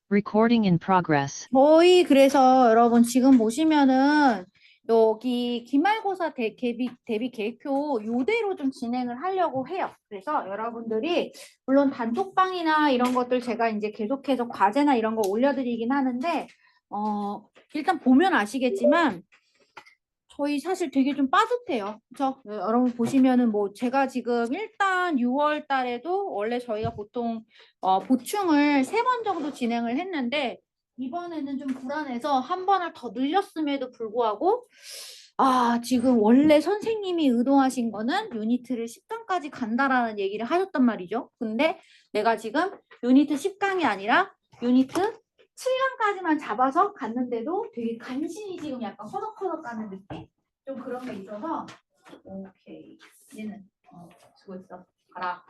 Recording in progress. 저희 그래서 여러분 지금 보시면은 여기 기말고사 대비 계획표 이대로 좀 진행을 하려고 해요. 그래서 여러분들이 물론 단톡방이나 이런 것들 제가 이제 계속해서 과제나 이런 거 올려드리긴 하는데 일단 보면 아시겠지만 저희 사실 되게 좀 빠듯해요. 그렇죠? 여러분 보시면은 뭐 제가 지금 일단 6월 달에도 원래 저희가 보통 보충을 3번 정도 진행을 했는데 이번에는 좀 불안해서 한 번을 더 늘렸음에도 불구하고 지금 원래 선생님이 의도하신 거는 유니트를 10강까지 간다라는 얘기를 하셨단 말이죠. 근데 내가 지금 유니트 10강이 아니라 유니트 7강까지만 잡아서 갔는데도 되게 간신히 지금 약간 허덕허덕 가는 느낌? 좀 그런 게 있어서 오케이 얘는 수고했어 가라.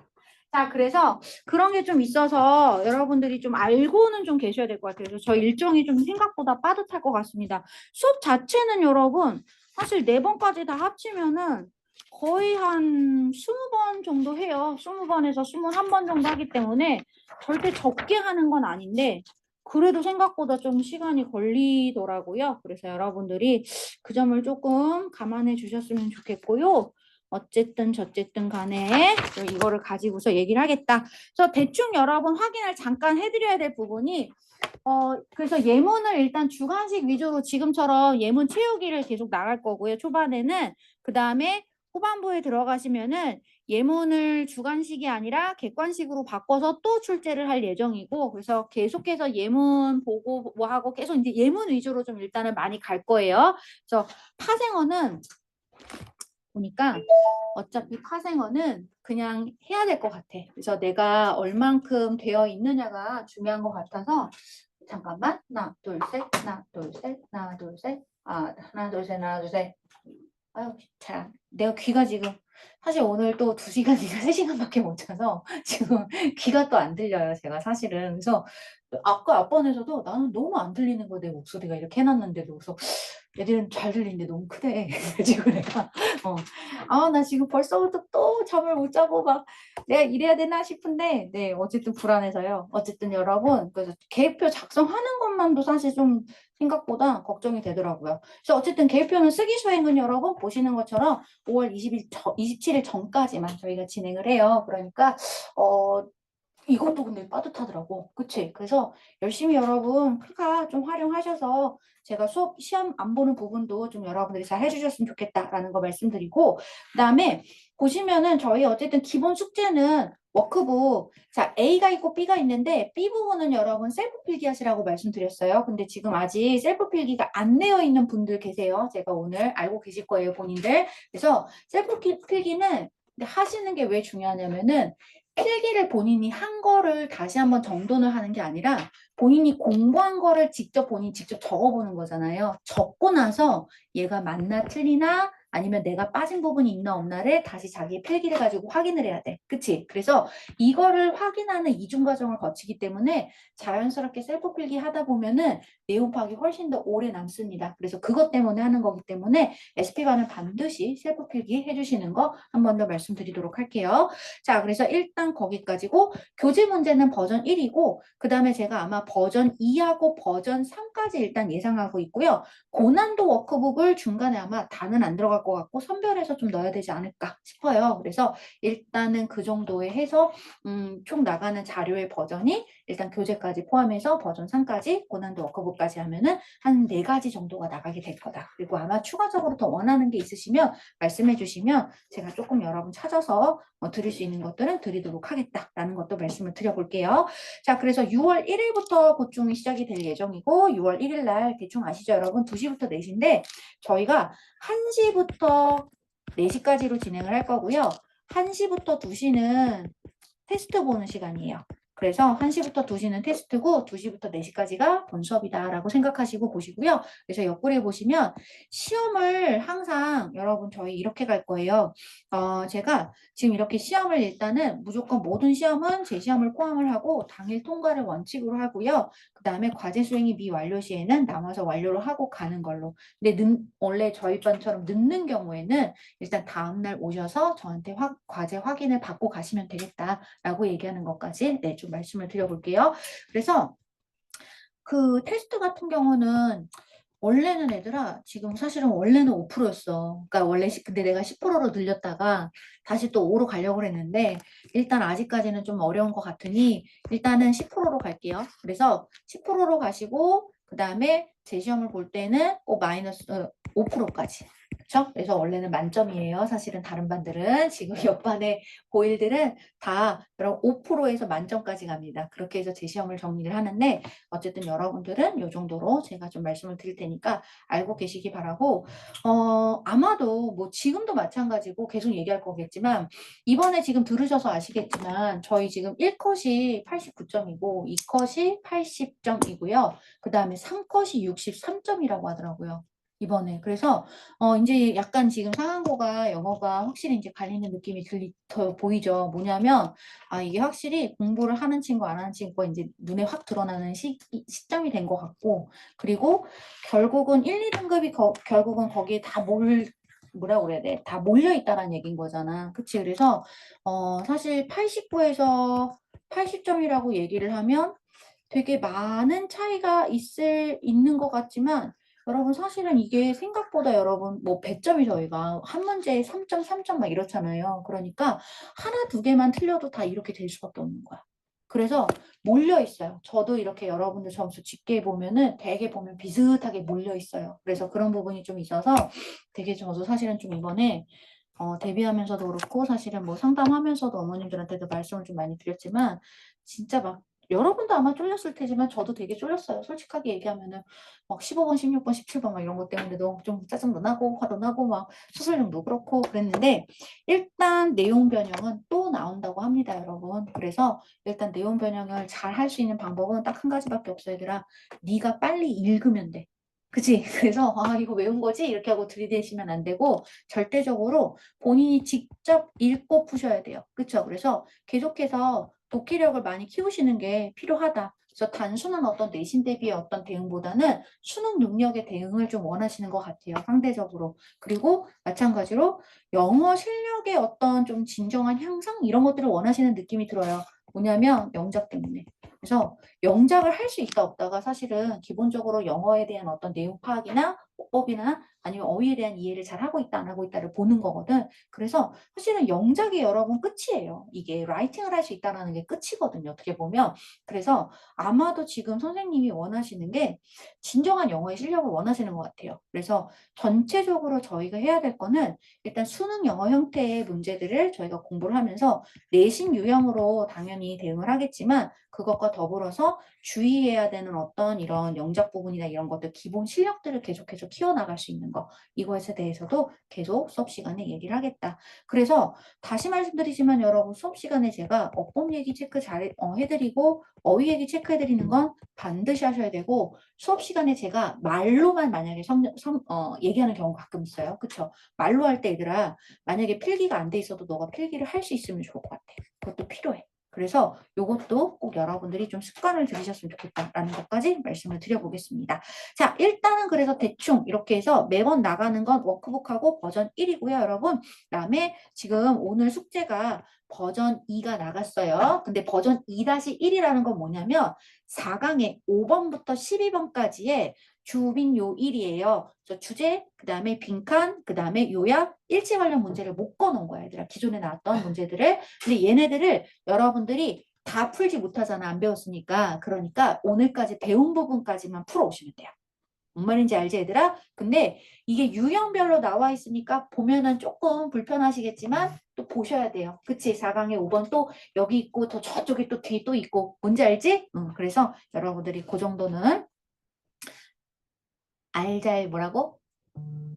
자 그래서 그런 게 좀 있어서 여러분들이 좀 알고는 좀 계셔야 될 것 같아요. 그래서 저 일정이 좀 생각보다 빠듯할 것 같습니다. 수업 자체는 여러분 사실 4번까지 다 합치면은 거의 한 20번 정도 해요. 20번에서 21번 정도 하기 때문에 절대 적게 하는 건 아닌데 그래도 생각보다 좀 시간이 걸리더라고요. 그래서 여러분들이 그 점을 조금 감안해 주셨으면 좋겠고요. 어쨌든 저쨌든 간에 이거를 가지고서 얘기를 하겠다. 그래서 대충 여러분 확인을 잠깐 해드려야 될 부분이 그래서 예문을 일단 주관식 위주로 지금처럼 예문 채우기를 계속 나갈 거고요. 초반에는 그 다음에 후반부에 들어가시면은 예문을 주관식이 아니라 객관식으로 바꿔서 또 출제를 할 예정이고 그래서 계속해서 예문 보고 뭐 하고 계속 이제 예문 위주로 좀 일단은 많이 갈 거예요. 그래서 파생어는 보니까 어차피 파생어는 그냥 해야 될 것 같아. 그래서 내가 얼만큼 되어 있느냐가 중요한 것 같아서 잠깐만 하나 둘 셋 하나 둘 셋 하나 둘 셋 하나 둘 셋 하나 둘 셋 아유 참 내가 귀가 지금 사실 오늘 또 2시간이나 3시간밖에 못 자서 지금 귀가 또 안 들려요 제가 사실은. 그래서 아까 앞번에서도 나는 너무 안 들리는 거 내 목소리가 이렇게 해놨는데도 그래서 애들은 잘 들리는데 너무 크대. 지금 내가 나 지금 벌써부터 또 잠을 못 자고 막 내가 이래야 되나 싶은데 네 어쨌든 불안해서요. 어쨌든 여러분 그래서 계획표 작성하는 것만도 사실 좀 생각보다 걱정이 되더라고요. 그래서 어쨌든 계획표는 쓰기 수행은 여러분 보시는 것처럼 5월 27일 전까지만 저희가 진행을 해요. 그러니까 이것도 근데 빠듯하더라고. 그치? 그래서 열심히 여러분 크가 좀 활용하셔서 제가 수업 시험 안 보는 부분도 좀 여러분들이 잘 해주셨으면 좋겠다라는 거 말씀드리고 그다음에 보시면은 저희 어쨌든 기본 숙제는 워크북 자 A가 있고 B가 있는데 B 부분은 여러분 셀프 필기 하시라고 말씀드렸어요. 근데 지금 아직 셀프 필기가 안 되어 있는 분들 계세요. 제가 오늘 알고 계실 거예요 본인들. 그래서 셀프 필기는 하시는 게 왜 중요하냐면은 필기를 본인이 한 거를 다시 한번 정돈을 하는 게 아니라 본인이 공부한 거를 본인이 직접 적어보는 거잖아요. 적고 나서 얘가 맞나 틀리나 아니면 내가 빠진 부분이 있나 없나를 다시 자기 필기를 가지고 확인을 해야 돼. 그치? 그래서 이거를 확인하는 이중 과정을 거치기 때문에 자연스럽게 셀프 필기 하다 보면은 내용 파악이 훨씬 더 오래 남습니다. 그래서 그것 때문에 하는 거기 때문에 SP반은 반드시 셀프 필기 해주시는 거 한 번 더 말씀드리도록 할게요. 자, 그래서 일단 거기까지고 교재 문제는 버전 1이고 그 다음에 제가 아마 버전 2하고 버전 3까지 일단 예상하고 있고요. 고난도 워크북을 중간에 아마 다는 안 들어갈 것 같고 선별해서 좀 넣어야 되지 않을까 싶어요. 그래서 일단은 그 정도에 해서 총 나가는 자료의 버전이 일단 교재까지 포함해서 버전 3까지 고난도 워크북까지 하면은 한 4가지 정도가 나가게 될 거다. 그리고 아마 추가적으로 더 원하는 게 있으시면 말씀해 주시면 제가 조금 여러분 찾아서 드릴 수 있는 것들은 드리도록 하겠다라는 것도 말씀을 드려볼게요. 자, 그래서 6월 1일부터 보충이 시작이 될 예정이고 6월 1일 날 대충 아시죠, 여러분? 2시부터 4시인데 저희가 1시부터 4시까지로 진행을 할 거고요. 1시부터 2시는 테스트 보는 시간이에요. 그래서 1시부터 2시는 테스트고 2시부터 4시까지가 본 수업이다라고 생각하시고 보시고요. 그래서 옆구리에 보시면 시험을 항상 여러분 저희 이렇게 갈 거예요. 제가 지금 이렇게 시험을 일단은 무조건 모든 시험은 제 시험을 포함을 하고 당일 통과를 원칙으로 하고요. 그 다음에 과제 수행이 미완료 시에는 남아서 완료를 하고 가는 걸로. 근데 원래 저희 반처럼 늦는 경우에는 일단 다음날 오셔서 저한테 과제 확인을 받고 가시면 되겠다라고 얘기하는 것까지 네, 좀 말씀을 드려볼게요. 그래서 그 테스트 같은 경우는 원래는 얘들아 지금 사실은 원래는 5%였어. 그러니까 원래 근데 내가 10%로 늘렸다가 다시 또 5로 가려고 했는데 일단 아직까지는 좀 어려운 것 같으니 일단은 10%로 갈게요. 그래서 10%로 가시고 그 다음에 제 시험을 볼 때는 꼭 마이너스 5%까지. 그렇죠? 그래서 원래는 만점이에요. 사실은 다른 반들은 지금 옆반의 고일들은 다 여러분 5%에서 만점까지 갑니다. 그렇게 해서 제 시험을 정리를 하는데 어쨌든 여러분들은 이 정도로 제가 좀 말씀을 드릴 테니까 알고 계시기 바라고 아마도 뭐 지금도 마찬가지고 계속 얘기할 거겠지만 이번에 지금 들으셔서 아시겠지만 저희 지금 1컷이 89점이고 2컷이 80점이고요. 그 다음에 3컷이 63점이라고 하더라고요. 이번에. 그래서 이제 약간 지금 상한고가 영어가 확실히 이제 갈리는 느낌이 더 보이죠. 뭐냐면 이게 확실히 공부를 하는 친구 안 하는 친구가 이제 눈에 확 드러나는 시점이 된 것 같고 그리고 결국은 1, 2등급이 결국은 거기에 다 뭐라고 그래야 돼? 다 몰려 있다는 얘기인 거잖아. 그치? 그래서 사실 89에서 80점이라고 얘기를 하면 되게 많은 차이가 있는 것 같지만 여러분 사실은 이게 생각보다 여러분 뭐 100점이 저희가 한 문제에 3점, 3점 막 이렇잖아요. 그러니까 하나, 두 개만 틀려도 다 이렇게 될 수밖에 없는 거야. 그래서 몰려 있어요. 저도 이렇게 여러분들 점수 집계 보면은 되게 보면 비슷하게 몰려 있어요. 그래서 그런 부분이 좀 있어서 되게 저도 사실은 좀 이번에 데뷔하면서도 그렇고 사실은 뭐 상담하면서도 어머님들한테도 말씀을 좀 많이 드렸지만 진짜 막 여러분도 아마 쫄렸을 테지만 저도 되게 쫄렸어요. 솔직하게 얘기하면은 막 15번, 16번, 17번 막 이런 것 때문에 너무 좀 짜증도 나고 화도 나고 막 수술량도 그렇고 그랬는데 일단 내용 변형은 또 나온다고 합니다, 여러분. 그래서 일단 내용 변형을 잘 할 수 있는 방법은 딱 한 가지밖에 없어, 얘들아. 네가 빨리 읽으면 돼. 그치? 그래서 이거 외운 거지? 이렇게 하고 들이대시면 안 되고 절대적으로 본인이 직접 읽고 푸셔야 돼요. 그쵸? 그래서 계속해서 독해력을 많이 키우시는 게 필요하다. 그래서 단순한 어떤 내신 대비의 어떤 대응보다는 수능 능력의 대응을 좀 원하시는 것 같아요. 상대적으로. 그리고 마찬가지로 영어 실력의 어떤 좀 진정한 향상 이런 것들을 원하시는 느낌이 들어요. 뭐냐면 영작 때문에. 그래서 영작을 할 수 있다 없다가 사실은 기본적으로 영어에 대한 어떤 내용 파악이나 어법이나 아니면 어휘에 대한 이해를 잘 하고 있다 안 하고 있다를 보는 거거든. 그래서 사실은 영작이 여러분 끝이에요. 이게 라이팅을 할 수 있다는 게 끝이거든요. 어떻게 보면. 그래서 아마도 지금 선생님이 원하시는 게 진정한 영어의 실력을 원하시는 것 같아요. 그래서 전체적으로 저희가 해야 될 거는 일단 수능 영어 형태의 문제들을 저희가 공부를 하면서 내신 유형으로 당연히 대응을 하겠지만 그것과 더불어서 주의해야 되는 어떤 이런 영작 부분이나 이런 것들 기본 실력들을 계속해서 키워나갈 수 있는 거 이것에 대해서도 계속 수업 시간에 얘기를 하겠다. 그래서 다시 말씀드리지만 여러분 수업 시간에 제가 어법 얘기 체크 잘 해드리고 어휘 얘기 체크해드리는 건 반드시 하셔야 되고 수업 시간에 제가 말로만 만약에 얘기하는 경우가 가끔 있어요. 그쵸? 말로 할 때 얘들아 만약에 필기가 안 돼 있어도 너가 필기를 할 수 있으면 좋을 것 같아. 그것도 필요해. 그래서 이것도 꼭 여러분들이 좀 습관을 들이셨으면 좋겠다라는 것까지 말씀을 드려보겠습니다. 자, 일단은 그래서 대충 이렇게 해서 매번 나가는 건 워크북하고 버전 1이고요, 여러분. 그다음에 지금 오늘 숙제가 버전 2가 나갔어요. 근데 버전 2-1이라는 건 뭐냐면 4강의 5번부터 12번까지의 주빈 요일이에요. 주제, 그 다음에 빈칸, 그 다음에 요약, 일치 관련 문제를 묶어놓은 거야, 얘들아. 기존에 나왔던 문제들을. 근데 얘네들을 여러분들이 다 풀지 못하잖아, 안 배웠으니까. 그러니까 오늘까지 배운 부분까지만 풀어오시면 돼요. 뭔 말인지 알지, 얘들아? 근데 이게 유형별로 나와 있으니까 보면은 조금 불편하시겠지만 또 보셔야 돼요. 그치? 4강에 5번 또 여기 있고 더 저쪽에 또 뒤에 또 있고 뭔지 알지? 그래서 여러분들이 그 정도는 알잘 뭐라고?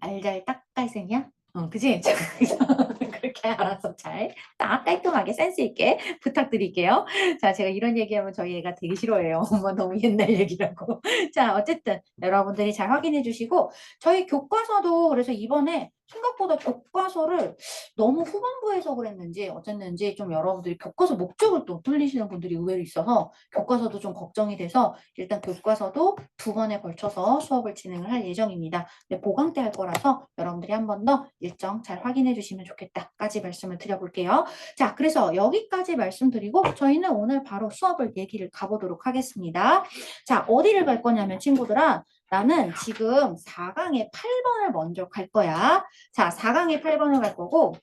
알잘 딱깔생이야? 그지? 그래서 그렇게 알아서 잘 딱 깔끔하게 센스 있게 부탁드릴게요. 자, 제가 이런 얘기하면 저희 애가 되게 싫어해요. 엄마 너무 옛날 얘기라고. 자, 어쨌든 여러분들이 잘 확인해 주시고 저희 교과서도 그래서 이번에 생각보다 교과서를 너무 후반부에서 그랬는지 어쨌는지 좀 여러분들이 교과서 목적을 또 틀리시는 분들이 의외로 있어서 교과서도 좀 걱정이 돼서 일단 교과서도 2번에 걸쳐서 수업을 진행을 할 예정입니다. 보강 때 할 거라서 여러분들이 한 번 더 일정 잘 확인해 주시면 좋겠다. 까지 여기까지 말씀을 드려볼게요. 자, 그래서 여기까지 말씀드리고 저희는 오늘 바로 수업을 얘기를 가보도록 하겠습니다. 자, 어디를 갈 거냐면 친구들아, 나는 지금 4강의 8번을 먼저 갈 거야. 자, 4강의 8번을 갈 거고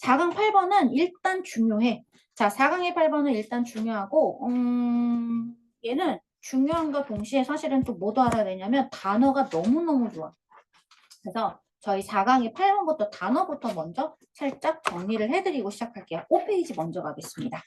4강 8번은 일단 중요해. 자, 4강의 8번은 일단 중요하고 얘는 중요한과 동시에 사실은 또 뭐도 알아야 되냐면 단어가 너무너무 좋아. 그래서 저희 4강의 8번부터 단어부터 먼저 살짝 정리를 해드리고 시작할게요. 5페이지 먼저 가겠습니다.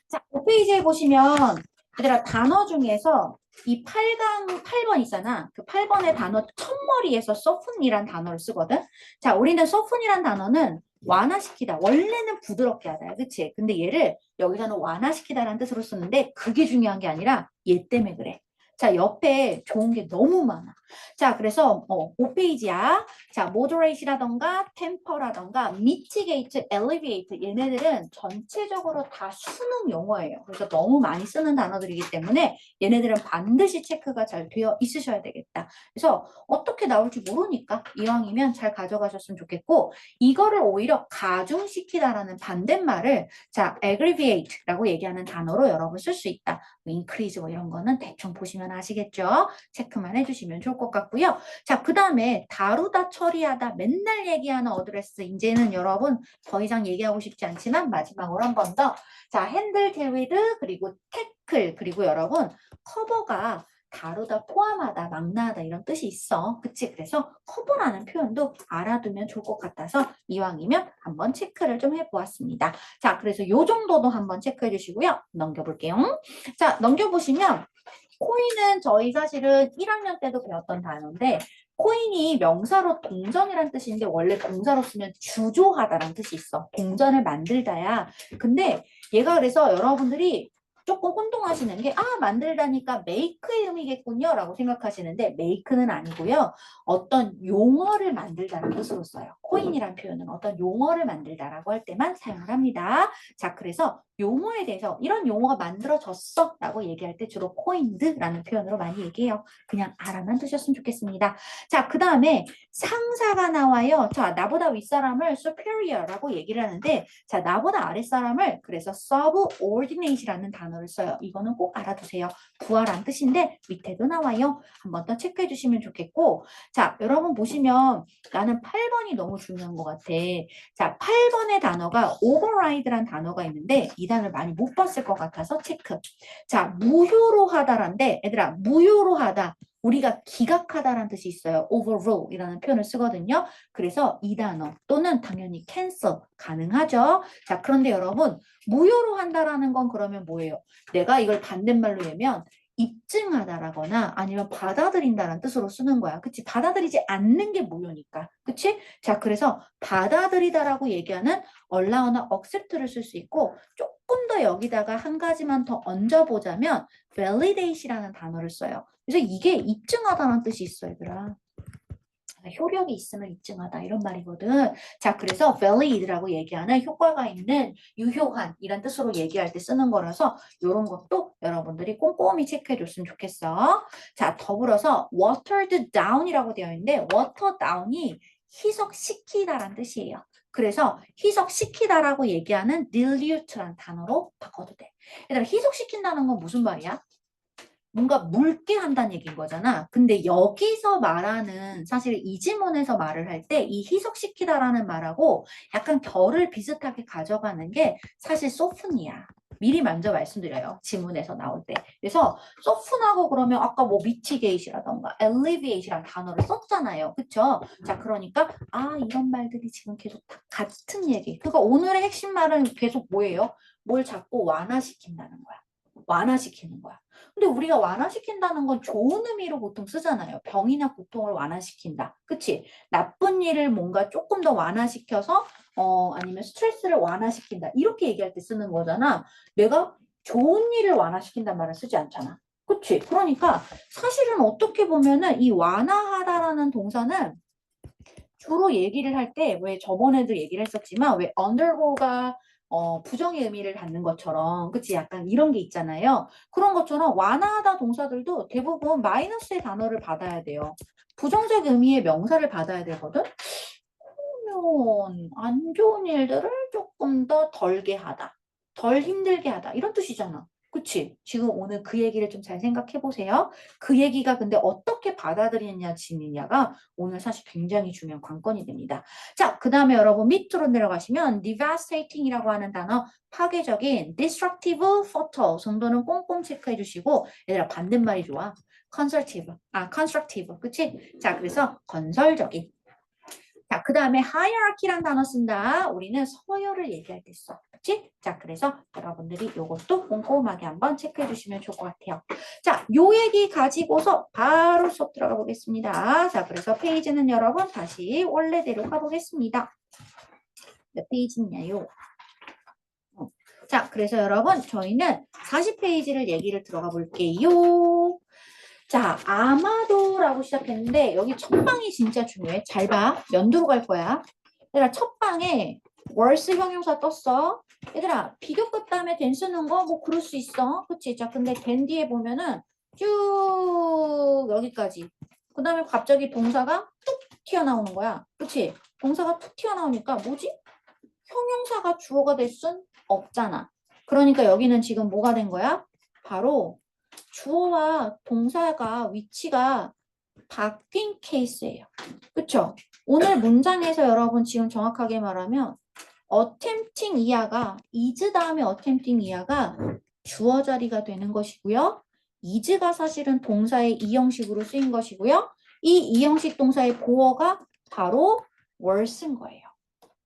자, 5페이지에 보시면 얘들아 단어 중에서 이 8강 8번 있잖아. 그 8번의 단어 첫머리에서 소픈이란 단어를 쓰거든. 자, 우리는 소픈이란 단어는 완화시키다. 원래는 부드럽게 하다. 그치? 근데 얘를 여기서는 완화시키다라는 뜻으로 쓰는데 그게 중요한 게 아니라 얘 때문에 그래. 자, 옆에 좋은 게 너무 많아. 자, 그래서 5페이지야. 자, moderate라던가 temper라던가 mitigate, alleviate 얘네들은 전체적으로 다 수능 용어예요. 그래서 너무 많이 쓰는 단어들이기 때문에 얘네들은 반드시 체크가 잘 되어 있으셔야 되겠다. 그래서 어떻게 나올지 모르니까 이왕이면 잘 가져가셨으면 좋겠고 이거를 오히려 가중시키다라는 반대말을 자, aggravate라고 얘기하는 단어로 여러분 쓸 수 있다. increase 뭐 이런 거는 대충 보시면 아시겠죠? 체크만 해주시면 좋을 것 같고요. 자, 그 다음에 다루다 처리하다 맨날 얘기하는 어드레스 이제는 여러분 더 이상 얘기하고 싶지 않지만 마지막으로 한 번 더. 자, 핸들 캐리드 그리고 태클 그리고 여러분 커버가 다루다 포함하다 망라하다 이런 뜻이 있어. 그치? 그래서 커버라는 표현도 알아두면 좋을 것 같아서 이왕이면 한번 체크를 좀 해보았습니다. 자, 그래서 요 정도도 한번 체크해 주시고요. 넘겨볼게요. 자, 넘겨보시면 코인은 저희 사실은 1학년 때도 배웠던 단어인데 코인이 명사로 동전이란 뜻인데 원래 동사로 쓰면 주조하다라는 뜻이 있어. 동전을 만들다야. 근데 얘가 그래서 여러분들이 조금 혼동하시는 게 만들다니까 make의 의미겠군요 라고 생각하시는데 make는 아니고요. 어떤 용어를 만들다는 뜻으로 써요. 코인이란 표현은 어떤 용어를 만들다라고 할 때만 사용을 합니다. 자, 그래서 용어에 대해서 이런 용어가 만들어졌어 라고 얘기할 때 주로 coined라는 표현으로 많이 얘기해요. 그냥 알아만 두셨으면 좋겠습니다. 자, 그 다음에 상사가 나와요. 자, 나보다 윗사람을 superior라고 얘기를 하는데 자, 나보다 아랫사람을 그래서 subordinate라는 단어를 써요. 이거는 꼭 알아두세요. 부하란 뜻인데 밑에도 나와요. 한 번 더 체크해 주시면 좋겠고 자, 여러분 보시면 나는 8번이 너무 중요한 것 같아. 자, 8번의 단어가 override란 단어가 있는데 이 단어를 많이 못 봤을 것 같아서 체크. 자, 무효로 하다란데 얘들아 무효로 하다. 우리가 기각하다라는 뜻이 있어요. overrule이라는 표현을 쓰거든요. 그래서 이 단어 또는 당연히 cancel 가능하죠. 자, 그런데 여러분 무효로 한다라는 건 그러면 뭐예요? 내가 이걸 반대말로 하면 입증하다라거나 아니면 받아들인다라는 뜻으로 쓰는 거야. 그치? 받아들이지 않는 게 무효니까. 그치? 자, 그래서 받아들이다라고 얘기하는 allow나 accept를 쓸 수 있고 조금 더 여기다가 한 가지만 더 얹어보자면 validate이라는 단어를 써요. 그래서 이게 입증하다는 뜻이 있어, 얘들아. 효력이 있으면 입증하다 이런 말이거든. 자, 그래서 validate라고 얘기하는 효과가 있는 유효한 이란 뜻으로 얘기할 때 쓰는 거라서 이런 것도 여러분들이 꼼꼼히 체크해 줬으면 좋겠어. 자, 더불어서 watered down이라고 되어 있는데 water down이 희석시키다란 뜻이에요. 그래서 희석시키다라고 얘기하는 dilute란 단어로 바꿔도 돼. 얘들아, 희석시킨다는 건 무슨 말이야? 뭔가 묽게 한다는 얘기인 거잖아. 근데 여기서 말하는 사실 이 지문에서 말을 할 때 이 희석시키다라는 말하고 약간 결을 비슷하게 가져가는 게 사실 소프트이야. 미리 먼저 말씀드려요. 지문에서 나올 때. 그래서 소프트하고 그러면 아까 뭐 mitigate이라던가 alleviate이란 단어를 썼잖아요. 그쵸? 자, 그러니까 이런 말들이 지금 계속 다 같은 얘기. 그러니까 오늘의 핵심 말은 계속 뭐예요? 뭘 자꾸 완화시킨다는 거야. 완화시키는 거야. 근데 우리가 완화시킨다는 건 좋은 의미로 보통 쓰잖아요. 병이나 고통을 완화시킨다. 그치? 나쁜 일을 뭔가 조금 더 완화시켜서 아니면 스트레스를 완화시킨다. 이렇게 얘기할 때 쓰는 거잖아. 내가 좋은 일을 완화시킨단 말을 쓰지 않잖아. 그치? 그러니까 사실은 어떻게 보면은 이 완화하다라는 동사는 주로 얘기를 할 때 왜 저번에도 얘기를 했었지만 왜 undergo가 부정의 의미를 갖는 것처럼 그치 약간 이런 게 있잖아요. 그런 것처럼 완화하다 동사들도 대부분 마이너스의 단어를 받아야 돼요. 부정적 의미의 명사를 받아야 되거든. 안 좋은 일들을 조금 더 덜게 하다. 덜 힘들게 하다. 이런 뜻이잖아. 그치? 지금 오늘 그 얘기를 좀 잘 생각해 보세요. 그 얘기가 근데 어떻게 받아들이느냐가 오늘 사실 굉장히 중요한 관건이 됩니다. 자, 그 다음에 여러분 밑으로 내려가시면 devastating이라고 하는 단어 파괴적인, destructive, fatal 정도는 꼼꼼 체크해 주시고 얘들아 반대말이 좋아. constructive. 그치? 자, 그래서 건설적인. 자, 그 다음에 hierarchy란 단어 쓴다. 우리는 서열을 얘기할 때 써. 그치? 자, 그래서 여러분들이 이것도 꼼꼼하게 한번 체크해 주시면 좋을 것 같아요. 자, 요 얘기 가지고서 바로 수업 들어가 보겠습니다. 자, 그래서 페이지는 여러분 다시 원래대로 가보겠습니다. 몇 페이지냐요? 자, 그래서 여러분 저희는 40페이지를 얘기를 들어가 볼게요. 자, 아마도라고 시작했는데 여기 첫 방이 진짜 중요해. 잘 봐. 연두로 갈 거야. 얘들아, 첫 방에 월스 형용사 떴어. 얘들아, 비교급 다음에 된 쓰는 거 뭐 그럴 수 있어. 그치? 자, 근데 된 뒤에 보면은 쭉 여기까지. 그 다음에 갑자기 동사가 툭 튀어나오는 거야. 그치? 동사가 툭 튀어나오니까 뭐지? 형용사가 주어가 될 순 없잖아. 그러니까 여기는 지금 뭐가 된 거야? 바로 주어와 동사가 위치가 바뀐 케이스예요. 그쵸? 오늘 문장에서 여러분 지금 정확하게 말하면 attempting 이하가 is 다음에 attempting 이하가 주어 자리가 되는 것이고요. is가 사실은 동사의 이형식으로 쓰인 것이고요. 이 이형식 동사의 보어가 바로 were인 거예요.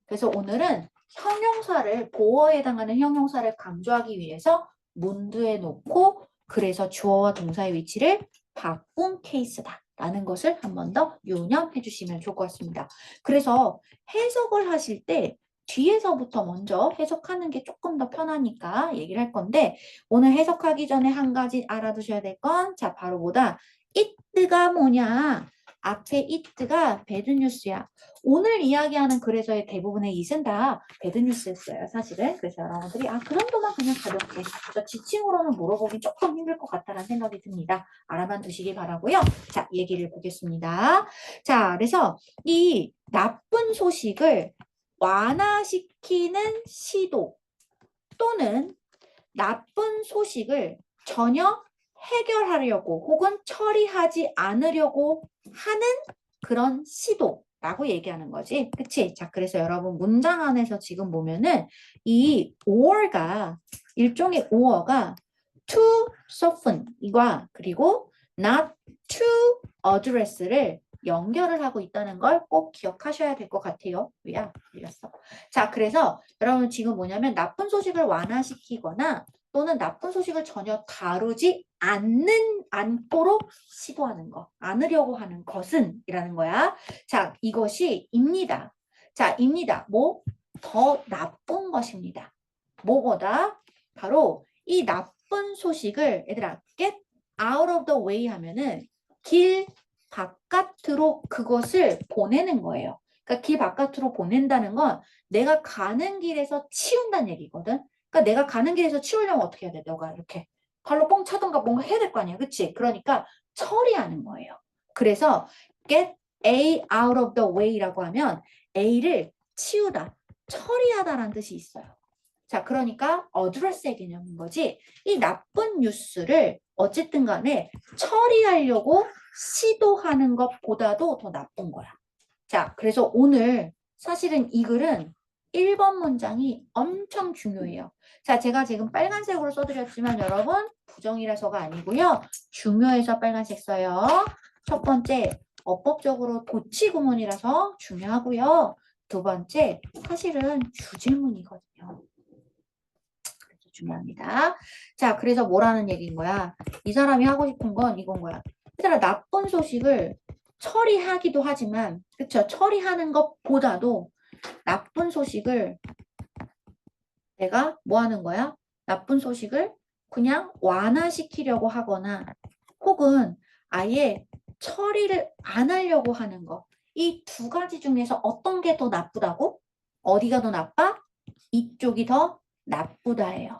그래서 오늘은 형용사를 보어에 해당하는 형용사를 강조하기 위해서 문두에 놓고 그래서 주어와 동사의 위치를 바꾼 케이스다 라는 것을 한 번 더 유념해 주시면 좋을 것 같습니다. 그래서 해석을 하실 때 뒤에서부터 먼저 해석하는 게 조금 더 편하니까 얘기를 할 건데 오늘 해석하기 전에 한 가지 알아두셔야 될 건 자 바로 뭐다? it가 뭐냐? 앞에 it가 배드뉴스야. 오늘 이야기하는 글에서의 대부분의 it은 다 배드뉴스였어요, 사실은. 그래서 여러분들이 그 정도만 그냥 가볍게 지칭으로는 물어보기 조금 힘들 것 같다는 생각이 듭니다. 알아만 두시기 바라고요. 자, 얘기를 보겠습니다. 자, 그래서 이 나쁜 소식을 완화시키는 시도 또는 나쁜 소식을 전혀 해결하려고 혹은 처리하지 않으려고 하는 그런 시도라고 얘기하는 거지. 그치? 자, 그래서 여러분 문장 안에서 지금 보면은 이 or가 일종의 or가 to soften 이과 그리고 not to address를 연결을 하고 있다는 걸 꼭 기억하셔야 될 것 같아요. 왜야? 틀렸어. 자, 그래서 여러분 지금 뭐냐면 나쁜 소식을 완화시키거나 또는 나쁜 소식을 전혀 다루지 않도록 시도하는 거, 않으려고 하는 것은 이라는 거야. 자, 이것이 입니다. 자, 입니다. 뭐? 더 나쁜 것입니다. 뭐보다? 바로 이 나쁜 소식을 얘들아, get out of the way 하면은 길 바깥으로 그것을 보내는 거예요. 그러니까 길 바깥으로 보낸다는 건 내가 가는 길에서 치운다는 얘기거든. 그러니까 내가 가는 길에서 치우려면 어떻게 해야 돼? 너가 이렇게 발로 뻥 차던가 뭔가 해야 될 거 아니야. 그치? 그러니까 처리하는 거예요. 그래서 get A out of the way라고 하면 A를 치우다, 처리하다라는 뜻이 있어요. 자, 그러니까 address의 개념인 거지. 이 나쁜 뉴스를 어쨌든 간에 처리하려고 시도하는 것보다도 더 나쁜 거야. 자, 그래서 오늘 사실은 이 글은 1번 문장이 엄청 중요해요. 자, 제가 지금 빨간색으로 써드렸지만 여러분 부정이라서가 아니고요. 중요해서 빨간색 써요. 첫 번째, 어법적으로 도치구문이라서 중요하고요. 두 번째, 사실은 주질문이거든요. 그래서 중요합니다. 자, 그래서 뭐라는 얘기인 거야? 이 사람이 하고 싶은 건 이건 거야. 얘들아, 나쁜 소식을 처리하기도 하지만, 그쵸? 처리하는 것보다도 나쁜 소식을 내가 뭐 하는 거야? 나쁜 소식을 그냥 완화시키려고 하거나 혹은 아예 처리를 안 하려고 하는 거. 이 두 가지 중에서 어떤 게 더 나쁘다고? 어디가 더 나빠? 이쪽이 더 나쁘다예요.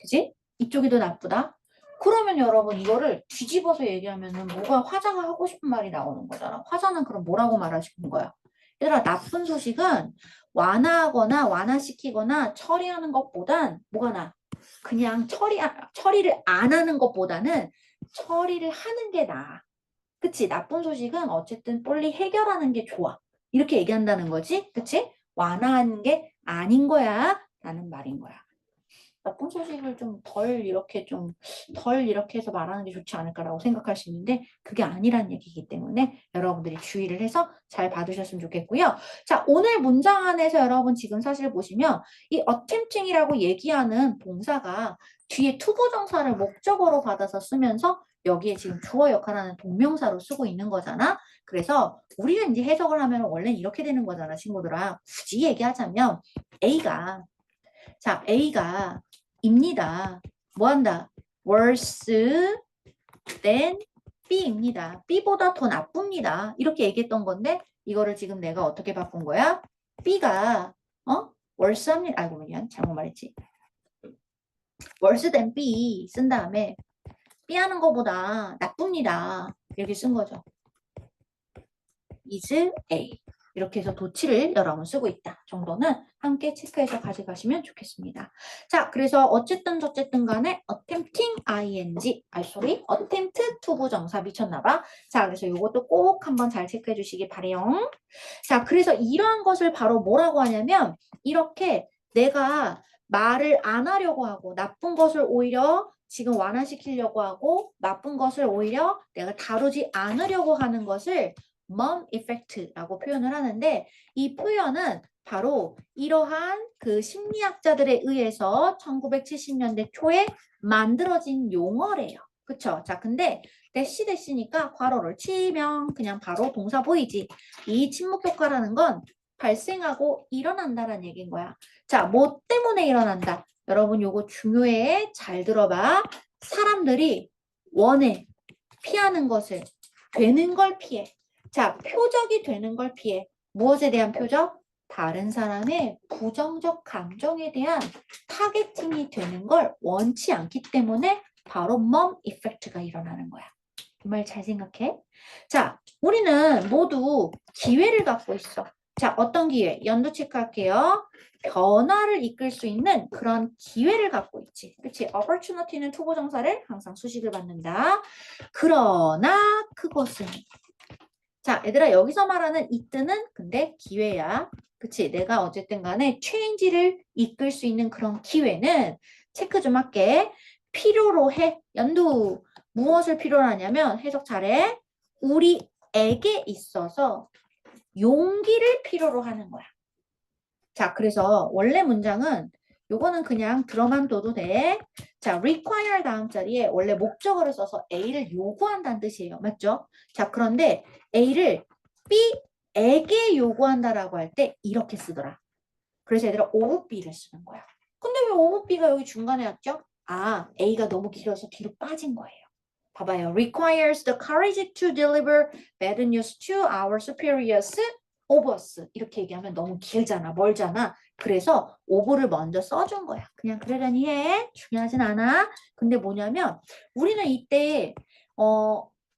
그지? 이쪽이 더 나쁘다. 그러면 여러분 이거를 뒤집어서 얘기하면은 뭐가 화자가 하고 싶은 말이 나오는 거잖아. 화자는 그럼 뭐라고 말하시는 거야? 얘들아, 나쁜 소식은 완화하거나 완화시키거나 처리하는 것보단 뭐가 나? 그냥 처리를 안 하는 것보다는 처리를 하는 게 나아. 그치? 나쁜 소식은 어쨌든 빨리 해결하는 게 좋아. 이렇게 얘기한다는 거지. 그치? 완화하는 게 아닌 거야. 라는 말인 거야. 나쁜 소식을 덜 이렇게 해서 말하는 게 좋지 않을까라고 생각할 수 있는데 그게 아니란 얘기이기 때문에 여러분들이 주의를 해서 잘 봐두셨으면 좋겠고요. 자, 오늘 문장 안에서 여러분 지금 사실 보시면 이 attempting이라고 얘기하는 동사가 뒤에 투부정사를 목적어로 받아서 쓰면서 여기에 지금 주어 역할하는 동명사로 쓰고 있는 거잖아. 그래서 우리가 이제 해석을 하면 원래 이렇게 되는 거잖아, 친구들아. 굳이 얘기하자면 A가 입니다. 뭐 한다? worse than B입니다. B보다 더 나쁩니다. 이렇게 얘기했던 건데 이거를 지금 내가 어떻게 바꾼 거야? B가 worse 합니다. 아이고 미안 잘못 말했지. worse than B 쓴 다음에 B 하는 거보다 나쁩니다. 이렇게 쓴 거죠. is A. 이렇게 해서 도치를 여러분 쓰고 있다 정도는 함께 체크해서 가져가시면 좋겠습니다. 자, 그래서 어쨌든 저쨌든 간에 attempting attempt 투부정사 미쳤나봐. 자, 그래서 이것도 꼭 한번 잘 체크해 주시기 바래요. 자, 그래서 이러한 것을 바로 뭐라고 하냐면 이렇게 내가 말을 안 하려고 하고 나쁜 것을 오히려 지금 완화시키려고 하고 나쁜 것을 오히려 내가 다루지 않으려고 하는 것을 mom effect라고 표현을 하는데 이 표현은 바로 이러한 그 심리학자들에 의해서 1970년대 초에 만들어진 용어래요. 그쵸? 자, 근데 대시니까 괄호를 치면 그냥 바로 동사 보이지. 이 침묵 효과라는 건 발생하고 일어난다는 얘기인 거야. 자, 뭐 때문에 일어난다? 여러분 요거 중요해. 잘 들어봐. 사람들이 원해. 피하는 것을. 되는 걸 피해. 자, 표적이 되는 걸 피해. 무엇에 대한 표적? 다른 사람의 부정적 감정에 대한 타겟팅이 되는 걸 원치 않기 때문에 바로 mom effect가 일어나는 거야. 이 말 잘 생각해. 자, 우리는 모두 기회를 갖고 있어. 자, 어떤 기회? 연도 체크할게요. 변화를 이끌 수 있는 그런 기회를 갖고 있지. 그치? opportunity는 투부정사를 항상 수식을 받는다. 그러나 그것은 자, 얘들아 여기서 말하는 it는 근데 기회야. 그치? 내가 어쨌든 간에 change를 이끌 수 있는 그런 기회는 체크 좀 할게. 필요로 해. 연두 무엇을 필요로 하냐면 해석 잘해. 우리에게 있어서 용기를 필요로 하는 거야. 자, 그래서 원래 문장은 요거는 그냥 들어만 둬도 돼. 자, require 다음 자리에 원래 목적어를 써서 A를 요구한다는 뜻이에요. 맞죠? 자, 그런데 A를 B에게 요구한다라고 할 때 이렇게 쓰더라. 그래서 얘들아 of B를 쓰는 거야. 근데 왜 of B가 여기 중간에 왔죠? 아, A가 너무 길어서 뒤로 빠진 거예요. 봐봐요. requires the courage to deliver bad news to our superiors of us. 이렇게 얘기하면 너무 길잖아. 멀잖아. 그래서 over를 먼저 써준 거야. 그냥 그러려니 해. 중요하진 않아. 근데 뭐냐면 우리는 이때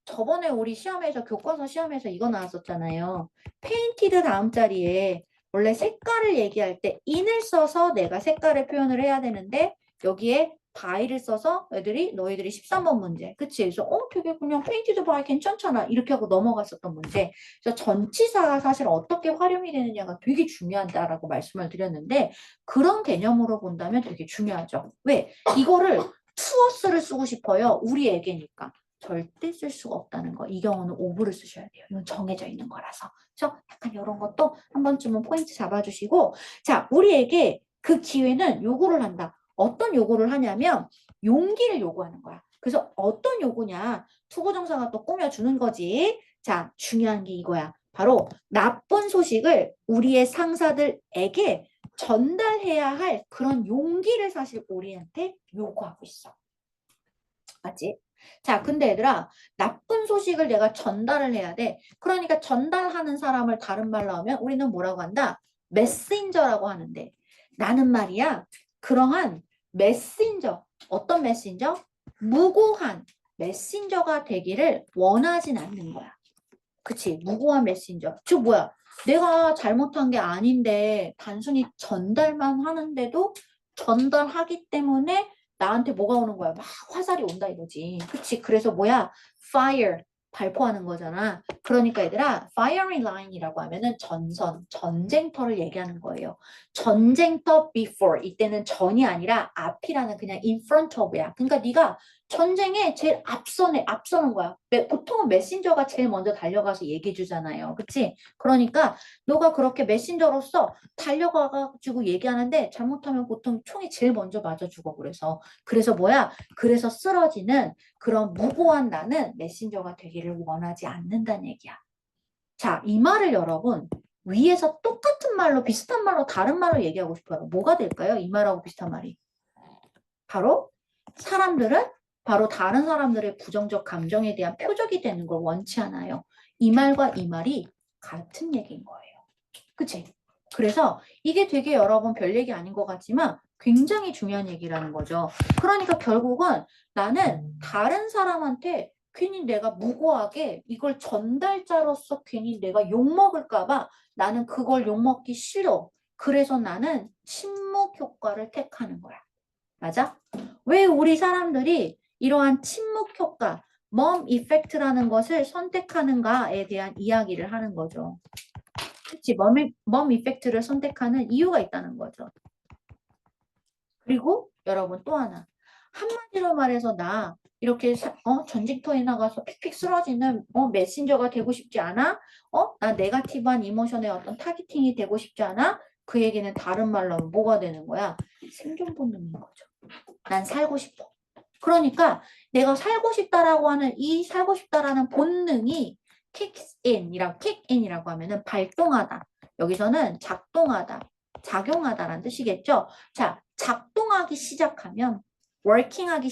저번에 우리 시험에서 교과서 시험에서 이거 나왔었잖아요. painted 다음 자리에 원래 색깔을 얘기할 때 in을 써서 내가 색깔을 표현을 해야 되는데 여기에 by를 써서 너희들이 13번 문제. 그치? 그래서 되게 그냥 painted by 괜찮잖아. 이렇게 하고 넘어갔었던 문제. 그래서 전치사가 사실 어떻게 활용이 되느냐가 되게 중요하다라고 말씀을 드렸는데 그런 개념으로 본다면 되게 중요하죠. 왜? 이거를 투어스를 쓰고 싶어요. 우리에게니까. 절대 쓸 수가 없다는 거. 이 경우는 오브를 쓰셔야 돼요. 이건 정해져 있는 거라서. 그래서 약간 이런 것도 한 번쯤은 포인트 잡아주시고 자, 우리에게 그 기회는 요구를 한다. 어떤 요구를 하냐면 용기를 요구하는 거야. 그래서 어떤 요구냐? 투부정사가 또 꾸며주는 거지. 자, 중요한 게 이거야. 바로 나쁜 소식을 우리의 상사들에게 전달해야 할 그런 용기를 사실 우리한테 요구하고 있어. 맞지? 자, 근데 얘들아, 나쁜 소식을 내가 전달을 해야 돼. 그러니까 전달하는 사람을 다른 말로 하면 우리는 뭐라고 한다? 메신저라고 하는데 나는 말이야, 그러한 메신저, 어떤 메신저? 무고한 메신저가 되기를 원하진 않는 거야. 그치, 무고한 메신저. 즉 뭐야? 내가 잘못한 게 아닌데 단순히 전달만 하는데도 전달하기 때문에 나한테 뭐가 오는 거야? 막 화살이 온다 이거지. 그치? 그래서 뭐야? fire 발포하는 거잖아. 그러니까 얘들아, firing line이라고 하면은 전선, 전쟁터를 얘기하는 거예요. 전쟁터 before 이때는 전이 아니라 앞이라는 그냥 in front of야. 그러니까 네가 전쟁에 제일 앞서는 거야. 보통은 메신저가 제일 먼저 달려가서 얘기해 주잖아요. 그치? 그러니까 너가 그렇게 메신저로서 달려가가지고 얘기하는데 잘못하면 보통 총이 제일 먼저 맞아 죽어. 그래서 뭐야? 그래서 쓰러지는 그런 무고한 나는 메신저가 되기를 원하지 않는다는 얘기야. 자, 이 말을 여러분 위에서 똑같은 말로 비슷한 말로 다른 말로 얘기하고 싶어요. 뭐가 될까요? 이 말하고 비슷한 말이. 바로 사람들은 바로 다른 사람들의 부정적 감정에 대한 표적이 되는 걸 원치 않아요. 이 말과 이 말이 같은 얘기인 거예요. 그치? 그래서 이게 되게 여러분 별 얘기 아닌 것 같지만 굉장히 중요한 얘기라는 거죠. 그러니까 결국은 나는 다른 사람한테 괜히 내가 무고하게 이걸 전달자로서 괜히 내가 욕먹을까 봐 나는 그걸 욕먹기 싫어. 그래서 나는 침묵 효과를 택하는 거야. 맞아? 왜 우리 사람들이 이러한 침묵 효과, 멈 이펙트라는 것을 선택하는가에 대한 이야기를 하는 거죠. 그치? 멈 이펙트를 선택하는 이유가 있다는 거죠. 그리고 여러분 또 하나. 한마디로 말해서 나 이렇게 전쟁터에 나가서 픽픽 쓰러지는 메신저가 되고 싶지 않아? 나 네거티브한 이모션의 어떤 타깃팅이 되고 싶지 않아? 그 얘기는 다른 말로 하면 뭐가 되는 거야? 생존 본능인 거죠. 난 살고 싶어. 그러니까 내가 살고 싶다라고 하는 이 살고 싶다라는 본능이 kick in이라고 하면은 발동하다. 여기서는 작동하다, 작용하다라는 뜻이겠죠. 자, 작동하기 시작하면, work하기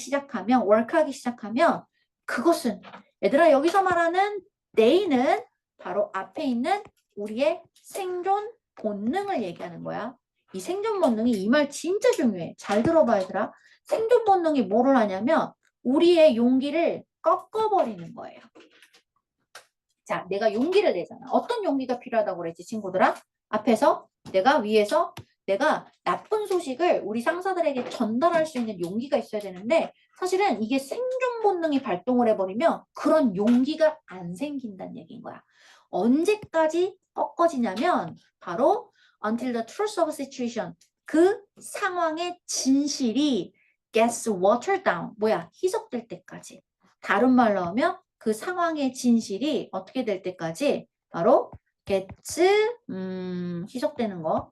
시작하면 그것은 얘들아 여기서 말하는 they는 바로 앞에 있는 우리의 생존 본능을 얘기하는 거야. 이 생존 본능이 이 말 진짜 중요해. 잘 들어봐 얘들아. 생존 본능이 뭐를 하냐면 우리의 용기를 꺾어버리는 거예요. 자, 내가 용기를 내잖아. 어떤 용기가 필요하다고 그랬지, 친구들아? 앞에서 위에서 내가 나쁜 소식을 우리 상사들에게 전달할 수 있는 용기가 있어야 되는데 사실은 이게 생존 본능이 발동을 해버리면 그런 용기가 안 생긴다는 얘기인 거야. 언제까지 꺾어지냐면 바로 until the truth of a situation 그 상황의 진실이 gets watered down 희석될 때까지. 다른 말로 하면 그 상황의 진실이 어떻게 될 때까지 바로 gets 희석되는 거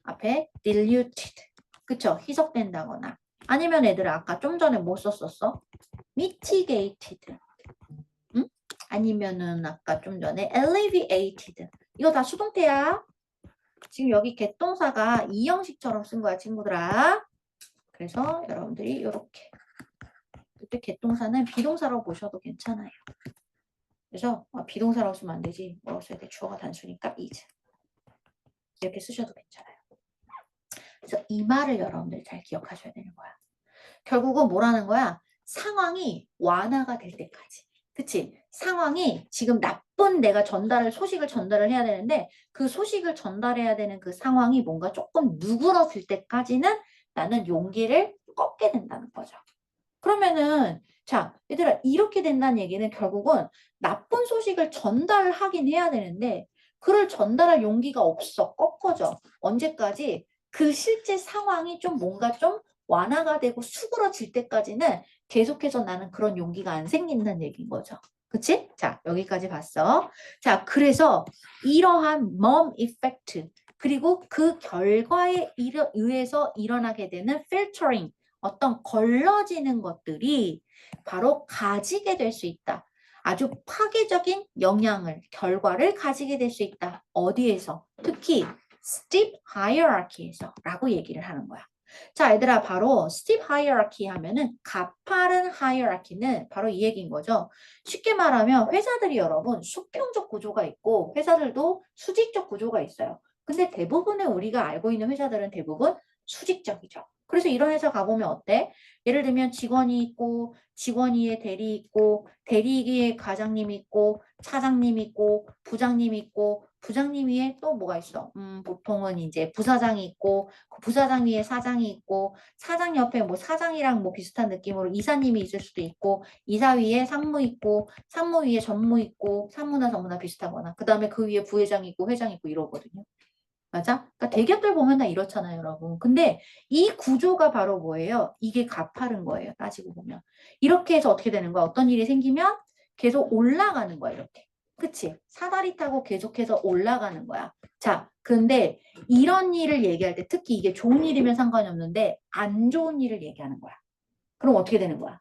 앞에 diluted 그쵸? 희석된다거나 아니면 애들아 아까 좀 전에 뭐 썼었어? mitigated 응? 아니면은 아까 좀 전에 alleviated 이거 다 수동태야. 지금 여기 개동사가 이 형식처럼 쓴 거야 친구들아. 그래서 여러분들이 이렇게 그때 개동사는 비동사라고 보셔도 괜찮아요. 그래서 비동사라고 쓰면 안 되지. 뭐라고 써야 돼? 주어가 단수니까 is. 이렇게 쓰셔도 괜찮아요. 그래서 이 말을 여러분들 잘 기억하셔야 되는 거야. 결국은 뭐라는 거야? 상황이 완화가 될 때까지. 그치? 상황이 지금 나쁜 내가 소식을 전달을 해야 되는데 그 소식을 전달해야 되는 그 상황이 뭔가 조금 누그러질 때까지는 나는 용기를 꺾게 된다는 거죠. 그러면은 자, 얘들아 이렇게 된다는 얘기는 결국은 나쁜 소식을 전달하긴 해야 되는데 그를 전달할 용기가 없어. 꺾어져. 언제까지? 그 실제 상황이 좀 뭔가 좀 완화가 되고 수그러질 때까지는 계속해서 나는 그런 용기가 안 생긴다는 얘기인 거죠. 그치? 자, 여기까지 봤어. 자, 그래서 이러한 멈 이펙트 그리고 그 결과에 의해서 일어나게 되는 필터링 어떤 걸러지는 것들이 바로 가지게 될 수 있다. 아주 파괴적인 영향을, 결과를 가지게 될 수 있다. 어디에서? 특히 steep hierarchy에서 라고 얘기를 하는 거야. 자, 얘들아 바로 steep hierarchy 하면은 가파른 hierarchy는 바로 이 얘기인 거죠. 쉽게 말하면 회사들이 여러분 수평적 구조가 있고 회사들도 수직적 구조가 있어요. 근데 대부분의 우리가 알고 있는 회사들은 대부분 수직적이죠. 그래서 이런 회사 가보면 어때? 예를 들면 직원이 있고 직원 위에 대리 있고 대리 위에 과장님 있고 차장님 있고 부장님 있고 부장님 위에 또 뭐가 있어? 보통은 이제 부사장이 있고 그 부사장 위에 사장이 있고 사장 옆에 뭐 사장이랑 뭐 비슷한 느낌으로 이사님이 있을 수도 있고 이사 위에 상무 있고 상무 위에 전무 있고 상무나 전무나 비슷하거나 그 다음에 그 위에 부회장 있고 회장 있고 이러거든요. 맞아? 그러니까 대기업들 보면 다 이렇잖아요, 여러분. 근데 이 구조가 바로 뭐예요? 이게 가파른 거예요, 따지고 보면. 이렇게 해서 어떻게 되는 거야? 어떤 일이 생기면 계속 올라가는 거야, 이렇게. 그치? 사다리 타고 계속해서 올라가는 거야. 자, 근데 이런 일을 얘기할 때 특히 이게 좋은 일이면 상관이 없는데 안 좋은 일을 얘기하는 거야. 그럼 어떻게 되는 거야?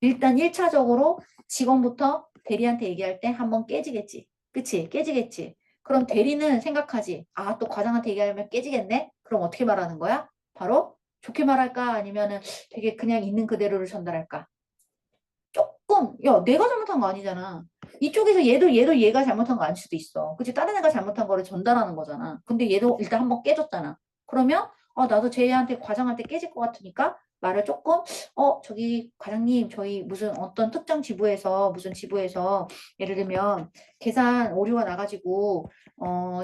일단 1차적으로 직원부터 대리한테 얘기할 때 한번 깨지겠지. 그치? 깨지겠지. 그럼 대리는 생각하지. 아, 또 과장한테 얘기하면 깨지겠네? 그럼 어떻게 말하는 거야? 바로 좋게 말할까? 아니면은 되게 그냥 있는 그대로를 전달할까? 조금, 야, 내가 잘못한 거 아니잖아. 이쪽에서 얘도 얘가 잘못한 거 아닐 수도 있어. 그치? 다른 애가 잘못한 거를 전달하는 거잖아. 근데 얘도 일단 한번 깨졌잖아. 그러면, 나도 쟤한테 과장한테 깨질 것 같으니까 말을 조금, 저기, 과장님, 저희 무슨 어떤 특정 지부에서, 무슨 지부에서, 예를 들면, 계산 오류가 나가지고,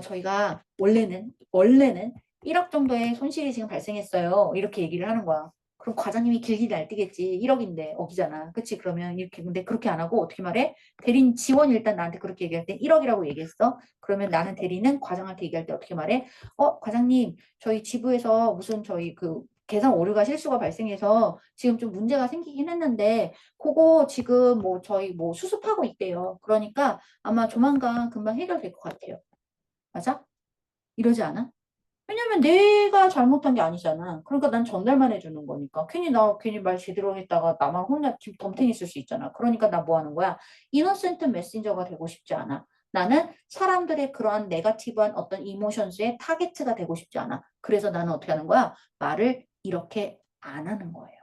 저희가 원래는 1억 정도의 손실이 지금 발생했어요. 이렇게 얘기를 하는 거야. 그럼 과장님이 길게 날뛰겠지. 1억인데 억이잖아. 그치? 그러면 이렇게 근데 그렇게 안 하고 어떻게 말해? 대리인 지원이 일단 나한테 그렇게 얘기할 때 1억이라고 얘기했어. 그러면 나는 대리는 과장한테 얘기할 때 어떻게 말해? 과장님, 저희 지부에서 무슨 저희 그 계산 오류가 실수가 발생해서 지금 좀 문제가 생기긴 했는데 그거 지금 뭐 저희 뭐 수습하고 있대요. 그러니까 아마 조만간 금방 해결될 것 같아요. 맞아? 이러지 않아? 왜냐면 내가 잘못한 게 아니잖아. 그러니까 난 전달만 해주는 거니까. 괜히 말 제대로 했다가 나만 혼자 덤탱이 쓸 수 있잖아. 그러니까 나 뭐 하는 거야? 이노센트 메신저가 되고 싶지 않아. 나는 사람들의 그러한 네거티브한 어떤 이모션스의 타겟가 되고 싶지 않아. 그래서 나는 어떻게 하는 거야? 말을 이렇게 안 하는 거예요.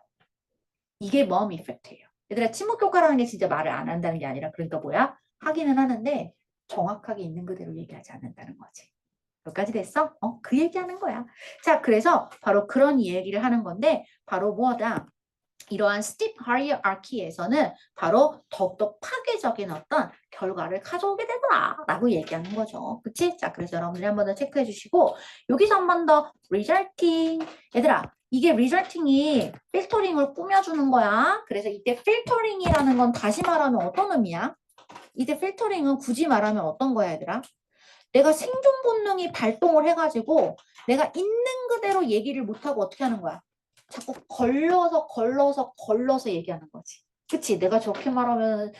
이게 멈 이펙트예요. 얘들아, 침묵 효과라는 게 진짜 말을 안 한다는 게 아니라 그러니까 뭐야? 하기는 하는데 정확하게 있는 그대로 얘기하지 않는다는 거지. 여기까지 됐어? 그 얘기하는 거야. 자, 그래서 바로 그런 얘기를 하는 건데 바로 뭐다? 이러한 스팁 하이어아키에서는 바로 더욱더 파괴적인 어떤 결과를 가져오게 되더라 라고 얘기하는 거죠. 그치? 자, 그래서 여러분들이 한 번 더 체크해 주시고 여기서 한 번 더 리절팅 얘들아 이게 리절팅이 필터링을 꾸며주는 거야. 그래서 이때 필터링이라는 건 다시 말하면 어떤 의미야? 이때 필터링은 굳이 말하면 어떤 거야 얘들아? 내가 생존 본능이 발동을 해가지고 내가 있는 그대로 얘기를 못하고 어떻게 하는 거야? 자꾸 걸러서 얘기하는 거지. 그치? 내가 저렇게 말하면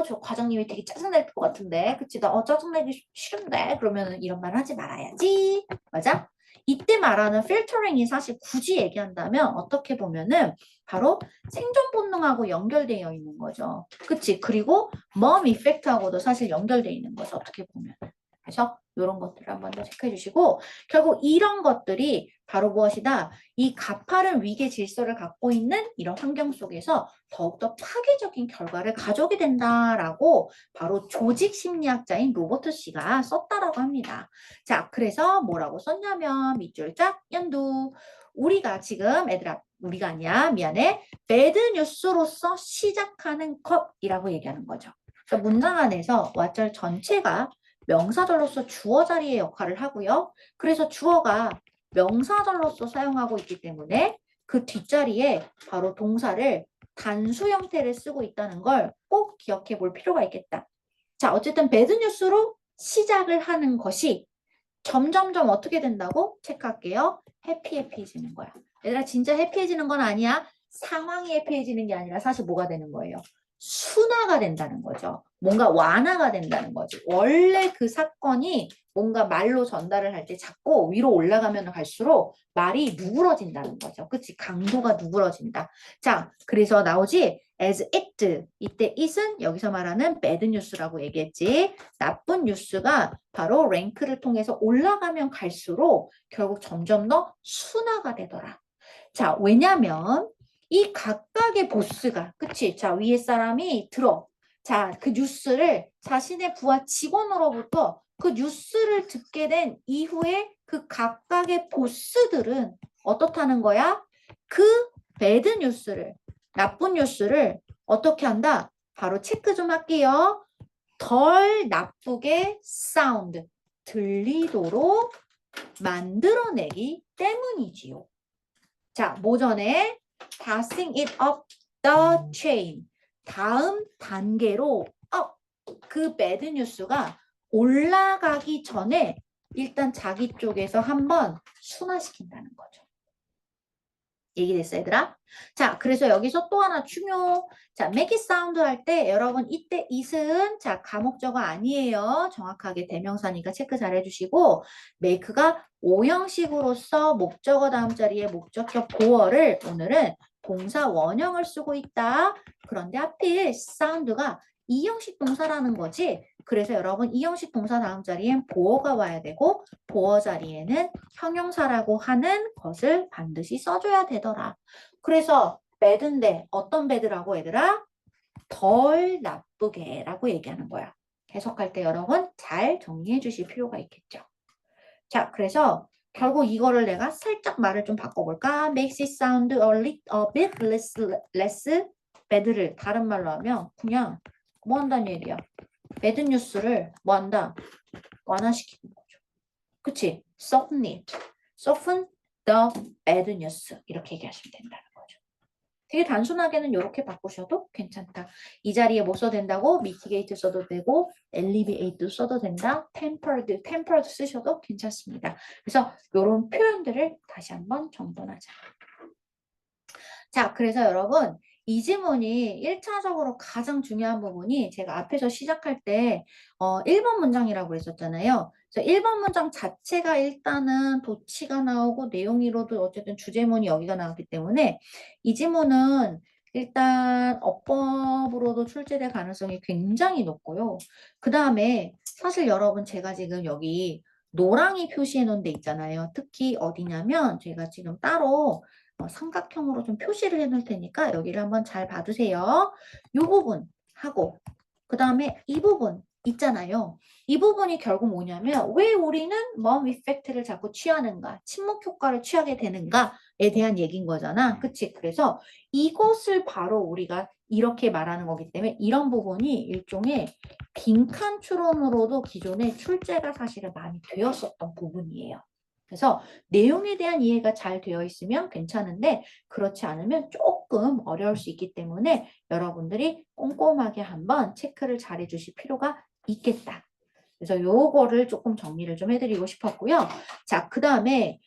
저 과장님이 되게 짜증날 것 같은데 그치? 나 짜증내기 싫은데 그러면 이런 말 하지 말아야지. 맞아? 이때 말하는 필터링이 사실 굳이 얘기한다면 어떻게 보면은 바로 생존 본능하고 연결되어 있는 거죠. 그치? 그리고 멈 이펙트하고도 사실 연결되어 있는 거죠. 어떻게 보면. 그래서 이런 것들을 한번 더 체크해 주시고 결국 이런 것들이 바로 무엇이다? 이 가파른 위계 질서를 갖고 있는 이런 환경 속에서 더욱더 파괴적인 결과를 가져오게 된다라고 바로 조직 심리학자인 로버트 씨가 썼다라고 합니다. 자, 그래서 뭐라고 썼냐면 밑줄 짝 연두 우리가 지금 애들아 우리가 아니야 미안해 배드 뉴스로서 시작하는 컷이라고 얘기하는 거죠. 그러니까 문장 안에서 왓절 전체가 명사절로서 주어 자리의 역할을 하고요. 그래서 주어가 명사절로서 사용하고 있기 때문에 그 뒷자리에 바로 동사를 단수 형태를 쓰고 있다는 걸 꼭 기억해 볼 필요가 있겠다. 자, 어쨌든 배드뉴스로 시작을 하는 것이 점점점 어떻게 된다고? 체크할게요. 해피해지는 거야. 얘들아 진짜 해피해지는 건 아니야. 상황이 해피해지는 게 아니라 사실 뭐가 되는 거예요? 순화가 된다는 거죠. 뭔가 완화가 된다는 거지. 원래 그 사건이 뭔가 말로 전달을 할 때 자꾸 위로 올라가면 갈수록 말이 누그러진다는 거죠. 그치? 강도가 누그러진다. 자, 그래서 나오지? as it. 이때 it은 여기서 말하는 bad news라고 얘기했지. 나쁜 뉴스가 바로 랭크를 통해서 올라가면 갈수록 결국 점점 더 순화가 되더라. 자, 왜냐면 이 각각의 보스가 그치? 자, 위에 사람이 들어. 자, 그 뉴스를 자신의 부하 직원으로부터 그 뉴스를 듣게 된 이후에 그 각각의 보스들은 어떻다는 거야? 그 배드 뉴스를, 나쁜 뉴스를 어떻게 한다? 바로 체크 좀 할게요. 덜 나쁘게 사운드, 들리도록 만들어내기 때문이지요. 자, 모전에 passing it up the chain. 다음 단계로 그 배드 뉴스가 올라가기 전에 일단 자기 쪽에서 한번 순화시킨다는 거죠. 얘기됐어, 얘들아? 자, 그래서 여기서 또 하나 중요. 자, make it sound 할 때 여러분 이때 it은 자, 가목적어 아니에요. 정확하게 대명사니까 체크 잘 해주시고 make가 오형식으로서 목적어 다음 자리에 목적격 보어를 오늘은 동사 원형을 쓰고 있다. 그런데 하필 sound가 이형식 동사라는 거지. 그래서 여러분 이형식 동사 다음 자리엔 보어가 와야 되고 보어 자리에는 형용사라고 하는 것을 반드시 써줘야 되더라. 그래서 bad인데 어떤 bad라고 얘들아? 덜 나쁘게 라고 얘기하는 거야. 해석할 때 여러분 잘 정리해 주실 필요가 있겠죠. 자, 그래서 결국 이거를 내가 살짝 말을 좀 바꿔볼까? Makes it sound a bit less bad를 다른 말로 하면 그냥 뭐 한다는 얘기야? 배드 뉴스를 뭐 한다? 완화시키는 거죠. 그치? Soften it. Soften the bad news. 이렇게 얘기하시면 된다는 거죠. 되게 단순하게는 이렇게 바꾸셔도 괜찮다. 이 자리에 뭐 써도 된다고? mitigate 써도 되고 alleviate 써도 된다. tempered 쓰셔도 괜찮습니다. 그래서 이런 표현들을 다시 한번 정돈하자. 자, 그래서 여러분 이 지문이 1차적으로 가장 중요한 부분이 제가 앞에서 시작할 때 1번 문장이라고 그랬었잖아요. 그래서 1번 문장 자체가 일단은 도치가 나오고 내용이로도 어쨌든 주제문이 여기가 나왔기 때문에 이 지문은 일단 어법으로도 출제될 가능성이 굉장히 높고요. 그 다음에 사실 여러분 제가 지금 여기 노랑이 표시해 놓은 데 있잖아요. 특히 어디냐면 제가 지금 따로 삼각형으로 좀 표시를 해놓을 테니까 여기를 한번 잘 봐주세요. 이 부분 하고 그 다음에 이 부분 있잖아요. 이 부분이 결국 뭐냐면 왜 우리는 mom effect를 자꾸 취하는가, 침묵 효과를 취하게 되는가에 대한 얘기인 거잖아. 그치? 그래서 이것을 바로 우리가 이렇게 말하는 거기 때문에 이런 부분이 일종의 빈칸 추론으로도 기존에 출제가 사실은 많이 되었었던 부분이에요. 그래서 내용에 대한 이해가 잘 되어 있으면 괜찮은데 그렇지 않으면 조금 어려울 수 있기 때문에 여러분들이 꼼꼼하게 한번 체크를 잘 해주실 필요가 있겠다. 그래서 요거를 조금 정리를 좀 해드리고 싶었고요. 자, 그 다음에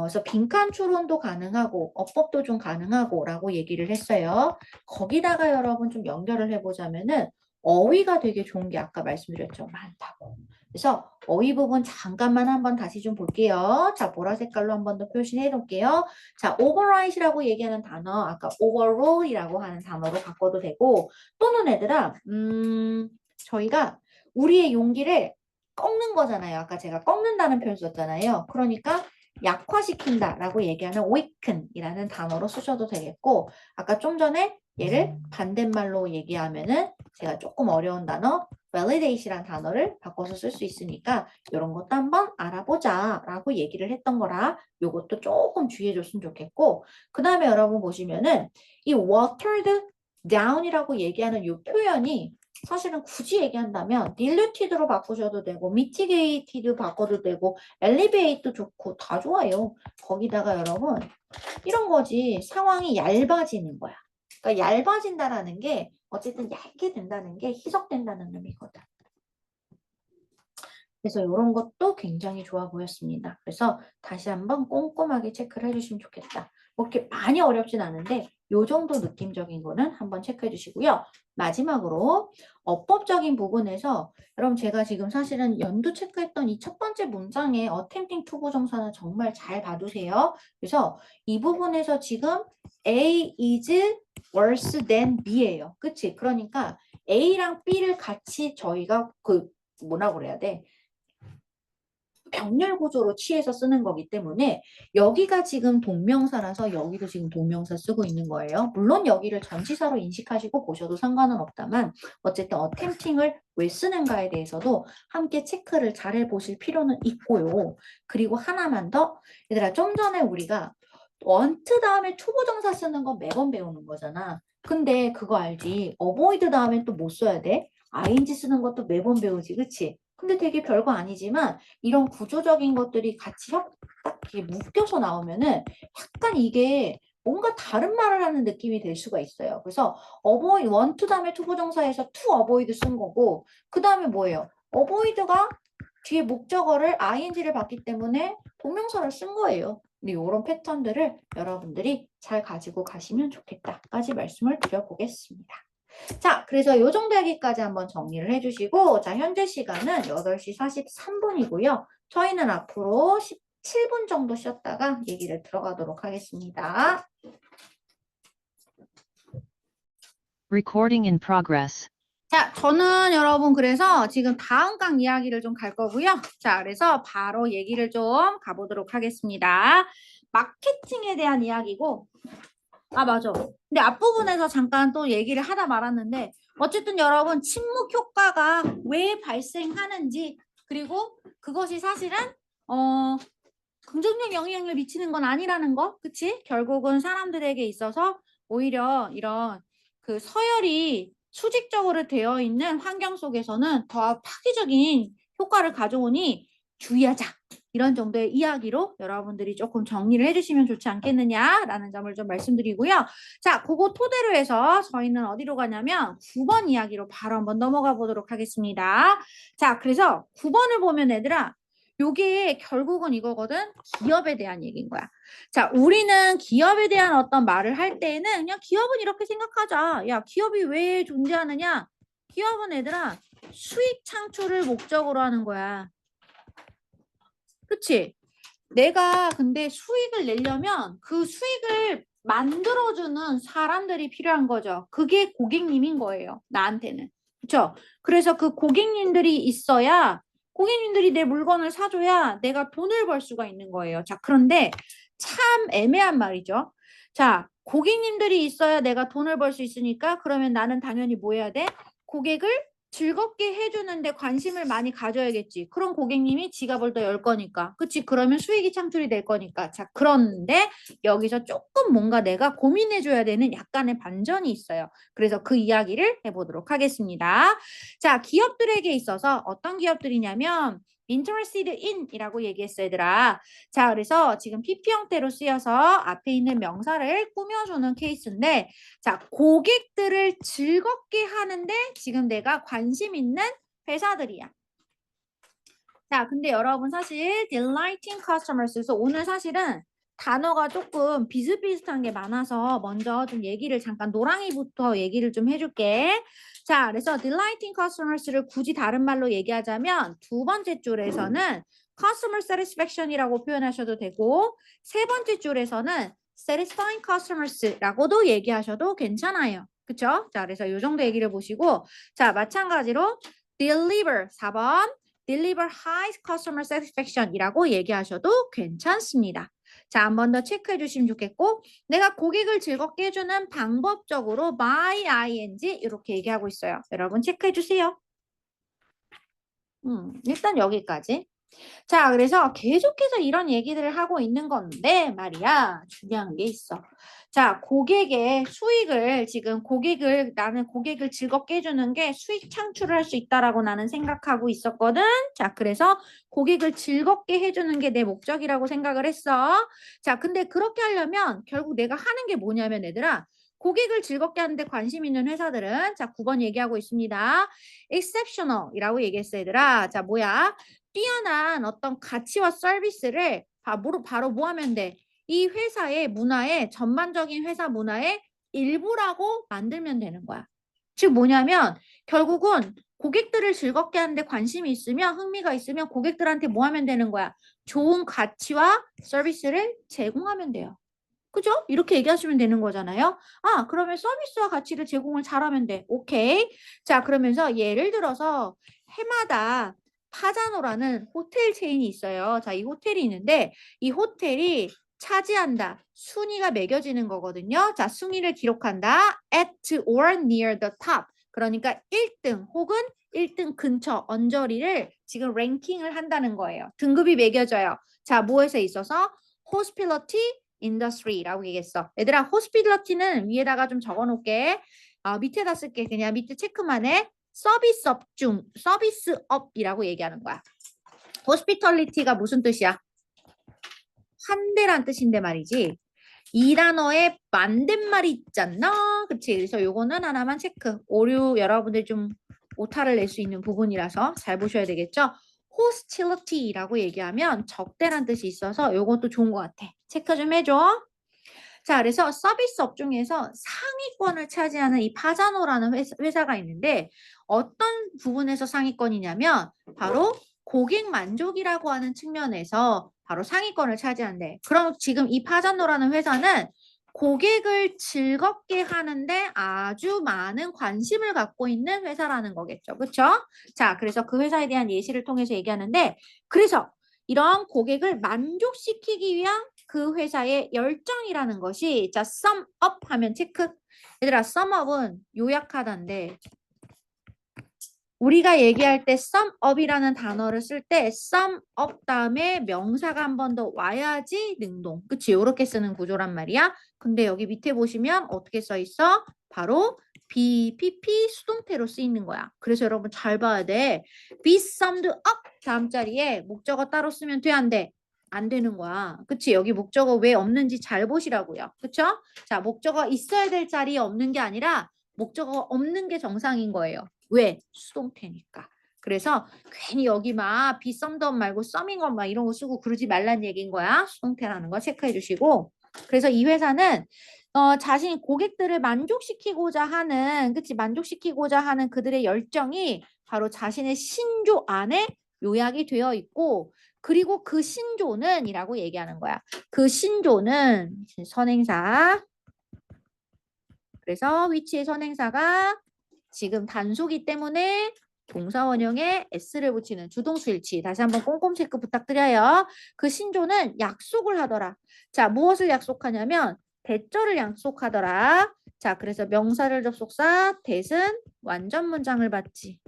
그래서 빈칸 추론도 가능하고 어법도 좀 가능하고 라고 얘기를 했어요. 거기다가 여러분 좀 연결을 해보자면은 어휘가 되게 좋은 게 아까 말씀드렸죠. 많다고. 그래서 어휘 부분 잠깐만 한번 다시 좀 볼게요. 자, 보라 색깔로 한번 더 표시해 놓을게요. 자, overright이라고 얘기하는 단어, 아까 overrule이라고 하는 단어로 바꿔도 되고, 또는 얘들아, 저희가 우리의 용기를 꺾는 거잖아요. 아까 제가 꺾는다는 표현 썼잖아요. 그러니까 약화시킨다라고 얘기하는 weaken이라는 단어로 쓰셔도 되겠고, 아까 좀 전에 얘를 반대말로 얘기하면은 제가 조금 어려운 단어 validate이라는 단어를 바꿔서 쓸 수 있으니까 이런 것도 한번 알아보자 라고 얘기를 했던 거라 이것도 조금 주의해 줬으면 좋겠고 그 다음에 여러분 보시면은 이 watered down이라고 얘기하는 이 표현이 사실은 굳이 얘기한다면 diluted로 바꾸셔도 되고 mitigated 바꿔도 되고 alleviate도 좋고 다 좋아요. 거기다가 여러분 이런 거지 상황이 얇아지는 거야. 그러니까 얇아진다라는 게 어쨌든 얇게 된다는 게 희석된다는 의미거든. 그래서 이런 것도 굉장히 좋아 보였습니다. 그래서 다시 한번 꼼꼼하게 체크를 해주시면 좋겠다. 뭐 이렇게 많이 어렵진 않은데 이 정도 느낌적인 거는 한번 체크해 주시고요. 마지막으로 어법적인 부분에서 여러분 제가 지금 사실은 연두 체크했던 이 첫 번째 문장의 attempting to 부정사는 정말 잘 봐두세요. 그래서 이 부분에서 지금 A is worse than B예요. 그치? 그러니까 A랑 B를 같이 저희가 뭐라고 그래야 돼? 병렬 구조로 취해서 쓰는 거기 때문에 여기가 지금 동명사라서 여기도 지금 동명사 쓰고 있는 거예요. 물론 여기를 전치사로 인식하시고 보셔도 상관은 없다만 어쨌든 attempting을 왜 쓰는가에 대해서도 함께 체크를 잘 해보실 필요는 있고요. 그리고 하나만 더 얘들아 좀 전에 우리가 want 다음에 투부정사 쓰는 건 매번 배우는 거잖아. 근데 그거 알지? avoid 다음에 또 뭐 써야 돼? ing 쓰는 것도 매번 배우지, 그치? 근데 되게 별거 아니지만 이런 구조적인 것들이 같이 딱 이렇게 묶여서 나오면은 약간 이게 뭔가 다른 말을 하는 느낌이 될 수가 있어요. 그래서 avoid, want 다음에 투부정사에서 to avoid 쓴 거고 그 다음에 뭐예요? avoid가 뒤에 목적어를 ing를 받기 때문에 동명사를 쓴 거예요. 근데 이런 패턴들을 여러분들이 잘 가지고 가시면 좋겠다까지 말씀을 드려보겠습니다. 자, 그래서 요 정도 얘기까지 한번 정리를 해주시고 자, 현재 시간은 8시 43분이고요. 저희는 앞으로 17분 정도 쉬었다가 얘기를 들어가도록 하겠습니다. Recording in progress. 자, 저는 여러분 그래서 지금 다음 강 이야기를 좀 갈 거고요. 자, 그래서 바로 얘기를 좀 가보도록 하겠습니다. 마케팅에 대한 이야기고 아, 맞아. 근데 앞부분에서 잠깐 또 얘기를 하다 말았는데 어쨌든 여러분 침묵 효과가 왜 발생하는지 그리고 그것이 사실은 긍정적 영향을 미치는 건 아니라는 거, 그치? 결국은 사람들에게 있어서 오히려 이런 그 서열이 수직적으로 되어 있는 환경 속에서는 더 파괴적인 효과를 가져오니 주의하자. 이런 정도의 이야기로 여러분들이 조금 정리를 해주시면 좋지 않겠느냐라는 점을 좀 말씀드리고요. 자, 그거 토대로 해서 저희는 어디로 가냐면 9번 이야기로 바로 한번 넘어가 보도록 하겠습니다. 자, 그래서 9번을 보면 얘들아, 요게 결국은 이거거든. 기업에 대한 얘기인 거야. 자, 우리는 기업에 대한 어떤 말을 할 때에는 그냥 기업은 이렇게 생각하자. 야, 기업이 왜 존재하느냐? 기업은 얘들아, 수익 창출을 목적으로 하는 거야. 그치? 내가 근데 수익을 내려면 그 수익을 만들어주는 사람들이 필요한 거죠. 그게 고객님인 거예요. 나한테는. 그쵸? 그래서 그 고객님들이 있어야 고객님들이 내 물건을 사줘야 내가 돈을 벌 수가 있는 거예요. 자, 그런데 참 애매한 말이죠. 자, 고객님들이 있어야 내가 돈을 벌 수 있으니까 그러면 나는 당연히 뭐 해야 돼? 고객을 즐겁게 해주는데 관심을 많이 가져야겠지. 그럼 고객님이 지갑을 더 열 거니까. 그치? 그러면 수익이 창출이 될 거니까. 자, 그런데 여기서 조금 뭔가 내가 고민해줘야 되는 약간의 반전이 있어요. 그래서 그 이야기를 해보도록 하겠습니다. 자, 기업들에게 있어서 어떤 기업들이냐면 interested in 이라고 얘기했어요, 얘들아. 자, 그래서 지금 PP 형태로 쓰여서 앞에 있는 명사를 꾸며주는 케이스인데 자, 고객들을 즐겁게 하는데 지금 내가 관심 있는 회사들이야. 자, 근데 여러분 사실 delighting customers 그래서 오늘 사실은 단어가 조금 비슷비슷한 게 많아서 먼저 좀 얘기를 잠깐 노랑이부터 얘기를 좀 해줄게. 자, 그래서 delighting customers를 굳이 다른 말로 얘기하자면 두 번째 줄에서는 customer satisfaction이라고 표현하셔도 되고 세 번째 줄에서는 satisfying customers라고도 얘기하셔도 괜찮아요. 그쵸? 자, 그래서 이 정도 얘기를 보시고 자, 마찬가지로 deliver 4번 deliver high customer satisfaction이라고 얘기하셔도 괜찮습니다. 자, 한 번 더 체크해 주시면 좋겠고 내가 고객을 즐겁게 해주는 방법적으로 by ing 이렇게 얘기하고 있어요. 여러분 체크해 주세요. 일단 여기까지. 자, 그래서 계속해서 이런 얘기들을 하고 있는 건데 말이야. 중요한 게 있어. 자, 고객의 수익을 지금 나는 고객을 즐겁게 해주는 게 수익 창출을 할 수 있다라고 나는 생각하고 있었거든. 자, 그래서 고객을 즐겁게 해주는 게 내 목적이라고 생각을 했어. 자, 근데 그렇게 하려면 결국 내가 하는 게 뭐냐면 얘들아. 고객을 즐겁게 하는데 관심 있는 회사들은 자, 9번 얘기하고 있습니다. exceptional이라고 얘기했어, 얘들아. 자, 뭐야? 뛰어난 어떤 가치와 서비스를 바로 뭐 하면 돼? 이 회사의 문화에 전반적인 회사 문화의 일부라고 만들면 되는 거야. 즉 뭐냐면 결국은 고객들을 즐겁게 하는데 관심이 있으면 흥미가 있으면 고객들한테 뭐 하면 되는 거야? 좋은 가치와 서비스를 제공하면 돼요. 그죠? 이렇게 얘기하시면 되는 거잖아요. 아, 그러면 서비스와 가치를 제공을 잘하면 돼. 오케이. 자, 그러면서 예를 들어서 해마다 파자노라는 호텔 체인이 있어요. 자, 이 호텔이 있는데 이 호텔이 차지한다. 순위가 매겨지는 거거든요. 자, 순위를 기록한다. At or near the top. 그러니까 1등 혹은 1등 근처 언저리를 지금 랭킹을 한다는 거예요. 등급이 매겨져요. 자, 무엇에 있어서? hospitality, industry라고 얘기했어. 얘들아, hospitality는 위에다가 좀 적어놓을게. 밑에다 쓸게. 그냥 밑에 체크만 해. 서비스업이라고 얘기하는 거야. hospitality가 무슨 뜻이야? 환대란 뜻인데 말이지. 이 단어의 반대말이 있잖아. 그치? 그래서 요거는 하나만 체크. 오류 여러분들 좀 오타를 낼 수 있는 부분이라서 잘 보셔야 되겠죠? hostility라고 얘기하면 적대란 뜻이 있어서 요것도 좋은 것 같아. 체크 좀 해줘. 자, 그래서 서비스업 중에서 상위권을 차지하는 이 파자노라는 회사가 있는데 어떤 부분에서 상위권이냐면 바로 고객 만족이라고 하는 측면에서 바로 상위권을 차지한대. 그럼 지금 이 파자노라는 회사는 고객을 즐겁게 하는데 아주 많은 관심을 갖고 있는 회사라는 거겠죠. 그렇죠? 자, 그래서 그 회사에 대한 예시를 통해서 얘기하는데 그래서 이런 고객을 만족시키기 위한 그 회사의 열정이라는 것이 자, sum up 하면 체크. 얘들아, sum up은 요약하다인데 우리가 얘기할 때 sum up이라는 단어를 쓸 때 sum up 다음에 명사가 한 번 더 와야지 능동. 그치? 요렇게 쓰는 구조란 말이야. 근데 여기 밑에 보시면 어떻게 써 있어? 바로 BPP 수동태로 쓰이는 거야. 그래서 여러분 잘 봐야 돼. be summed up 다음 자리에 목적어 따로 쓰면 돼, 안 돼? 안 되는 거야. 그치? 여기 목적어 왜 없는지 잘 보시라고요. 그쵸? 자, 목적어 있어야 될 자리에 없는 게 아니라 목적어 없는 게 정상인 거예요. 왜? 수동태니까. 그래서 괜히 여기 막 be summed up 말고 summing up 막 이런 거 쓰고 그러지 말란 얘기인 거야. 수동태라는 거 체크해 주시고. 그래서 이 회사는 자신이 고객들을 만족시키고자 하는, 그치? 만족시키고자 하는 그들의 열정이 바로 자신의 신조 안에 요약이 되어 있고, 그리고 그 신조는 이라고 얘기하는 거야. 그 신조는 선행사. 그래서 which의 선행사가 지금 단수기 때문에 동사 원형에 s를 붙이는 주동수 일치. 다시 한번 꼼꼼 체크 부탁드려요. 그 신조는 약속을 하더라. 자, 무엇을 약속하냐면 대절을 약속하더라. 자, 그래서 명사를 접속사 대신 완전 문장을 받지.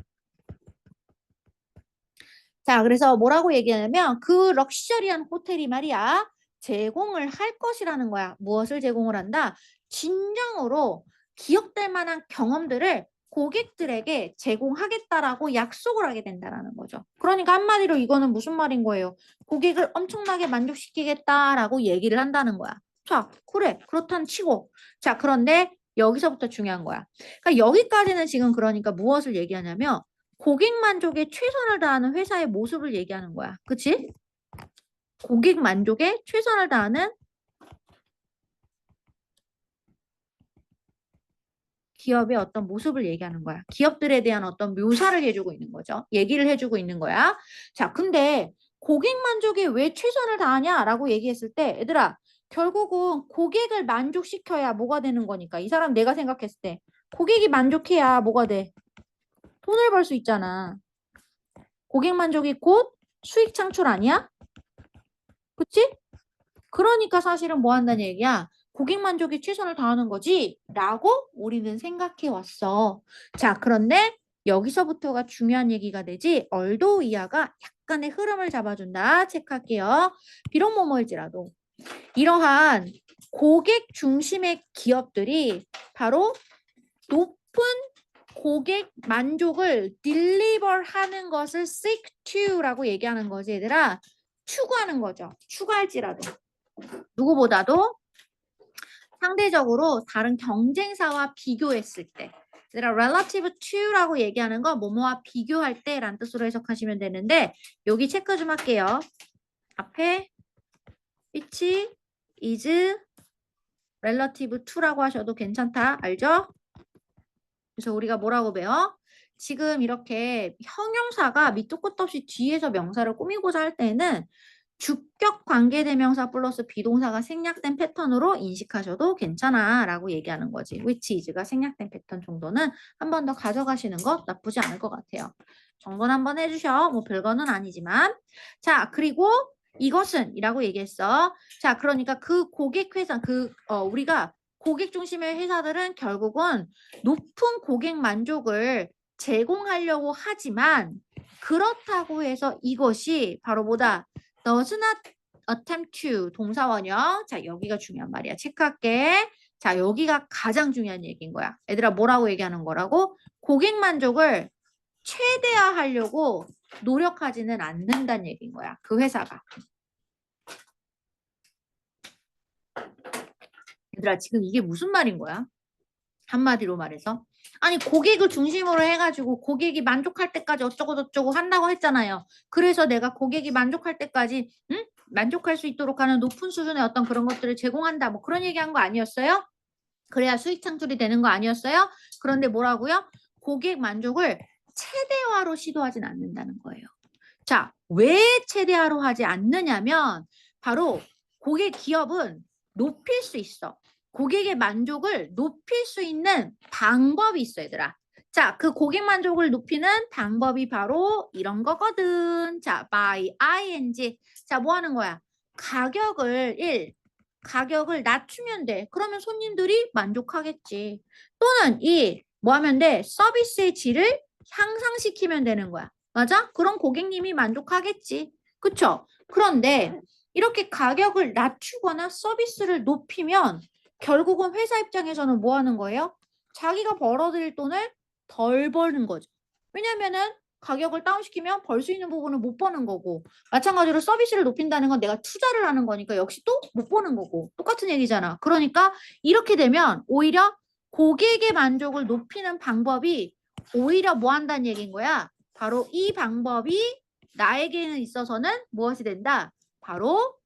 자, 그래서 뭐라고 얘기하냐면 그 럭셔리한 호텔이 말이야. 제공을 할 것이라는 거야. 무엇을 제공을 한다? 진정으로 기억될 만한 경험들을 고객들에게 제공하겠다라고 약속을 하게 된다라는 거죠. 그러니까 한마디로 이거는 무슨 말인 거예요? 고객을 엄청나게 만족시키겠다라고 얘기를 한다는 거야. 자, 그래. 그렇다는 치고. 자, 그런데 여기서부터 중요한 거야. 그러니까 여기까지는 지금 그러니까 무엇을 얘기하냐면 고객 만족에 최선을 다하는 회사의 모습을 얘기하는 거야. 그치? 고객 만족에 최선을 다하는 기업의 어떤 모습을 얘기하는 거야. 기업들에 대한 어떤 묘사를 해주고 있는 거죠. 얘기를 해주고 있는 거야. 자, 근데 고객 만족에 왜 최선을 다하냐라고 얘기했을 때 얘들아, 결국은 고객을 만족시켜야 뭐가 되는 거니까. 이 사람 내가 생각했을 때 고객이 만족해야 뭐가 돼? 돈을 벌 수 있잖아. 고객 만족이 곧 수익 창출 아니야? 그치? 그러니까 사실은 뭐 한다는 얘기야? 고객 만족에 최선을 다하는 거지? 라고 우리는 생각해 왔어. 자, 그런데 여기서부터가 중요한 얘기가 되지. 얼도 이하가 약간의 흐름을 잡아준다. 체크할게요. 비록 뭐뭐일지라도 이러한 고객 중심의 기업들이 바로 높은 고객 만족을 deliver 하는 것을 seek to라고 얘기하는 거지, 얘들아. 추구하는 거죠. 추구할지라도. 누구보다도 상대적으로 다른 경쟁사와 비교했을 때. 얘들아, relative to라고 얘기하는 거 뭐뭐와 비교할 때라는 뜻으로 해석하시면 되는데 여기 체크 좀 할게요. 앞에 which is relative to라고 하셔도 괜찮다. 알죠? 그래서 우리가 뭐라고 배워? 지금 이렇게 형용사가 밑도 끝도 없이 뒤에서 명사를 꾸미고자 할 때는 주격 관계대명사 플러스 비동사가 생략된 패턴으로 인식하셔도 괜찮아 라고 얘기하는 거지. which is가 생략된 패턴 정도는 한 번 더 가져가시는 거 나쁘지 않을 것 같아요. 정돈 한번 해주셔. 뭐 별거는 아니지만. 자, 그리고 이것은 이라고 얘기했어. 자, 그러니까 그 고객 회사, 우리가 고객 중심의 회사들은 결국은 높은 고객 만족을 제공하려고 하지만 그렇다고 해서 이것이 바로 뭐다? does not attempt to 동사원형. 자, 여기가 중요한 말이야. 체크할게. 자, 여기가 가장 중요한 얘기인 거야. 얘들아, 뭐라고 얘기하는 거라고? 고객 만족을 최대화하려고 노력하지는 않는다는 얘기인 거야. 그 회사가. 얘들아, 지금 이게 무슨 말인 거야? 한마디로 말해서. 아니, 고객을 중심으로 해가지고 고객이 만족할 때까지 어쩌고저쩌고 한다고 했잖아요. 그래서 내가 고객이 만족할 때까지 만족할 수 있도록 하는 높은 수준의 어떤 그런 것들을 제공한다. 뭐 그런 얘기한 거 아니었어요? 그래야 수익 창출이 되는 거 아니었어요? 그런데 뭐라고요? 고객 만족을 최대화로 시도하진 않는다는 거예요. 자, 왜 최대화로 하지 않느냐면 바로 고객 기업은 높일 수 있어. 고객의 만족을 높일 수 있는 방법이 있어, 얘들아. 자, 그 고객 만족을 높이는 방법이 바로 이런 거거든. 자, by ing. 자, 뭐 하는 거야? 가격을 낮추면 돼. 그러면 손님들이 만족하겠지. 또는 뭐 하면 돼? 서비스의 질을 향상시키면 되는 거야. 맞아? 그럼 고객님이 만족하겠지. 그쵸? 그런데 이렇게 가격을 낮추거나 서비스를 높이면 결국은 회사 입장에서는 뭐 하는 거예요? 자기가 벌어들일 돈을 덜 버는 거죠. 왜냐면은 가격을 다운시키면 벌 수 있는 부분을 못 버는 거고, 마찬가지로 서비스를 높인다는 건 내가 투자를 하는 거니까 역시 또 못 버는 거고 똑같은 얘기잖아. 그러니까 이렇게 되면 오히려 고객의 만족을 높이는 방법이 오히려 뭐 한다는 얘기인 거야? 바로 이 방법이 나에게는 있어서는 무엇이 된다? 바로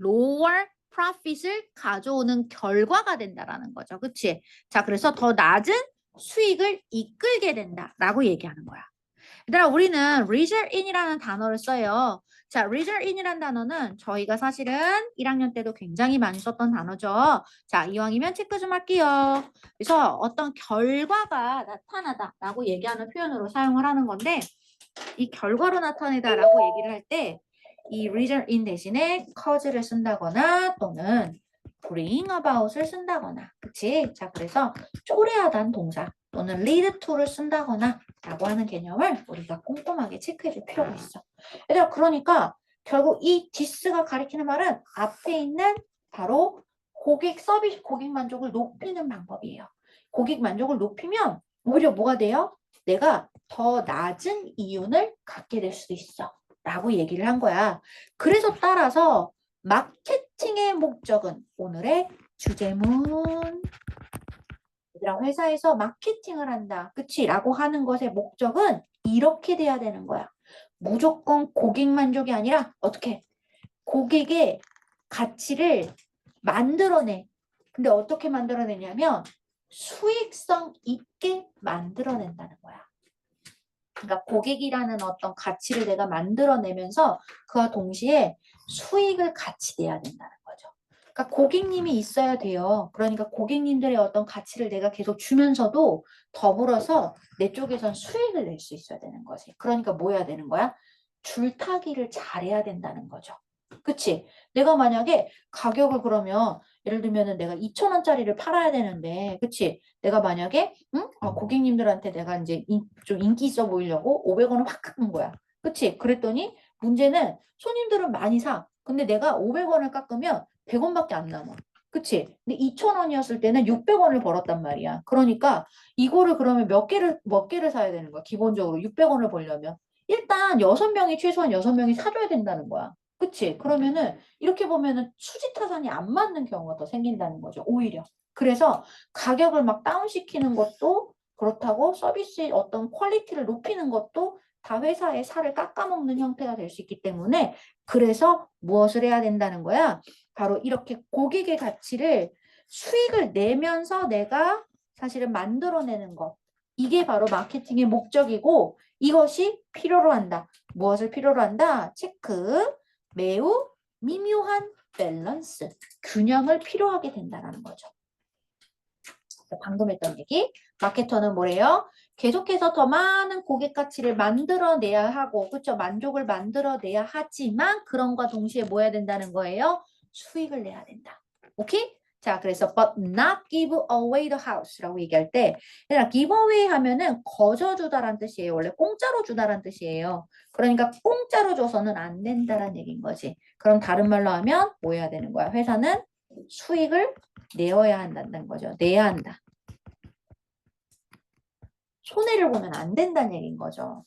lower profit을 가져오는 결과가 된다라는 거죠. 그치? 자, 그래서 더 낮은 수익을 이끌게 된다라고 얘기하는 거야. 얘들아, 우리는 result in이라는 단어를 써요. 자, result in이라는 단어는 저희가 사실은 1학년 때도 굉장히 많이 썼던 단어죠. 자, 이왕이면 체크 좀 할게요. 그래서 어떤 결과가 나타나다라고 얘기하는 표현으로 사용을 하는 건데, 이 결과로 나타내다라고 얘기를 할 때 이 result in 대신에 cause를 쓴다거나 또는 bring about을 쓴다거나, 그치? 자, 그래서 초래하다는 동사 또는 lead to를 쓴다거나 라고 하는 개념을 우리가 꼼꼼하게 체크해 줄 필요가 있어. 얘들아, 그러니까 결국 이 this가 가리키는 말은 앞에 있는 바로 고객 서비스, 고객 만족을 높이는 방법이에요. 고객 만족을 높이면 오히려 뭐가 돼요? 내가 더 낮은 이윤을 갖게 될 수도 있어 라고 얘기를 한 거야. 그래서 따라서 마케팅의 목적은 오늘의 주제문. 얘들아, 회사에서 마케팅을 한다. 그치? 라고 하는 것의 목적은 이렇게 돼야 되는 거야. 무조건 고객 만족이 아니라 어떻게? 고객의 가치를 만들어내. 근데 어떻게 만들어내냐면 수익성 있게 만들어낸다는 거야. 그러니까 고객이라는 어떤 가치를 내가 만들어내면서 그와 동시에 수익을 같이 내야 된다는 거죠. 그러니까 고객님이 있어야 돼요. 그러니까 고객님들의 어떤 가치를 내가 계속 주면서도 더불어서 내 쪽에선 수익을 낼 수 있어야 되는 거지. 그러니까 뭐 해야 되는 거야? 줄타기를 잘해야 된다는 거죠. 그치? 내가 만약에 가격을 그러면 예를 들면은 내가 2,000원짜리를 팔아야 되는데, 그치? 내가 만약에, 고객님들한테 내가 이제 좀 인기 있어 보이려고 500원을 확 깎은 거야. 그치? 그랬더니 문제는 손님들은 많이 사. 근데 내가 500원을 깎으면 100원밖에 안 남아. 그치? 근데 2,000원이었을 때는 600원을 벌었단 말이야. 그러니까 이거를 그러면 몇 개를 사야 되는 거야? 기본적으로 600원을 벌려면. 일단 6명이 최소한 6명이 사줘야 된다는 거야. 그치? 그러면은 이렇게 보면은 수지타산이 안 맞는 경우가 더 생긴다는 거죠. 오히려. 그래서 가격을 막 다운시키는 것도 그렇다고 서비스의 어떤 퀄리티를 높이는 것도 다 회사의 살을 깎아먹는 형태가 될 수 있기 때문에 그래서 무엇을 해야 된다는 거야? 바로 이렇게 고객의 가치를 수익을 내면서 내가 사실은 만들어내는 것. 이게 바로 마케팅의 목적이고 이것이 필요로 한다. 무엇을 필요로 한다? 체크. 매우 미묘한 밸런스, 균형을 필요하게 된다는 거죠. 방금 했던 얘기, 마케터는 뭐래요? 계속해서 더 많은 고객 가치를 만들어내야 하고, 그렇죠? 만족을 만들어내야 하지만 그런과 동시에 뭐 해야 된다는 거예요? 수익을 내야 된다. 오케이? 자, 그래서 but not give away the house라고 얘기할 때 얘들아, give away 하면은 거저 주다란 뜻이에요. 원래 공짜로 주다란 뜻이에요. 그러니까 공짜로 줘서는 안 된다란 얘기인 거지. 그럼 다른 말로 하면 뭐 해야 되는 거야? 회사는 수익을 내어야 한다는 거죠. 내야 한다. 손해를 보면 안 된다는 얘기인 거죠.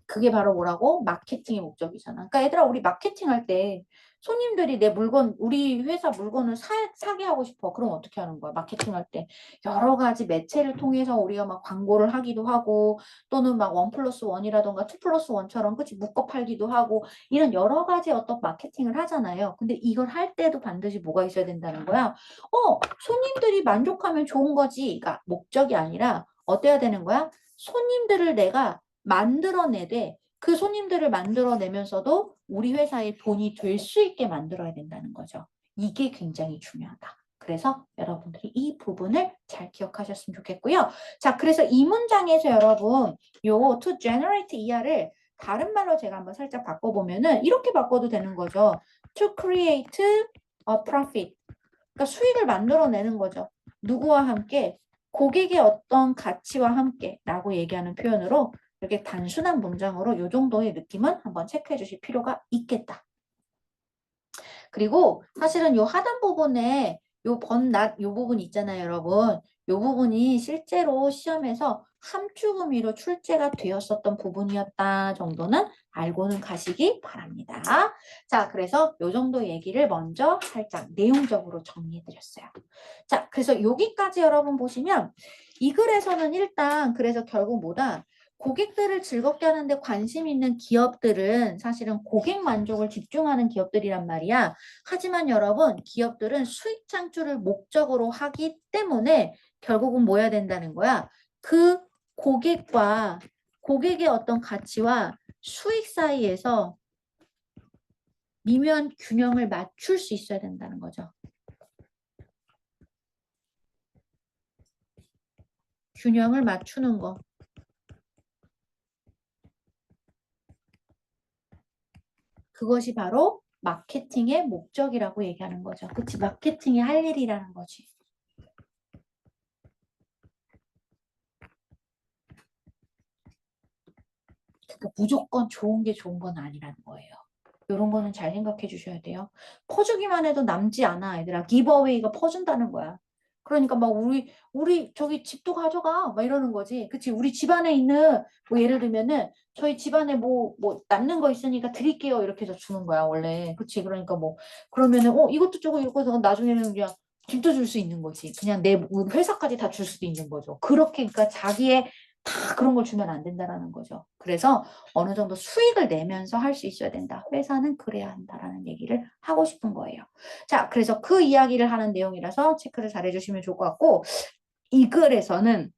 그게 바로 뭐라고? 마케팅의 목적이잖아. 그러니까 얘들아, 우리 마케팅 할 때 손님들이 내 물건, 우리 회사 물건을 사게 하고 싶어. 그럼 어떻게 하는 거야? 마케팅 할 때 여러 가지 매체를 통해서 우리가 막 광고를 하기도 하고 또는 막 1+1이라던가 2+1처럼 그치 묶어 팔기도 하고 이런 여러 가지 어떤 마케팅을 하잖아요. 근데 이걸 할 때도 반드시 뭐가 있어야 된다는 거야? 손님들이 만족하면 좋은 거지. 그러니까 목적이 아니라 어때야 되는 거야? 손님들을 내가 만들어내되 그 손님들을 만들어내면서도 우리 회사의 돈이 될 수 있게 만들어야 된다는 거죠. 이게 굉장히 중요하다. 그래서 여러분들이 이 부분을 잘 기억하셨으면 좋겠고요. 자, 그래서 이 문장에서 여러분 요 to generate ER을 다른 말로 제가 한번 살짝 바꿔보면은 이렇게 바꿔도 되는 거죠. to create a profit. 그러니까 수익을 만들어내는 거죠. 누구와 함께? 고객의 어떤 가치와 함께 라고 얘기하는 표현으로 이렇게 단순한 문장으로 이 정도의 느낌은 한번 체크해 주실 필요가 있겠다. 그리고 사실은 요 하단 부분에 요 번낫 요 부분 있잖아요, 여러분. 요 부분이 실제로 시험에서 함축의미로 출제가 되었었던 부분이었다 정도는 알고는 가시기 바랍니다. 자, 그래서 요 정도 얘기를 먼저 살짝 내용적으로 정리해 드렸어요. 자, 그래서 여기까지 여러분 보시면 이 글에서는 일단 그래서 결국 뭐다? 고객들을 즐겁게 하는데 관심 있는 기업들은 사실은 고객 만족을 집중하는 기업들이란 말이야. 하지만 여러분, 기업들은 수익 창출을 목적으로 하기 때문에 결국은 뭐 해야 된다는 거야? 그 고객과 고객의 어떤 가치와 수익 사이에서 미묘한 균형을 맞출 수 있어야 된다는 거죠. 균형을 맞추는 거. 그것이 바로 마케팅의 목적이라고 얘기하는 거죠. 그치? 마케팅이 할 일이라는 거지. 그러니까 무조건 좋은 게 좋은 건 아니라는 거예요. 이런 거는 잘 생각해 주셔야 돼요. 퍼주기만 해도 남지 않아, 얘들아. 기브어웨이가 퍼준다는 거야. 그러니까 막 우리 저기 집도 가져가 막 이러는 거지. 그치? 우리 집안에 있는 뭐 예를 들면은 저희 집안에 뭐 남는 거 있으니까 드릴게요 이렇게 해서 주는 거야 원래. 그치? 그러니까 뭐 그러면은 이것도 주고 이것도 나중에는 그냥 집도 줄 수 있는 거지. 그냥 내 회사까지 다 줄 수도 있는 거죠. 그렇게 그러니까 자기의 다 그런 걸 주면 안 된다라는 거죠. 그래서 어느 정도 수익을 내면서 할 수 있어야 된다. 회사는 그래야 한다라는 얘기를 하고 싶은 거예요. 자, 그래서 그 이야기를 하는 내용이라서 체크를 잘 해주시면 좋을 것 같고 이 글에서는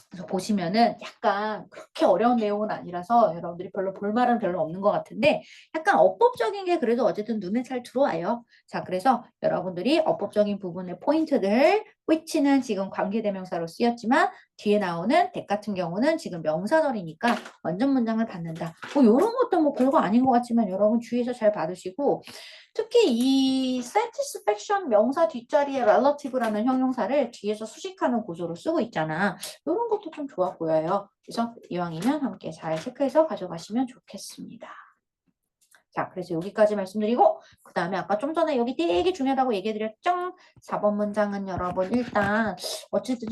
그래서 보시면은 약간 그렇게 어려운 내용은 아니라서 여러분들이 별로 볼 말은 별로 없는 것 같은데 약간 어법적인 게 그래도 어쨌든 눈에 잘 들어와요. 자, 그래서 여러분들이 어법적인 부분의 포인트들 which는 지금 관계대명사로 쓰였지만 뒤에 나오는 that 같은 경우는 지금 명사절이니까 완전 문장을 받는다. 뭐 이런 것도 뭐 별거 아닌 것 같지만 여러분 주의해서 잘 받으시고 특히 이 satisfaction 명사 뒷자리에 relative라는 형용사를 뒤에서 수식하는 구조로 쓰고 있잖아. 이런 것도 좀 좋아 보여요. 그래서 이왕이면 함께 잘 체크해서 가져가시면 좋겠습니다. 자, 그래서 여기까지 말씀드리고 그 다음에 아까 좀 전에 여기 되게 중요하다고 얘기해드렸죠? 4번 문장은 여러분 일단 어쨌든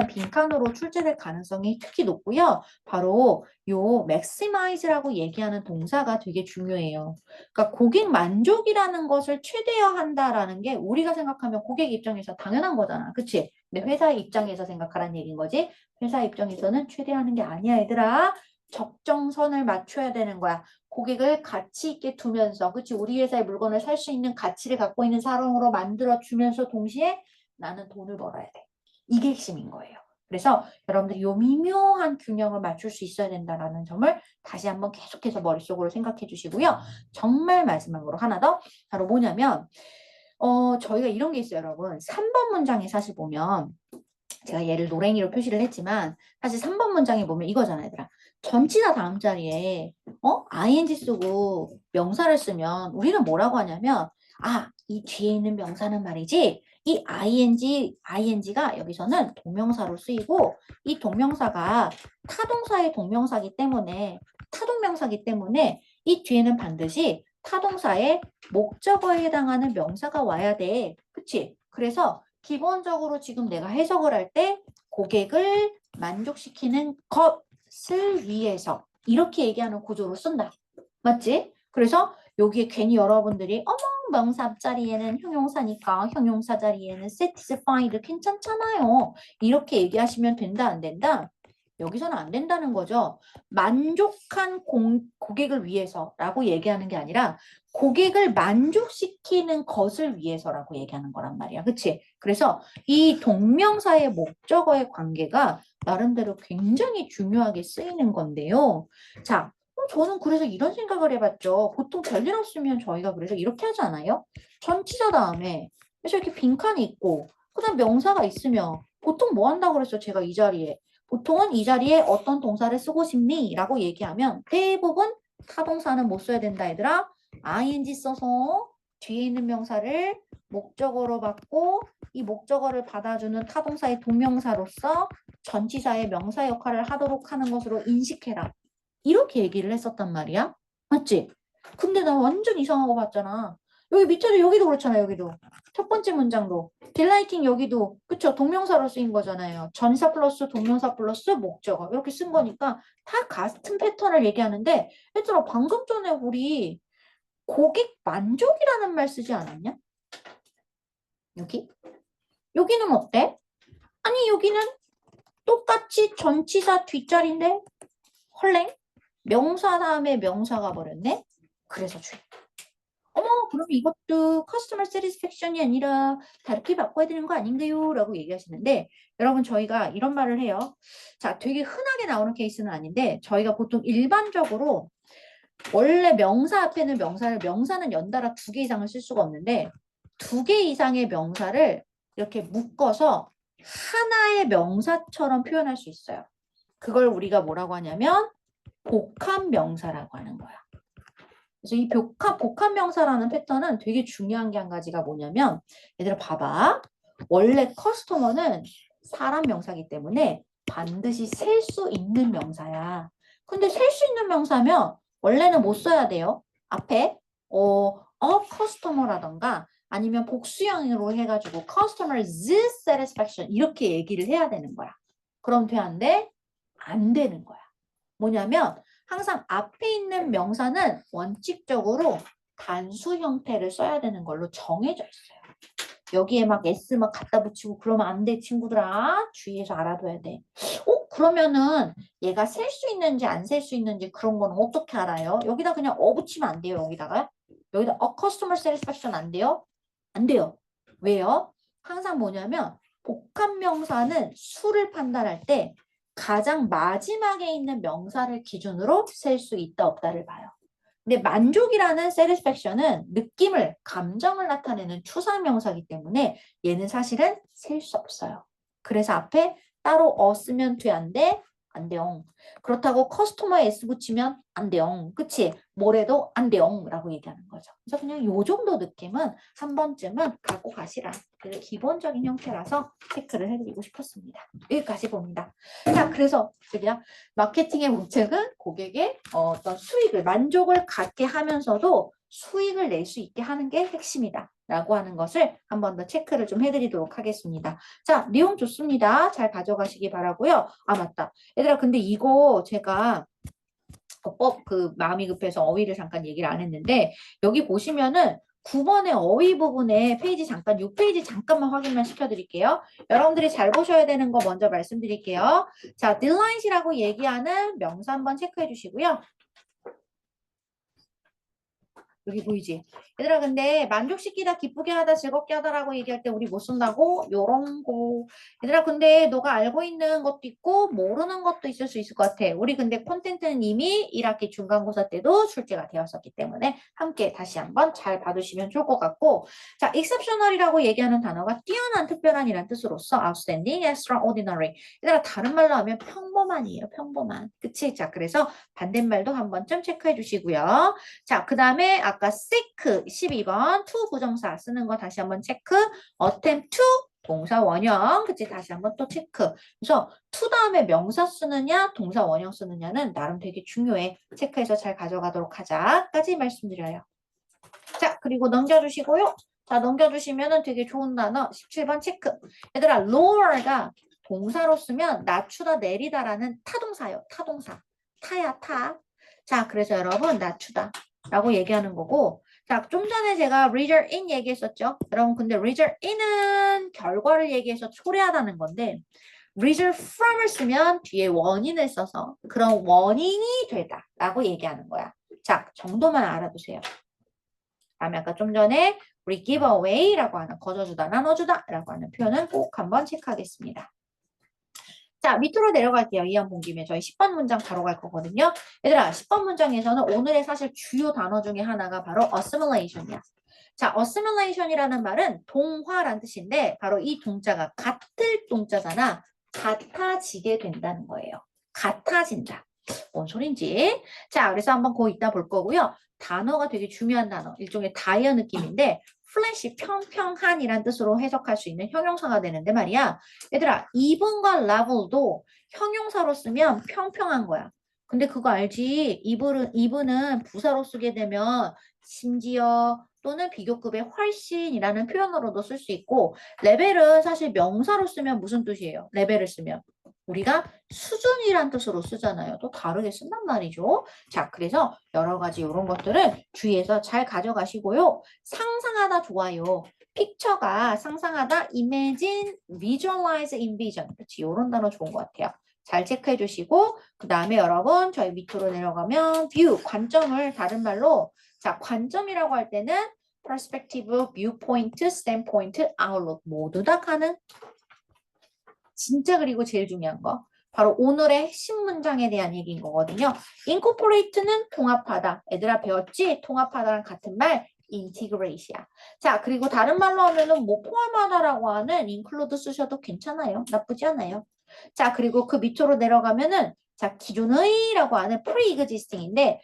빈칸으로 출제될 가능성이 특히 높고요. 바로 요 maximize라고 얘기하는 동사가 되게 중요해요. 그러니까 고객 만족이라는 것을 최대화한다라는 게 우리가 생각하면 고객 입장에서 당연한 거잖아. 그치? 근데 회사의 입장에서 생각하라는 얘기인 거지. 회사 입장에서는 최대화하는 게 아니야, 얘들아. 적정선을 맞춰야 되는 거야. 고객을 가치 있게 두면서, 그치? 우리 회사의 물건을 살 수 있는 가치를 갖고 있는 사람으로 만들어주면서 동시에 나는 돈을 벌어야 돼. 이게 핵심인 거예요. 그래서 여러분들이 요 미묘한 균형을 맞출 수 있어야 된다는 점을 다시 한번 계속해서 머릿속으로 생각해 주시고요. 정말 마지막으로 하나 더, 바로 뭐냐면, 저희가 이런 게 있어요, 여러분. 3번 문장에 사실 보면, 제가 얘를 노랭이로 표시를 했지만 사실 3번 문장에 보면 이거잖아, 얘들아. 전치사 다음 자리에 ing 쓰고 명사를 쓰면 우리는 뭐라고 하냐면 이 뒤에 있는 명사는 말이지 이 ing가 여기서는 동명사로 쓰이고 이 동명사가 타동사의 동명사기 때문에 타동명사기 때문에 이 뒤에는 반드시 타동사의 목적어에 해당하는 명사가 와야 돼. 그치? 그래서 기본적으로 지금 내가 해석을 할 때 고객을 만족시키는 것을 위해서 이렇게 얘기하는 구조로 쓴다. 맞지? 그래서 여기에 괜히 여러분들이 어머 명사 앞자리에는 형용사니까 형용사 자리에는 satisfied 괜찮잖아요. 이렇게 얘기하시면 된다 안 된다? 여기서는 안 된다는 거죠. 만족한 고객을 위해서라고 얘기하는 게 아니라 고객을 만족시키는 것을 위해서라고 얘기하는 거란 말이야. 그치? 그래서 이 동명사의 목적어의 관계가 나름대로 굉장히 중요하게 쓰이는 건데요. 자, 저는 그래서 이런 생각을 해봤죠. 보통 별일 없으면 저희가 그래서 이렇게 하지 않아요? 전치사 다음에 그래서 이렇게 빈칸이 있고 그다음 명사가 있으면 보통 뭐 한다고 그랬어? 제가 이 자리에 보통은 이 자리에 어떤 동사를 쓰고 싶니? 라고 얘기하면 대부분 타동사는 못 써야 된다 얘들아. ing 써서 뒤에 있는 명사를 목적어로 받고 이 목적어를 받아주는 타동사의 동명사로서 전치사의 명사 역할을 하도록 하는 것으로 인식해라. 이렇게 얘기를 했었단 말이야. 맞지? 근데 나 완전 이상한 거 봤잖아. 여기 밑에도 여기도 그렇잖아. 여기도. 첫 번째 문장도. 딜라이팅 여기도 그쵸? 동명사로 쓰인 거잖아요. 전사 플러스 동명사 플러스 목적어 이렇게 쓴 거니까 다 같은 패턴을 얘기하는데 얘들아 방금 전에 우리 고객 만족이라는 말 쓰지 않았냐? 여기? 여기는 어때? 아니 여기는 똑같이 전치사 뒷자리인데 헐랭? 명사 다음에 명사가 버렸네? 그래서 줄. 어머, 그럼 이것도 커스터머 세티스팩션이 아니라 다르게 바꿔야 되는 거 아닌가요? 라고 얘기하시는데 여러분 저희가 이런 말을 해요. 자, 되게 흔하게 나오는 케이스는 아닌데 저희가 보통 일반적으로 원래 명사 앞에는 명사는 연달아 2개 이상을 쓸 수가 없는데 2개 이상의 명사를 이렇게 묶어서 하나의 명사처럼 표현할 수 있어요. 그걸 우리가 뭐라고 하냐면 복합 명사라고 하는 거야. 그래서 이 복합 명사라는 패턴은 되게 중요한 게 한 가지가 뭐냐면 얘들아 봐봐. 원래 커스터머는 사람 명사기 때문에 반드시 셀 수 있는 명사야. 근데 셀 수 있는 명사면 원래는 못 써야 돼요. 앞에 커스터머라던가 아니면 복수형으로 해가지고 customers satisfaction 이렇게 얘기를 해야 되는 거야. 그럼 돼 안 돼? 안 되는 거야. 뭐냐면 항상 앞에 있는 명사는 원칙적으로 단수 형태를 써야 되는 걸로 정해져 있어요. 여기에 막 s 막 갖다 붙이고 그러면 안 돼, 친구들아. 주의해서 알아둬야 돼. 그러면은 얘가 셀 수 있는지 안 셀 수 있는지 그런 건 어떻게 알아요? 여기다 그냥 붙이면 안 돼요, 여기다가. 여기다 customer satisfaction 안 돼요? 안 돼요. 왜요? 항상 뭐냐면 복합 명사는 수를 판단할 때 가장 마지막에 있는 명사를 기준으로 셀 수 있다 없다를 봐요. 근데 만족이라는 satisfaction은 느낌을, 감정을 나타내는 추상명사이기 때문에 얘는 사실은 셀 수 없어요. 그래서 앞에 따로 쓰면 돼, 안 돼? 안 돼요. 그렇다고 커스터머에 S 붙이면 안 돼요. 그치? 뭐래도 안 돼요. 라고 얘기하는 거죠. 그래서 그냥 요 정도 느낌은 한 번쯤은 갖고 가시라. 그게 기본적인 형태라서 체크를 해드리고 싶었습니다. 여기까지 봅니다. 자, 그래서 그냥 마케팅의 목적은 고객의 어떤 수익을, 만족을 갖게 하면서도 수익을 낼 수 있게 하는 게 핵심이다. 라고 하는 것을 한 번 더 체크를 좀 해드리도록 하겠습니다. 자, 내용 좋습니다. 잘 가져가시기 바라고요. 아, 맞다. 얘들아, 근데 이거 제가 마음이 급해서 어휘를 잠깐 얘기를 안 했는데 여기 보시면은 9번의 어휘 부분에 페이지 잠깐 6페이지 잠깐만 확인만 시켜드릴게요. 여러분들이 잘 보셔야 되는 거 먼저 말씀드릴게요. 자, delight이라고 얘기하는 명사 한번 체크해 주시고요. 여기 보이지? 얘들아, 근데 만족시키다, 기쁘게 하다, 즐겁게 하다라고 얘기할 때 우리 뭐 쓴다고? 요런 거. 얘들아, 근데 너가 알고 있는 것도 있고 모르는 것도 있을 수 있을 것 같아. 우리 근데 콘텐츠는 이미 1학기 중간고사 때도 출제가 되었었기 때문에 함께 다시 한번 잘 봐두시면 좋을 것 같고, 자, exceptional이라고 얘기하는 단어가 뛰어난, 특별한이란 뜻으로서 outstanding, extraordinary. 얘들아, 다른 말로 하면 평범한이에요. 평범한. 그치? 자, 그래서 반대말도 한 번쯤 체크해 주시고요. 자, 그 다음에 아까 sick 12번 to 부정사 쓰는 거 다시 한번 체크. attempt to 동사 원형. 그치? 다시 한번 또 체크. 그래서 to 다음에 명사 쓰느냐 동사 원형 쓰느냐는 나름 되게 중요해. 체크해서 잘 가져가도록 하자까지 말씀드려요. 자, 그리고 넘겨주시고요. 자, 넘겨주시면은 되게 좋은 단어 17번 체크. 얘들아, lower가 동사로 쓰면 낮추다 내리다라는 타동사예요. 타동사. 타야 타. 자, 그래서 여러분 낮추다 라고 얘기하는 거고, 자, 좀 전에 제가 result in 얘기했었죠. 여러분, 근데 result in은 결과를 얘기해서 초래하다는 건데, result from을 쓰면 뒤에 원인을 써서 그런 원인이 되다 라고 얘기하는 거야. 자, 정도만 알아두세요. 다음에 아까 좀 전에 우리 give away라고 하는 거저주다, 나눠주다 라고 하는 표현은 꼭 한번 체크하겠습니다. 자, 밑으로 내려갈게요. 이한 본 김에 저희 10번 문장 바로 갈 거거든요. 얘들아, 10번 문장에서는 오늘의 사실 주요 단어 중에 하나가 바로 assimilation이야. 자, assimilation이라는 말은 동화란 뜻인데 바로 이 동자가 같을 동자잖아. 같아지게 된다는 거예요. 같아진다. 뭔 소린지. 자, 그래서 한번 그거 이따 볼 거고요. 단어가 되게 중요한 단어. 일종의 다이어 느낌인데 플래시 평평한이란 뜻으로 해석할 수 있는 형용사가 되는데 말이야. 얘들아, 이분과 level도 형용사로 쓰면 평평한 거야. 근데 그거 알지? 이분은 부사로 쓰게 되면 심지어 또는 비교급의 훨씬이라는 표현으로도 쓸 수 있고, 레벨은 사실 명사로 쓰면 무슨 뜻이에요? 레벨을 쓰면 우리가 수준이란 뜻으로 쓰잖아요. 또 다르게 쓴단 말이죠. 자, 그래서 여러 가지 이런 것들은 주의해서 잘 가져가시고요. 상상하다 좋아요. 픽처가 상상하다, imagine, visualize, envision. 그렇지, 이런 단어 좋은 것 같아요. 잘 체크해 주시고, 그 다음에 여러분 저희 밑으로 내려가면 view, 관점을 다른 말로, 자, 관점이라고 할 때는 perspective, viewpoint, standpoint, outlook 모두 다 가능. 진짜 그리고 제일 중요한 거 바로 오늘의 핵심 문장에 대한 얘기인 거거든요. incorporate는 통합하다. 애들아 배웠지? 통합하다랑 같은 말 integrate이야. 자, 그리고 다른 말로 하면은 뭐 포함하다라고 하는 include 쓰셔도 괜찮아요. 나쁘지 않아요. 자, 그리고 그 밑으로 내려가면은 자, 기존의라고 하는 pre-existing인데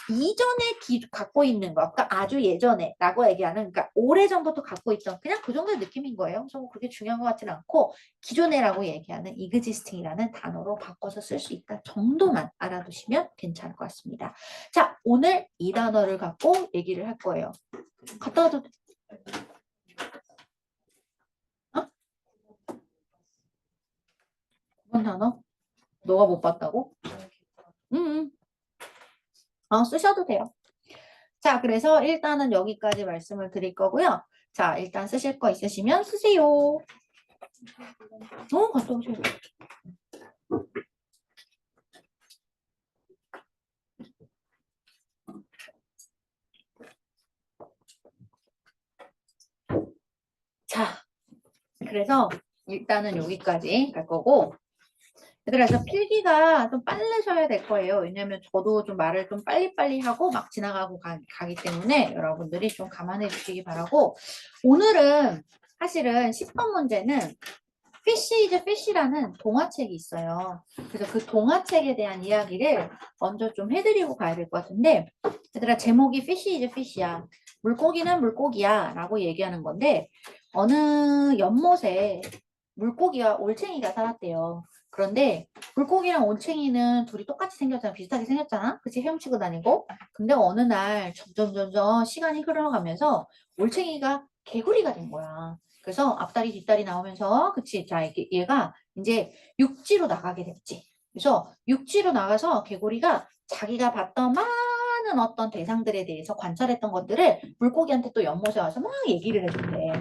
이전에 갖고 있는 거, 그러니까 아주 예전에 라고 얘기하는, 그러니까 오래전부터 갖고 있던 그냥 그 정도의 느낌인 거예요. 그래서 뭐 그렇게 중요한 것 같지는 않고 기존에라고 얘기하는 existing이라는 단어로 바꿔서 쓸 수 있다 정도만 알아두시면 괜찮을 것 같습니다. 자, 오늘 이 단어를 갖고 얘기를 할 거예요. 갖다 와도 돼? 어? 그런 단어? 너가 못 봤다고? 응. 쓰셔도 돼요. 자, 그래서 일단은 여기까지 말씀을 드릴 거고요. 자, 일단 쓰실 거 있으시면 쓰세요. 갔다 오세요. 자, 그래서 일단은 여기까지 갈 거고, 그래서 필기가 좀 빠르셔야 될 거예요. 왜냐면 저도 좀 말을 좀 빨리빨리 하고 막 지나가고 가기 때문에 여러분들이 좀 감안해 주시기 바라고, 오늘은 사실은 10번 문제는 Fish is Fish라는 동화책이 있어요. 그래서 그 동화책에 대한 이야기를 먼저 좀 해드리고 가야 될 것 같은데, 얘들아 제목이 Fish is Fish야. 물고기는 물고기야 라고 얘기하는 건데, 어느 연못에 물고기와 올챙이가 살았대요. 그런데 물고기랑 올챙이는 둘이 똑같이 생겼잖아. 비슷하게 생겼잖아. 그치? 헤엄치고 다니고. 근데 어느 날 점점 시간이 흘러가면서 올챙이가 개구리가 된 거야. 그래서 앞다리 뒷다리 나오면서, 그치? 자, 얘가 이제 육지로 나가게 됐지. 그래서 육지로 나가서 개구리가 자기가 봤던 많은 어떤 대상들에 대해서 관찰했던 것들을 물고기한테 또 연못에 와서 막 얘기를 해준대.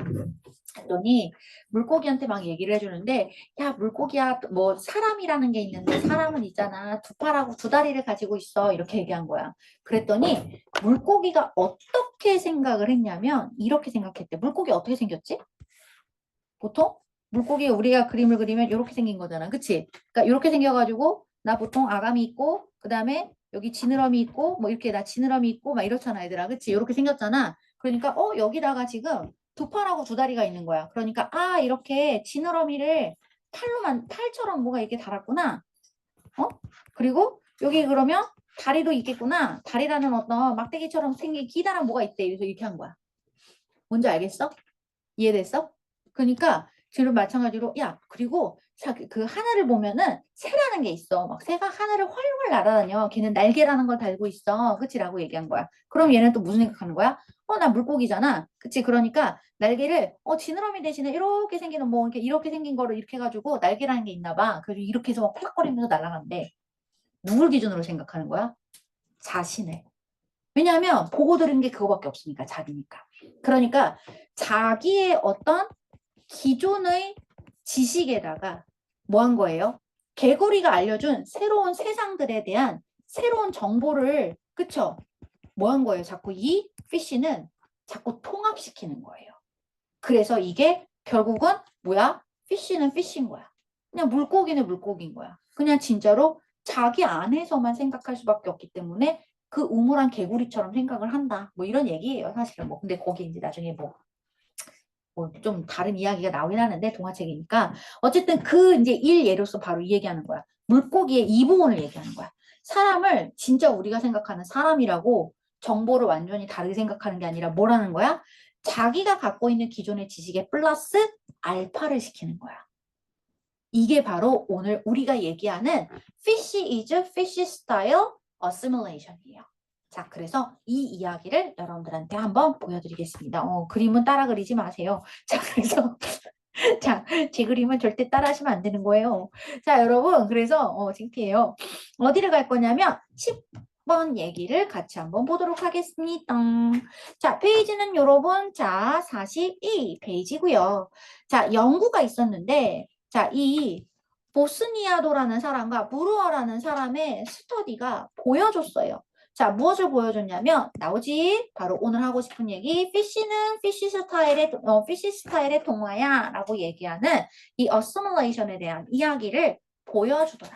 그랬더니 물고기한테 막 얘기를 해주는데 야 물고기야 뭐 사람이라는 게 있는데 사람은 있잖아 두 팔하고 두 다리를 가지고 있어 이렇게 얘기한 거야. 그랬더니 물고기가 어떻게 생각을 했냐면 이렇게 생각했대. 물고기 어떻게 생겼지? 보통 물고기 우리가 그림을 그리면 이렇게 생긴 거잖아. 그치? 그러니까 이렇게 생겨가지고 나 보통 아가미 있고 그 다음에 여기 지느러미 있고 뭐 이렇게 나 지느러미 있고 막 이렇잖아 얘들아. 그치? 이렇게 생겼잖아. 그러니까 여기다가 지금 두 팔하고 두 다리가 있는 거야. 그러니까 이렇게 지느러미를 팔처럼 뭐가 이렇게 달았구나. 그리고 여기 그러면 다리도 있겠구나. 다리라는 어떤 막대기처럼 생긴 기다란 뭐가 있대. 그래서 이렇게 한 거야. 뭔지 알겠어? 이해됐어? 그러니까 지금 마찬가지로 야 그리고 그 하늘을 보면은 새라는 게 있어. 막 새가 하늘을 활활 날아다녀. 걔는 날개라는 걸 달고 있어. 그치라고 얘기한 거야. 그럼 얘는 또 무슨 생각하는 거야? 나 물고기잖아. 그치? 그러니까 날개를 지느러미 대신에 이렇게 생기는 뭐 이렇게 생긴 거를 이렇게 해가지고 날개라는 게 있나 봐. 그래서 이렇게 해서 막 펄럭거리면서 날아간대. 누굴 기준으로 생각하는 거야? 자신을. 왜냐하면 보고 들은 게 그거밖에 없으니까 자기니까. 그러니까 자기의 어떤 기존의 지식에다가 뭐 한 거예요? 개구리가 알려준 새로운 세상들에 대한 새로운 정보를 그쵸? 뭐 한 거예요? 자꾸 이 피쉬는 자꾸 통합시키는 거예요. 그래서 이게 결국은 뭐야? 피쉬는 피쉬인 거야. 그냥 물고기는 물고기인 거야. 그냥 진짜로 자기 안에서만 생각할 수밖에 없기 때문에 그 우물한 개구리처럼 생각을 한다. 뭐 이런 얘기예요, 사실은. 뭐 근데 거기 이제 나중에 뭐 좀 다른 이야기가 나오긴 하는데 동화책이니까 어쨌든 그 이제 일 예로서 바로 이 얘기하는 거야. 물고기의 이보온을 얘기하는 거야. 사람을 진짜 우리가 생각하는 사람이라고 정보를 완전히 다르게 생각하는 게 아니라 뭐라는 거야? 자기가 갖고 있는 기존의 지식에 플러스 알파를 시키는 거야. 이게 바로 오늘 우리가 얘기하는 Fish is Fish Style Assimilation이에요. 자, 그래서 이 이야기를 여러분들한테 한번 보여드리겠습니다. 그림은 따라 그리지 마세요. 자, 그래서 자, 제 그림은 절대 따라 하시면 안 되는 거예요. 자, 여러분, 그래서 창피해요. 어디를 갈 거냐면 10번 얘기를 같이 한번 보도록 하겠습니다. 자, 페이지는 여러분, 자, 42 페이지고요. 자, 연구가 있었는데, 자, 이 보스니아도라는 사람과 무르어라는 사람의 스터디가 보여줬어요. 자, 무엇을 보여줬냐면 나오지? 바로 오늘 하고 싶은 얘기 피쉬는 피쉬 스타일의 동화야 라고 얘기하는 이 어서뮬레이션에 대한 이야기를 보여주더라.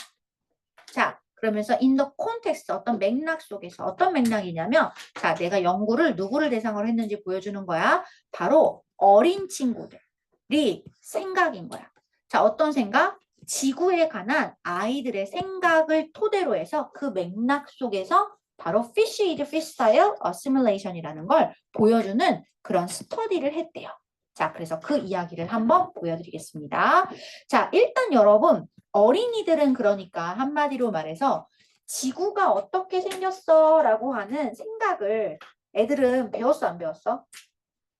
자, 그러면서 in the context 어떤 맥락 속에서 어떤 맥락이냐면 자, 내가 연구를 누구를 대상으로 했는지 보여주는 거야. 바로 어린 친구들이 생각인 거야. 자, 어떤 생각? 지구에 관한 아이들의 생각을 토대로 해서 그 맥락 속에서 바로 Fish is Fish Style Assimilation이라는 걸 보여주는 그런 스터디를 했대요. 자, 그래서 그 이야기를 한번 보여드리겠습니다. 자, 일단 여러분 어린이들은 그러니까 한마디로 말해서 지구가 어떻게 생겼어? 라고 하는 생각을 애들은 배웠어 안 배웠어?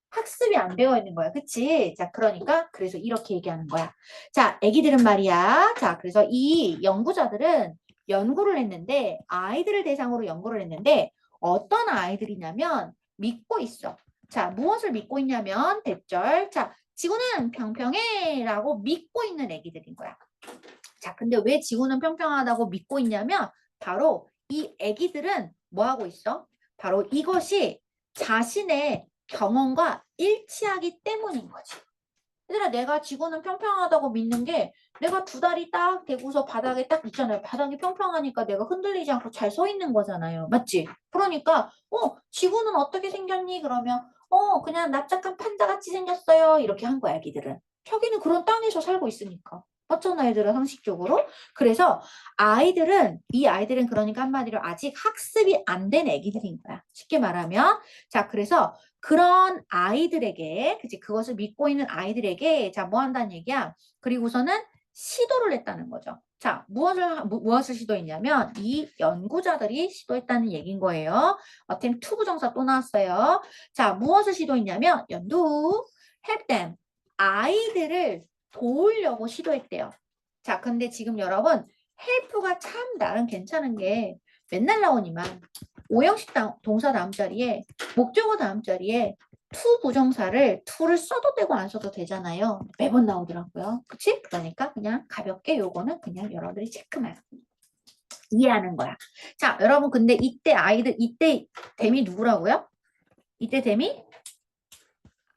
학습이 안 되어 있는 거야. 그치? 자, 그러니까 그래서 이렇게 얘기하는 거야. 자, 애기들은 말이야. 자, 그래서 이 연구자들은 연구를 했는데 아이들을 대상으로 연구를 했는데 어떤 아이들이냐면 믿고 있어. 자, 무엇을 믿고 있냐면 대절. 자, 지구는 평평해 라고 믿고 있는 애기들인 거야. 자, 근데 왜 지구는 평평하다고 믿고 있냐면 바로 이 애기들은 뭐 하고 있어? 바로 이것이 자신의 경험과 일치하기 때문인 거지. 얘들아, 내가 지구는 평평하다고 믿는 게 내가 두 다리 딱 대고서 바닥에 딱 있잖아요. 바닥이 평평하니까 내가 흔들리지 않고 잘 서 있는 거잖아요. 맞지? 그러니까 지구는 어떻게 생겼니? 그러면 그냥 납작한 판자같이 생겼어요. 이렇게 한 거야, 애기들은. 자기는 그런 땅에서 살고 있으니까. 맞잖아, 얘들아, 상식적으로. 그래서 이 아이들은 그러니까 한마디로 아직 학습이 안 된 애기들인 거야. 쉽게 말하면. 자, 그래서 그런 아이들에게, 그치, 그것을 믿고 있는 아이들에게, 자, 뭐 한다는 얘기야? 그리고서는 시도를 했다는 거죠. 자, 무엇을 시도했냐면, 이 연구자들이 시도했다는 얘기인 거예요. 어템 투 부정사 또 나왔어요. 자, 무엇을 시도했냐면, 연두, help them. 아이들을 도우려고 시도했대요. 자, 근데 지금 여러분, help가 참 나름 괜찮은 게 맨날 나오니만, 오형식 동사 다음 자리에 목적어 다음 자리에 to 부정사를 to를 써도 되고 안 써도 되잖아요. 매번 나오더라고요. 그치? 그러니까 그냥 가볍게 요거는 그냥 여러분들이 체크만 이해하는 거야. 자, 여러분 근데 이때 아이들 이때 댐이 누구라고요? 이때 댐이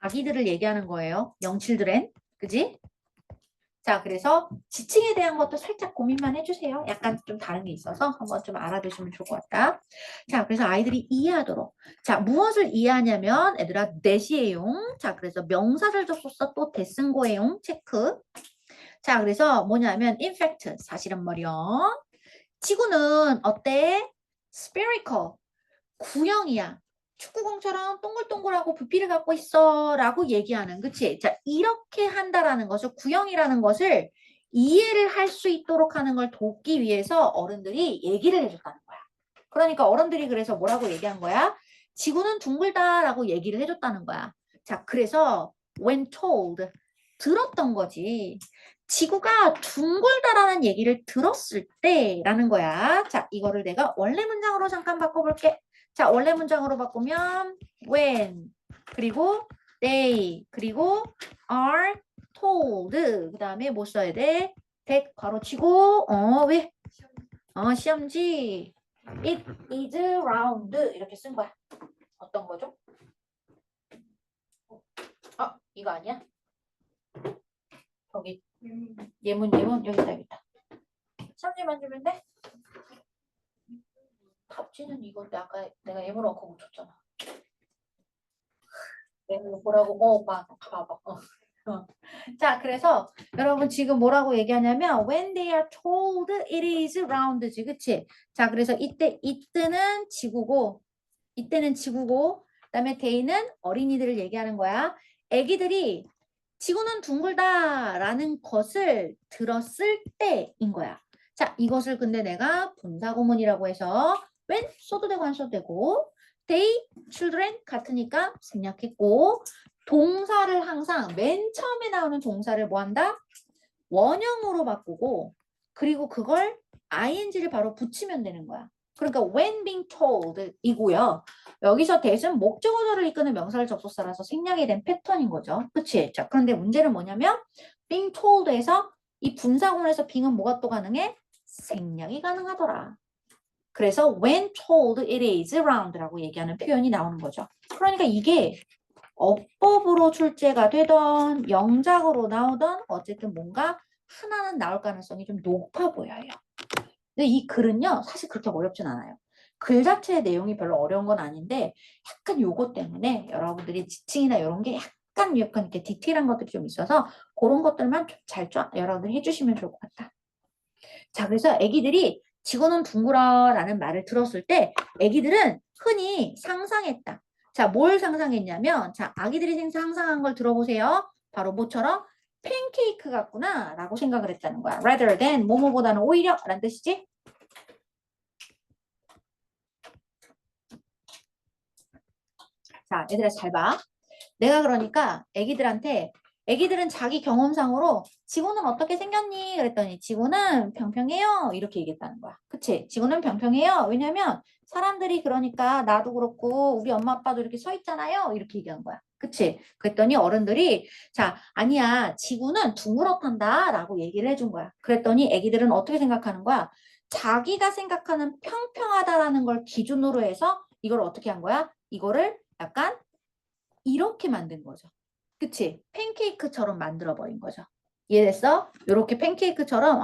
아기들을 얘기하는 거예요. 영칠드렌. 그지? 자, 그래서 지칭에 대한 것도 살짝 고민만 해주세요. 약간 좀 다른 게 있어서 한번 좀 알아두시면 좋을 것 같다. 자, 그래서 아이들이 이해하도록. 자, 무엇을 이해하냐면 애들아 대시해용. 자, 그래서 명사절 접속사 또 대승고해용 체크. 자, 그래서 뭐냐면 in fact 사실은 말이요. 지구는 어때? spherical 구형이야. 축구공처럼 동글동글하고 부피를 갖고 있어 라고 얘기하는 그치? 자 이렇게 한다라는 것을 구형이라는 것을 이해를 할 수 있도록 하는 걸 돕기 위해서 어른들이 얘기를 해줬다는 거야. 그러니까 어른들이 그래서 뭐라고 얘기한 거야? 지구는 둥글다라고 얘기를 해줬다는 거야. 자 그래서 when told 들었던 거지. 지구가 둥글다라는 얘기를 들었을 때라는 거야. 자 이거를 내가 원래 문장으로 잠깐 바꿔볼게. 자, 원래 문장으로 바꾸면 when 그리고 they 그리고 are told 그 다음에 뭐 써야 돼? that 괄호치고 왜? 시험지 it is round 이렇게 쓴 거야. 어떤 거죠? 이거 아니야? 여기 예문 여기다 여기다. 시험지만 주면 돼? 답지는 이건데 아까 내가 예문 넣고 못 줬잖아. 이거 보라고 봐봐. 자, 그래서 여러분 지금 뭐라고 얘기하냐면 when they are told it is round지, 그치? 자, 그래서 이때는 지구고 그다음에 they는 어린이들을 얘기하는 거야. 애기들이 지구는 둥글다라는 것을 들었을 때인 거야. 자, 이것을 근데 내가 분사구문이라고 해서 when 써도 되고 안 써도 되고 they, children 같으니까 생략했고 동사를 항상 맨 처음에 나오는 동사를 뭐 한다? 원형으로 바꾸고 그리고 그걸 ing를 바로 붙이면 되는 거야. 그러니까 when being told 이고요. 여기서 that은 목적어절을 이끄는 명사를 접속사라서 생략이 된 패턴인 거죠. 그치? 자, 그런데 문제는 뭐냐면 being told에서 이 분사구문에서 being은 뭐가 또 가능해? 생략이 가능하더라. 그래서 when told it is round라고 얘기하는 표현이 나오는 거죠. 그러니까 이게 어법으로 출제가 되던 영작으로 나오던 어쨌든 뭔가 하나는 나올 가능성이 좀 높아 보여요. 근데 이 글은요 사실 그렇게 어렵진 않아요. 글 자체의 내용이 별로 어려운 건 아닌데 약간 요거 때문에 여러분들이 지칭이나 이런 게 약간 이렇게 디테일한 것들이 좀 있어서 그런 것들만 잘 여러분들이 해주시면 좋을 것 같다. 자 그래서 애기들이 지구는 둥그러라는 말을 들었을 때 애기들은 흔히 상상했다. 자, 뭘 상상했냐면 자, 아기들이 상상한 걸 들어보세요. 바로 뭐처럼 팬케이크 같구나 라고 생각을 했다는 거야. rather than 뭐뭐보다는 오히려 라는 뜻이지. 자, 얘들아 잘 봐. 내가 그러니까 애기들은 자기 경험상으로 지구는 어떻게 생겼니? 그랬더니 지구는 평평해요. 이렇게 얘기했다는 거야. 그치? 지구는 평평해요. 왜냐면 사람들이 그러니까 나도 그렇고 우리 엄마 아빠도 이렇게 서 있잖아요. 이렇게 얘기한 거야. 그치? 그랬더니 어른들이 자 아니야 지구는 둥그렇단다 라고 얘기를 해준 거야. 그랬더니 애기들은 어떻게 생각하는 거야? 자기가 생각하는 평평하다라는 걸 기준으로 해서 이걸 어떻게 한 거야? 이거를 약간 이렇게 만든 거죠. 그치? 팬케이크처럼 만들어버린 거죠. 이해됐어? 이렇게 팬케이크처럼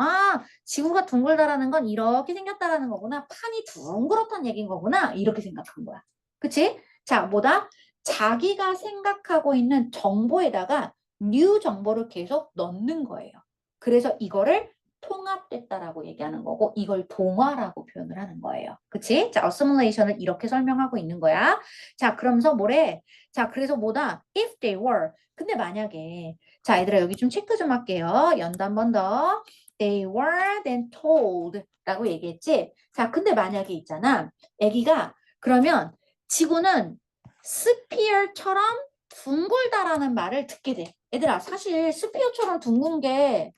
지구가 둥글다라는 건 이렇게 생겼다라는 거구나. 판이 둥그렇다는 얘기인 거구나. 이렇게 생각한 거야. 그치? 자, 뭐다? 자기가 생각하고 있는 정보에다가 new 정보를 계속 넣는 거예요. 그래서 이거를 통합됐다라고 얘기하는 거고 이걸 동화라고 표현을 하는 거예요. 그치? 자, assimilation을 이렇게 설명하고 있는 거야. 자, 그러면서 뭐래? 자, 그래서 뭐다? If they were. 근데 만약에 자, 얘들아 여기 좀 체크 좀 할게요. 연도 한 번 더. They were then told 라고 얘기했지? 자, 근데 만약에 있잖아. 애기가 그러면 지구는 스피어처럼 둥글다라는 말을 듣게 돼. 얘들아 사실 스피어처럼 둥근 게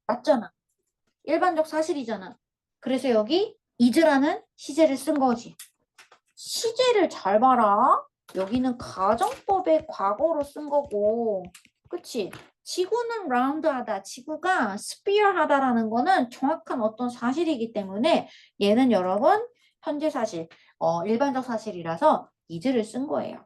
맞잖아. 일반적 사실이잖아. 그래서 여기 is라는 시제를 쓴 거지. 시제를 잘 봐라. 여기는 가정법의 과거로 쓴 거고, 그치? 지구는 라운드하다, 지구가 스피어하다라는 거는 정확한 어떤 사실이기 때문에 얘는 여러분 현재 사실, 일반적 사실이라서 is를 쓴 거예요.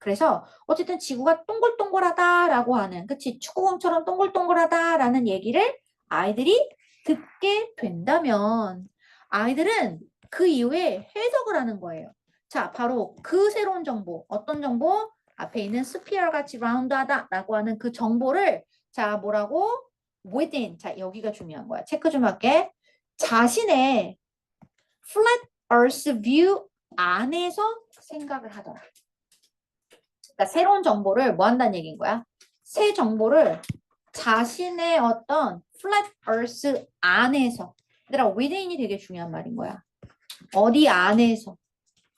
그래서 어쨌든 지구가 동글동글하다라고 하는, 그치? 축구공처럼 동글동글하다라는 얘기를 아이들이 듣게 된다면 아이들은 그 이후에 해석을 하는 거예요. 자, 바로 그 새로운 정보, 어떤 정보? 앞에 있는 스피어 같이 라운드하다라고 하는 그 정보를 자, 뭐라고? within. 자, 여기가 중요한 거야. 체크 좀 할게. 자신의 flat earth view 안에서 생각을 하더라. 그러니까 새로운 정보를 뭐 한다는 얘기인 거야? 새 정보를 자신의 어떤 flat earth 안에서, 얘들아 within이 되게 중요한 말인 거야. 어디 안에서,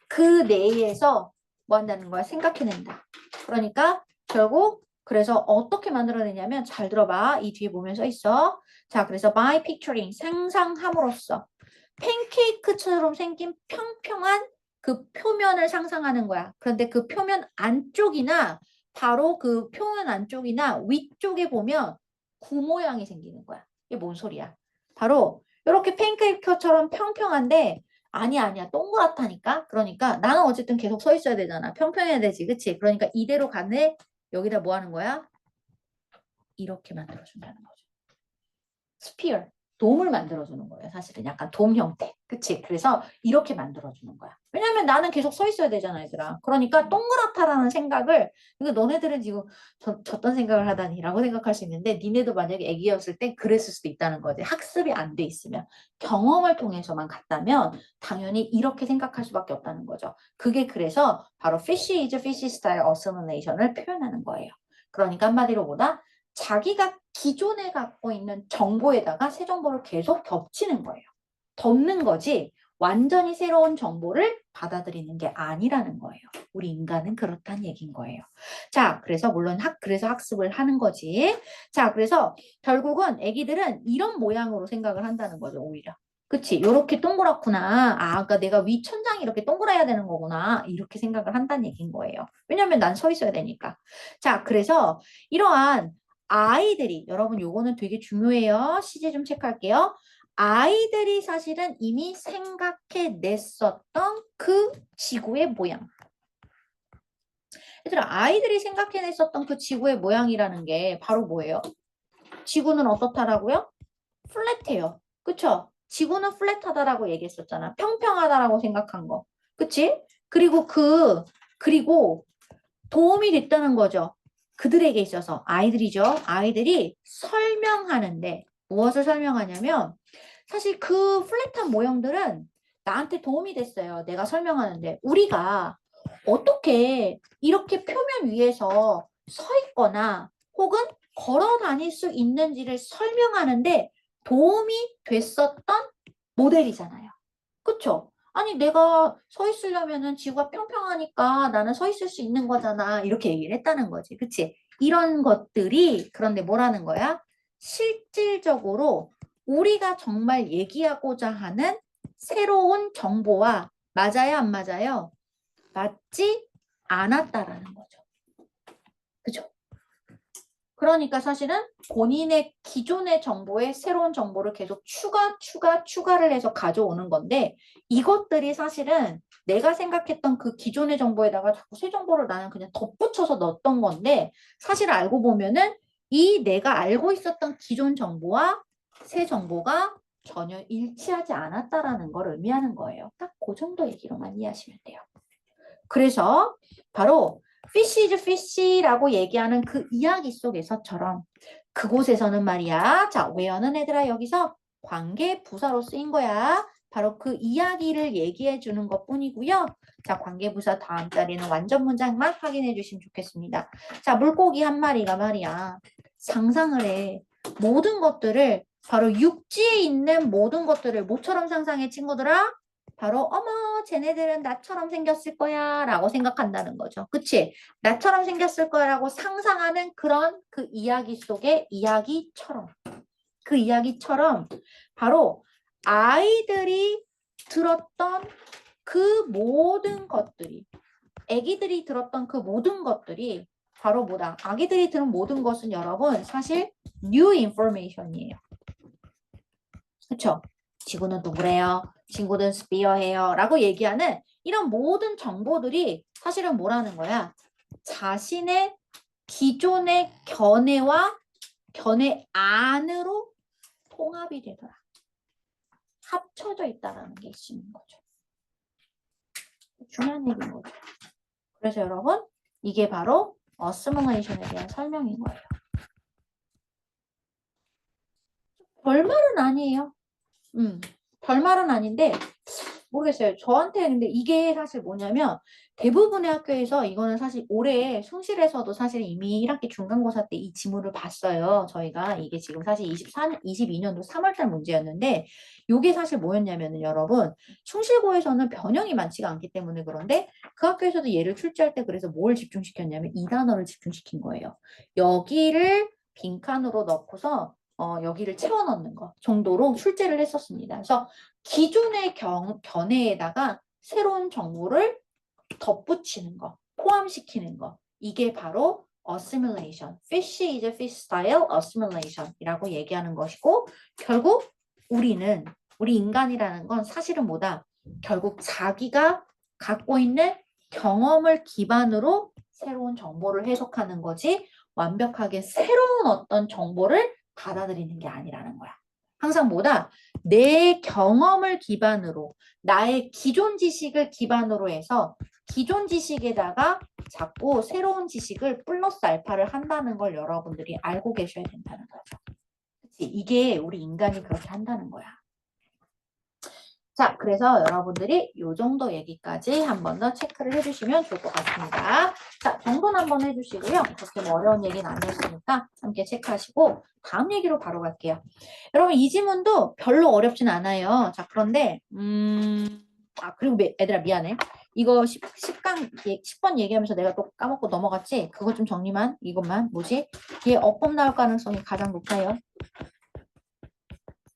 그 내에서 뭐 한다는 거야? 생각해낸다. 그러니까 결국 그래서 어떻게 만들어내냐면 잘 들어봐. 이 뒤에 보면 써 있어. 자, 그래서 by picturing 상상함으로써 팬케이크처럼 생긴 평평한 그 표면을 상상하는 거야. 그런데 그 표면 안쪽이나 바로 그 표면 안쪽이나 위쪽에 보면 구 모양이 생기는 거야. 이게 뭔 소리야? 바로 이렇게 팬케이크처럼 평평한데 아니야 동그랗다니까. 그러니까 나는 어쨌든 계속 서 있어야 되잖아. 평평해야 되지, 그치? 그러니까 이대로 가네. 여기다 뭐 하는 거야? 이렇게 만들어준다는 거죠. 스피어, 돔을 만들어주는 거예요. 사실은 약간 돔 형태. 그치? 그래서 이렇게 만들어주는 거야. 왜냐면 나는 계속 서 있어야 되잖아, 얘들아. 그러니까 동그랗다라는 생각을, 이거 너네들은 지금 저딴 생각을 하다니 라고 생각할 수 있는데 니네도 만약에 애기였을 때 그랬을 수도 있다는 거지. 학습이 안 돼 있으면. 경험을 통해서만 갔다면 당연히 이렇게 생각할 수밖에 없다는 거죠. 그게 그래서 바로 fish is fish style assimilation을 표현하는 거예요. 그러니까 한마디로 보다 자기가 기존에 갖고 있는 정보에다가 새 정보를 계속 겹치는 거예요. 덮는 거지 완전히 새로운 정보를 받아들이는 게 아니라는 거예요. 우리 인간은 그렇다는 얘기인 거예요. 자, 그래서 물론 그래서 학습을 하는 거지. 자, 그래서 결국은 애기들은 이런 모양으로 생각을 한다는 거죠, 오히려. 그치? 요렇게 동그랗구나. 아, 그러니까 내가 위 천장이 이렇게 동그라야 되는 거구나. 이렇게 생각을 한다는 얘기인 거예요. 왜냐면 난 서 있어야 되니까. 자, 그래서 이러한 아이들이, 여러분 요거는 되게 중요해요. 시제 좀 체크할게요. 아이들이 사실은 이미 생각해냈었던 그 지구의 모양. 얘들아, 아이들이 생각해냈었던 그 지구의 모양이라는 게 바로 뭐예요? 지구는 어떻다라고요? 플랫해요. 그쵸? 지구는 플랫하다라고 얘기했었잖아. 평평하다라고 생각한 거. 그치? 그리고 도움이 됐다는 거죠. 그들에게 있어서 아이들이죠. 아이들이 설명하는데 무엇을 설명하냐면 사실 그 플랫한 모형들은 나한테 도움이 됐어요. 내가 설명하는데 우리가 어떻게 이렇게 표면 위에서 서 있거나 혹은 걸어 다닐 수 있는지를 설명하는데 도움이 됐었던 모델이잖아요. 그쵸? 아니 내가 서 있으려면은 지구가 평평하니까 나는 서 있을 수 있는 거잖아. 이렇게 얘기를 했다는 거지. 그치? 이런 것들이 그런데 뭐라는 거야? 실질적으로 우리가 정말 얘기하고자 하는 새로운 정보와 맞아요, 안 맞아요? 맞지 않았다라는 거죠. 그죠? 그러니까 사실은 본인의 기존의 정보에 새로운 정보를 계속 추가를 해서 가져오는 건데 이것들이 사실은 내가 생각했던 그 기존의 정보에다가 자꾸 새 정보를 나는 그냥 덧붙여서 넣었던 건데 사실 알고 보면은 이 내가 알고 있었던 기존 정보와 새 정보가 전혀 일치하지 않았다라는 걸 의미하는 거예요. 딱 그 정도 얘기로만 이해하시면 돼요. 그래서 바로 fish is fish라고 얘기하는 그 이야기 속에서처럼 그곳에서는 말이야. 자, where는 얘들아 여기서 관계 부사로 쓰인 거야. 바로 그 이야기를 얘기해 주는 것 뿐이고요. 자, 관계 부사 다음 자리는 완전 문장만 확인해 주시면 좋겠습니다. 자, 물고기 한 마리가 말이야. 상상을 해. 모든 것들을 바로 육지에 있는 모든 것들을 뭐처럼 상상해 친구들아? 바로 어머 쟤네들은 나처럼 생겼을 거야 라고 생각한다는 거죠. 그치? 나처럼 생겼을 거라고 상상하는 그런 그 이야기 속의 이야기처럼 그 이야기처럼 바로 아이들이 들었던 그 모든 것들이 아기들이 들었던 그 모든 것들이 바로 뭐다? 아기들이 들은 모든 것은 여러분 사실 new information이에요. 그쵸? 지구는 동그래요. 친구는 스피어해요. 라고 얘기하는 이런 모든 정보들이 사실은 뭐라는 거야? 자신의 기존의 견해와 견해 안으로 통합이 되더라. 합쳐져 있다라는 게 있는 거죠. 중요한 얘기인 거죠. 그래서 여러분 이게 바로 어스미레이션에 대한 설명인 거예요. 별말은 아니에요. 별말은 아닌데 모르겠어요. 저한테 근데 이게 사실 뭐냐면 대부분의 학교에서 이거는 사실 올해 숭실에서도 사실 이미 1학기 중간고사 때 이 지문을 봤어요. 저희가 이게 지금 사실 22년도 3월달 문제였는데 이게 사실 뭐였냐면은 여러분 숭실고에서는 변형이 많지가 않기 때문에 그런데 그 학교에서도 얘를 출제할 때 그래서 뭘 집중시켰냐면 이 단어를 집중시킨 거예요. 여기를 빈칸으로 넣고서 여기를 채워 넣는 거 정도로 출제를 했었습니다. 그래서 기존의 견해에다가 새로운 정보를 덧붙이는 거, 포함시키는 거. 이게 바로 assimilation. Fish is a fish style assimilation 이라고 얘기하는 것이고 결국 우리 인간이라는 건 사실은 뭐다? 결국 자기가 갖고 있는 경험을 기반으로 새로운 정보를 해석하는 거지 완벽하게 새로운 어떤 정보를 받아들이는 게 아니라는 거야. 항상 뭐다? 내 경험을 기반으로 나의 기존 지식을 기반으로 해서 기존 지식에다가 자꾸 새로운 지식을 플러스 알파를 한다는 걸 여러분들이 알고 계셔야 된다는 거죠. 그치? 이게 우리 인간이 그렇게 한다는 거야. 자, 그래서 여러분들이 이 정도 얘기까지 한 번 더 체크를 해주시면 좋을 것 같습니다. 자, 정돈 한번 해주시고요. 그렇게 뭐 어려운 얘기는 아니었으니까 함께 체크하시고 다음 얘기로 바로 갈게요. 여러분 이 지문도 별로 어렵진 않아요. 자, 그런데 그리고 애들아 미안해. 이거 10번 얘기하면서 내가 또 까먹고 넘어갔지? 그거 좀 정리만, 이것만. 뭐지? 얘 어법 나올 가능성이 가장 높아요.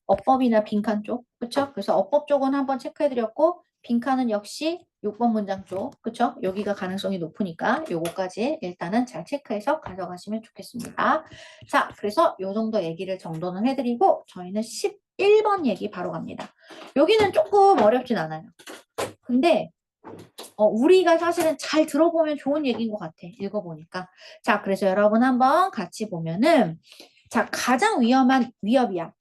어법이나 빈칸 쪽, 그쵸? 그래서 어법 쪽은 한번 체크해드렸고 빈칸은 역시 6번 문장 쪽, 그쵸? 여기가 가능성이 높으니까 요거까지 일단은 잘 체크해서 가져가시면 좋겠습니다. 자, 그래서 요 정도 얘기를 정돈을 해드리고 저희는 11번 얘기 바로 갑니다. 여기는 조금 어렵진 않아요. 근데 우리가 사실은 잘 들어보면 좋은 얘기인 것 같아. 읽어보니까. 자, 그래서 여러분 한번 같이 보면은 자, 가장 위험한 위협이야.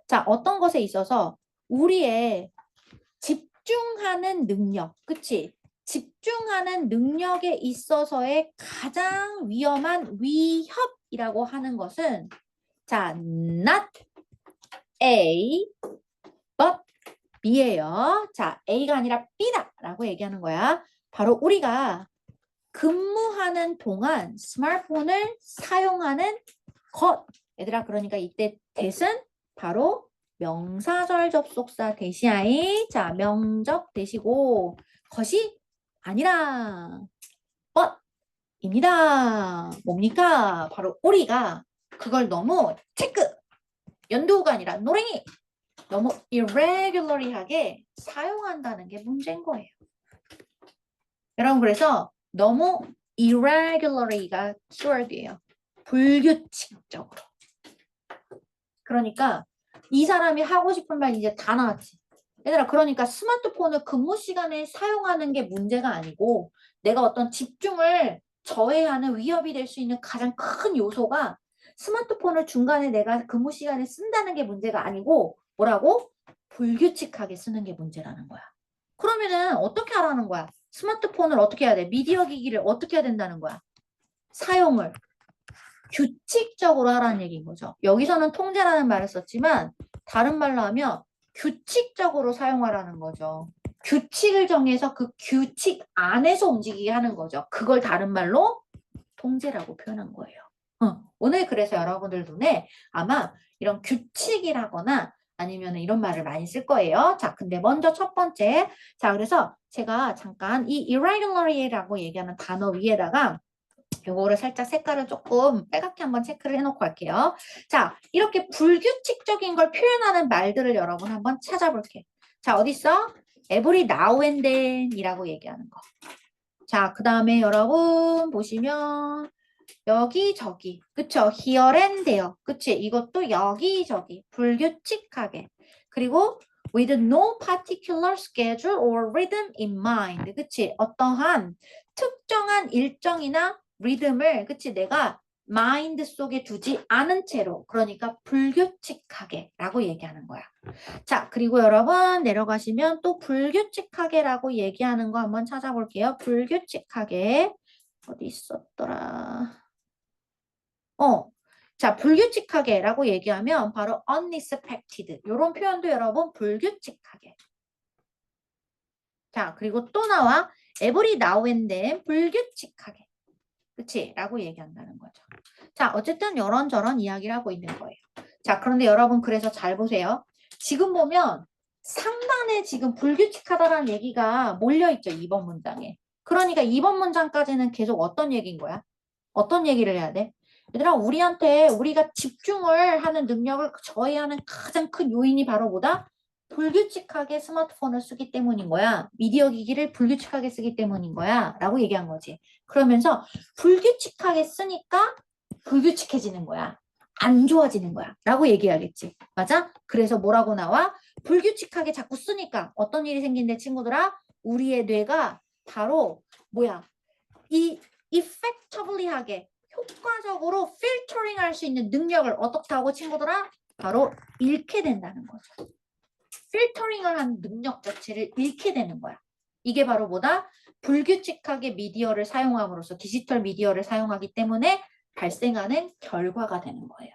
자, 어떤 것에 있어서 우리의 집중하는 능력, 그치? 집중하는 능력에 있어서의 가장 위험한 위협이라고 하는 것은 자, not A, but B예요. 자, A가 아니라 B다 라고 얘기하는 거야. 바로 우리가 근무하는 동안 스마트폰을 사용하는 것. 얘들아, 그러니까 이때 that은 바로 명사절 접속사 대시아이. 자, 명적 대시고 것이 아니라 but입니다. 뭡니까? 바로 우리가 그걸 너무 체크, 연두가 아니라 노랭이 너무 irregularly하게 사용한다는 게 문제인 거예요. 여러분 그래서 너무 irregularly가 키워드예요. 불규칙적으로. 그러니까 이 사람이 하고 싶은 말 이제 다 나왔지. 얘들아 그러니까 스마트폰을 근무 시간에 사용하는 게 문제가 아니고 내가 어떤 집중을 저해하는 위협이 될 수 있는 가장 큰 요소가 스마트폰을 중간에 내가 근무 시간에 쓴다는 게 문제가 아니고 뭐라고? 불규칙하게 쓰는 게 문제라는 거야. 그러면은 어떻게 하라는 거야? 스마트폰을 어떻게 해야 돼? 미디어 기기를 어떻게 해야 된다는 거야? 사용을 규칙적으로 하라는 얘기인 거죠. 여기서는 통제라는 말을 썼지만 다른 말로 하면 규칙적으로 사용하라는 거죠. 규칙을 정해서 그 규칙 안에서 움직이게 하는 거죠. 그걸 다른 말로 통제라고 표현한 거예요. 오늘 그래서 여러분들 눈에 아마 이런 규칙이라거나 아니면 이런 말을 많이 쓸 거예요. 자, 근데 먼저 첫 번째. 자, 그래서 제가 잠깐 이 irregularly라고 얘기하는 단어 위에다가 요거를 살짝 색깔을 조금 빨갛게 한번 체크를 해놓고 갈게요. 자, 이렇게 불규칙적인 걸 표현하는 말들을 여러분 한번 찾아볼게. 자, 어디 있어? every now and then 이라고 얘기하는 거. 자, 그 다음에 여러분 보시면 여기저기, 그쵸? here and there, 그치? 이것도 여기저기, 불규칙하게. 그리고 with no particular schedule or rhythm in mind, 그치? 어떠한 특정한 일정이나 리듬을, 그치? 내가 마인드 속에 두지 않은 채로, 그러니까 불규칙하게 라고 얘기하는 거야. 자, 그리고 여러분 내려가시면 또 불규칙하게 라고 얘기하는 거 한번 찾아볼게요. 불규칙하게. 어디 있었더라? 자, 불규칙하게라고 얘기하면 바로 unexpected. 이런 표현도 여러분 불규칙하게. 자, 그리고 또 나와 every now and then 불규칙하게. 그치? 라고 얘기한다는 거죠. 자, 어쨌든 이런저런 이야기를 하고 있는 거예요. 자, 그런데 여러분 그래서 잘 보세요. 지금 보면 상단에 지금 불규칙하다라는 얘기가 몰려있죠. 2번 문장에. 그러니까 2번 문장까지는 계속 어떤 얘기인 거야? 어떤 얘기를 해야 돼? 얘들아, 우리가 집중을 하는 능력을 저해하는 가장 큰 요인이 바로 뭐다? 불규칙하게 스마트폰을 쓰기 때문인 거야. 미디어 기기를 불규칙하게 쓰기 때문인 거야. 라고 얘기한 거지. 그러면서 불규칙하게 쓰니까 불규칙해지는 거야. 안 좋아지는 거야. 라고 얘기하겠지. 맞아? 그래서 뭐라고 나와? 불규칙하게 자꾸 쓰니까 어떤 일이 생긴대, 친구들아? 우리의 뇌가 바로 뭐야? 이 effectively하게 효과적으로 필터링 할 수 있는 능력을 어떻게 하고 친구들아? 바로 잃게 된다는 거죠. 필터링을 하는 능력 자체를 잃게 되는 거야. 이게 바로 뭐다? 불규칙하게 미디어를 사용함으로써 디지털 미디어를 사용하기 때문에 발생하는 결과가 되는 거예요.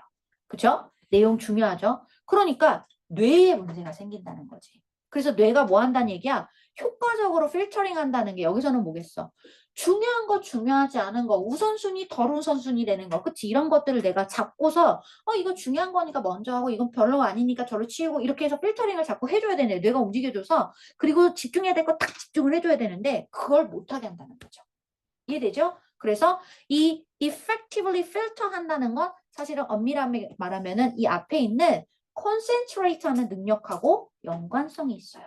그죠? 내용 중요하죠? 그러니까 뇌에 문제가 생긴다는 거지. 그래서 뇌가 뭐 한다는 얘기야? 효과적으로 필터링 한다는 게 여기서는 뭐겠어? 중요한 거, 중요하지 않은 거, 우선순위, 덜 우선순위 되는 거, 그치? 이런 것들을 내가 잡고서, 이거 중요한 거니까 먼저 하고, 이건 별로 아니니까 저를 치우고, 이렇게 해서 필터링을 자꾸 해줘야 되네. 뇌가 움직여줘서, 그리고 집중해야 될 거 딱 집중을 해줘야 되는데, 그걸 못하게 한다는 거죠. 이해되죠? 그래서 이 effectively filter 한다는 건 사실은 엄밀하게 말하면은 이 앞에 있는 concentrate 하는 능력하고 연관성이 있어요.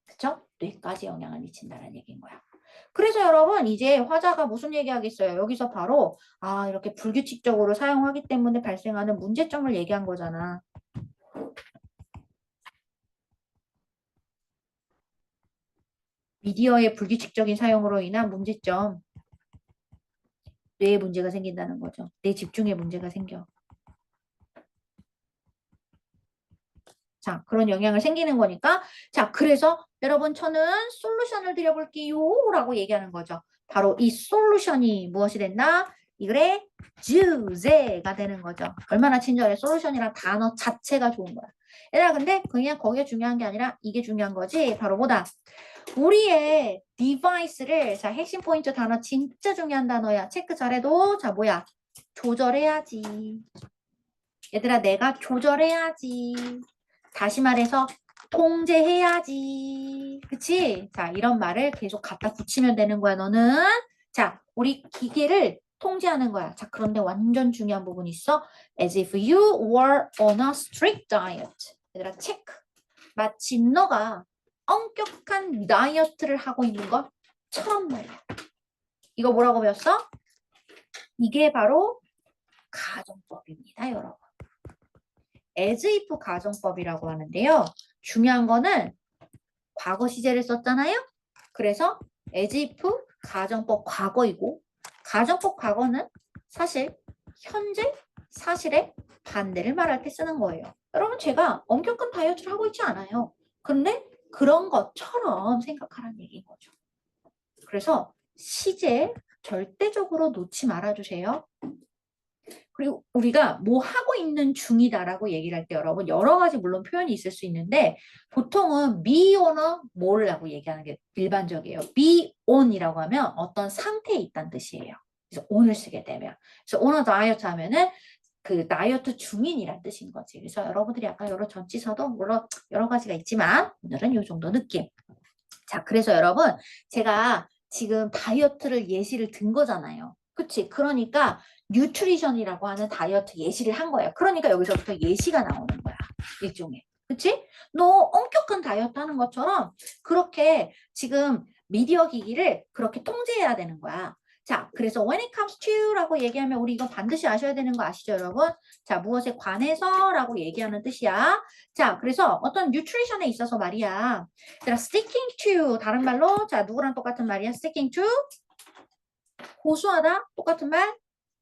그쵸? 뇌까지 영향을 미친다는 얘기인 거야. 그래서 여러분 이제 화자가 무슨 얘기하겠어요? 여기서 바로 이렇게 불규칙적으로 사용하기 때문에 발생하는 문제점을 얘기한 거잖아. 미디어의 불규칙적인 사용으로 인한 문제점. 뇌에 문제가 생긴다는 거죠. 뇌 집중에 문제가 생겨. 자, 그런 영향을 생기는 거니까. 자, 그래서 여러분 저는 솔루션을 드려볼게요 라고 얘기하는 거죠. 바로 이 솔루션이 무엇이 된다? 이글의 주제가 되는 거죠. 얼마나 친절해. 솔루션이란 단어 자체가 좋은 거야. 얘들아, 근데 그냥 거기가 중요한 게 아니라 이게 중요한 거지. 바로 뭐다? 우리의 디바이스를, 자, 핵심 포인트 단어 진짜 중요한 단어야. 체크 잘해도, 자, 뭐야? 조절해야지. 얘들아, 내가 조절해야지. 다시 말해서 통제해야지. 그치? 자, 이런 말을 계속 갖다 붙이면 되는 거야, 너는. 자, 우리 기계를 통제하는 거야. 자, 그런데 완전 중요한 부분이 있어. As if you were on a strict diet. 얘들아, 체크. 마치 너가 엄격한 다이어트를 하고 있는 것처럼 말이야. 이거 뭐라고 배웠어? 이게 바로 가정법입니다, 여러분. as if 가정법이라고 하는데요. 중요한 거는 과거 시제를 썼잖아요. 그래서 as if 가정법 과거이고 가정법 과거는 사실 현재 사실의 반대를 말할 때 쓰는 거예요. 여러분 제가 엄격한 다이어트를 하고 있지 않아요. 그런데 그런 것처럼 생각하라는 얘기인 거죠. 그래서 시제 절대적으로 놓지 말아주세요. 그리고 우리가 뭐 하고 있는 중이다라고 얘기를 할 때 여러분 여러 가지 물론 표현이 있을 수 있는데 보통은 be on이나 뭐라고 얘기하는 게 일반적이에요. be on이라고 하면 어떤 상태에 있다는 뜻이에요. 그래서 on을 쓰게 되면 그래서 on a diet 하면은 그 다이어트 중인이란 뜻인 거지. 그래서 여러분들이 아까 여러 전치사도 물론 여러 가지가 있지만 오늘은 이 정도 느낌. 자, 그래서 여러분 제가 지금 다이어트를 예시를 든 거잖아요. 그치? 그러니까 뉴트리션이라고 하는 다이어트 예시를 한 거예요. 그러니까 여기서부터 예시가 나오는 거야. 일종의. 그치? 너 엄격한 다이어트 하는 것처럼 그렇게 지금 미디어 기기를 그렇게 통제해야 되는 거야. 자, 그래서 when it comes to라고 얘기하면 우리 이거 반드시 아셔야 되는 거 아시죠, 여러분? 자, 무엇에 관해서라고 얘기하는 뜻이야. 자, 그래서 어떤 뉴트리션에 있어서 말이야. 자, sticking to 다른 말로 자, 누구랑 똑같은 말이야? sticking to 고수하다 똑같은 말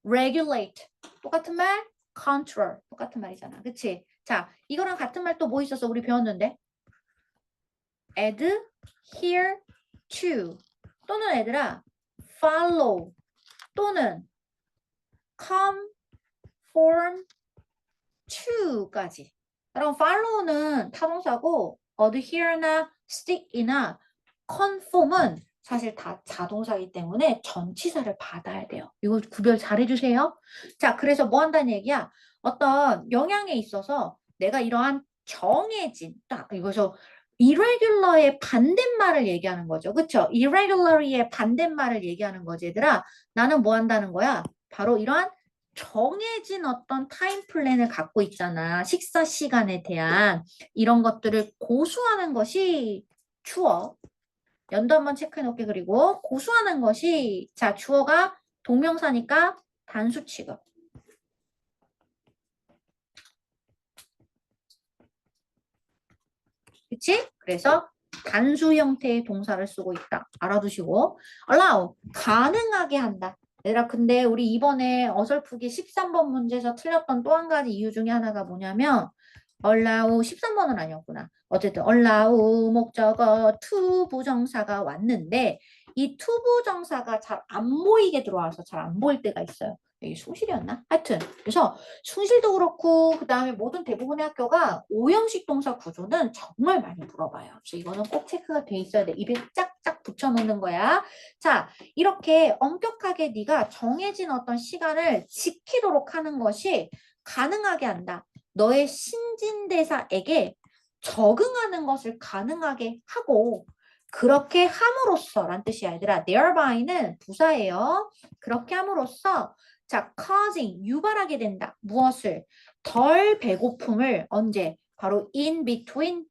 regulate 똑같은 말 control 똑같은 말이잖아. 그치? 자, 이거랑 같은 말 또 뭐 있어서 우리 배웠는데? adhere to 또는 얘들아 follow 또는 conform to까지. 그럼 follow는 타동사고 adhere나 stick이나 conform은 사실 다 자동사이기 때문에 전치사를 받아야 돼요. 이거 구별 잘 해주세요. 자, 그래서 뭐 한다는 얘기야? 어떤 영향에 있어서 내가 이러한 정해진 딱 이거서 irregular의 반대말을 얘기하는 거죠. 그쵸? irregulary의 반대말을 얘기하는 거지, 얘들아. 나는 뭐 한다는 거야? 바로 이러한 정해진 어떤 타임 플랜을 갖고 있잖아. 식사 시간에 대한 이런 것들을 고수하는 것이 주어. 연도 한번 체크해 놓게. 그리고 고수하는 것이 자 주어가 동명사니까 단수 취급. 그치? 그래서 단수 형태의 동사를 쓰고 있다. 알아두시고 allow 가능하게 한다. 얘들아 근데 우리 이번에 어설프게 13번 문제에서 틀렸던 또 한 가지 이유 중에 하나가 뭐냐면 allow 13번은 아니었구나. 어쨌든 allow 목적어 to 부정사가 왔는데 이 to 부정사가 잘 안 보이게 들어와서 잘 안 보일 때가 있어요. 여기 숭실이었나? 하여튼 그래서 숭실도 그렇고 그 다음에 모든 대부분의 학교가 오형식 동사 구조는 정말 많이 물어봐요. 그래서 이거는 꼭 체크가 돼 있어야 돼. 입에 짝짝 붙여놓는 거야. 자, 이렇게 엄격하게 네가 정해진 어떤 시간을 지키도록 하는 것이 가능하게 한다. 너의 신진대사에게 적응하는 것을 가능하게 하고 그렇게 함으로써 란 뜻이야. 얘들아 thereby는 부사예요. 그렇게 함으로써 자 causing 유발하게 된다. 무엇을? 덜 배고픔을 언제? 바로 in between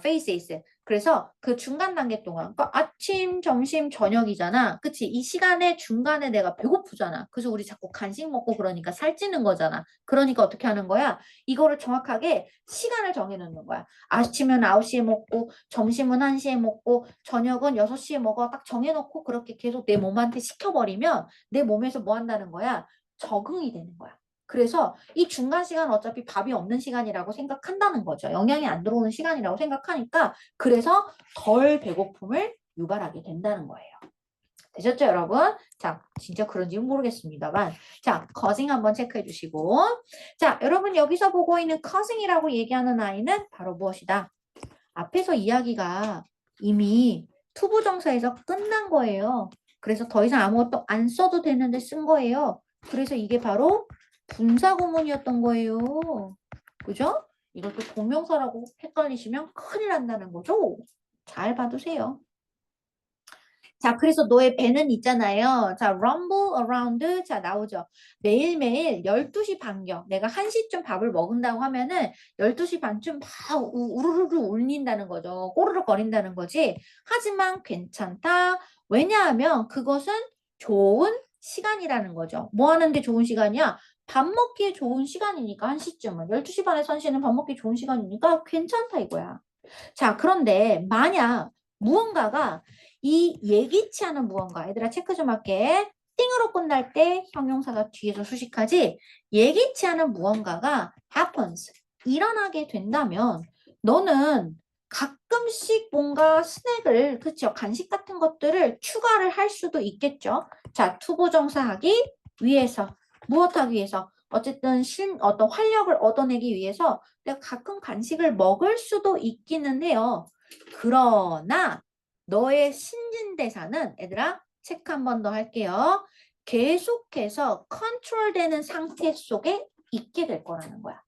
phases. 그래서 그 중간 단계 동안 그러니까 아침, 점심, 저녁이잖아. 그치? 이 시간에 중간에 내가 배고프잖아. 그래서 우리 자꾸 간식 먹고 그러니까 살찌는 거잖아. 그러니까 어떻게 하는 거야? 이거를 정확하게 시간을 정해놓는 거야. 아침은 9시에 먹고 점심은 1시에 먹고 저녁은 6시에 먹어. 딱 정해놓고 그렇게 계속 내 몸한테 시켜버리면 내 몸에서 뭐 한다는 거야? 적응이 되는 거야. 그래서 이 중간 시간 어차피 밥이 없는 시간이라고 생각한다는 거죠. 영향이 안 들어오는 시간이라고 생각하니까 그래서 덜 배고픔을 유발하게 된다는 거예요. 되셨죠, 여러분? 자, 진짜 그런지는 모르겠습니다만. 자, causing 한번 체크해 주시고. 자, 여러분 여기서 보고 있는 causing이라고 얘기하는 아이는 바로 무엇이다? 앞에서 이야기가 이미 투부정사에서 끝난 거예요. 그래서 더 이상 아무것도 안 써도 되는데 쓴 거예요. 그래서 이게 바로 분사구문이었던 거예요. 그죠? 이것도 동명사라고 헷갈리시면 큰일 난다는 거죠. 잘 봐두세요. 자, 그래서 너의 배는 있잖아요. 자, rumble around. 자, 나오죠. 매일매일 12시 반경. 내가 1시쯤 밥을 먹는다고 하면은 12시 반쯤 막 우르르르 울린다는 거죠. 꼬르륵 거린다는 거지. 하지만 괜찮다. 왜냐하면 그것은 좋은 시간이라는 거죠. 뭐 하는데 좋은 시간이야? 밥 먹기에 좋은 시간이니까 1시쯤은. 12시 반에 1시는 밥 먹기 좋은 시간이니까 괜찮다 이거야. 자, 그런데 만약 무언가가 이 예기치 않은 무언가, 얘들아 체크 좀 할게. 띵으로 끝날 때 형용사가 뒤에서 수식하지 예기치 않은 무언가가 happens, 일어나게 된다면 너는 가끔씩 뭔가 스낵을, 그쵸? 간식 같은 것들을 추가를 할 수도 있겠죠. 자, 투부정사 하기 위해서, 무엇하기 위해서? 어쨌든 어떤 활력을 얻어내기 위해서 내가 가끔 간식을 먹을 수도 있기는 해요. 그러나 너의 신진대사는 얘들아 체크 한 번 더 할게요. 계속해서 컨트롤되는 상태 속에 있게 될 거라는 거야.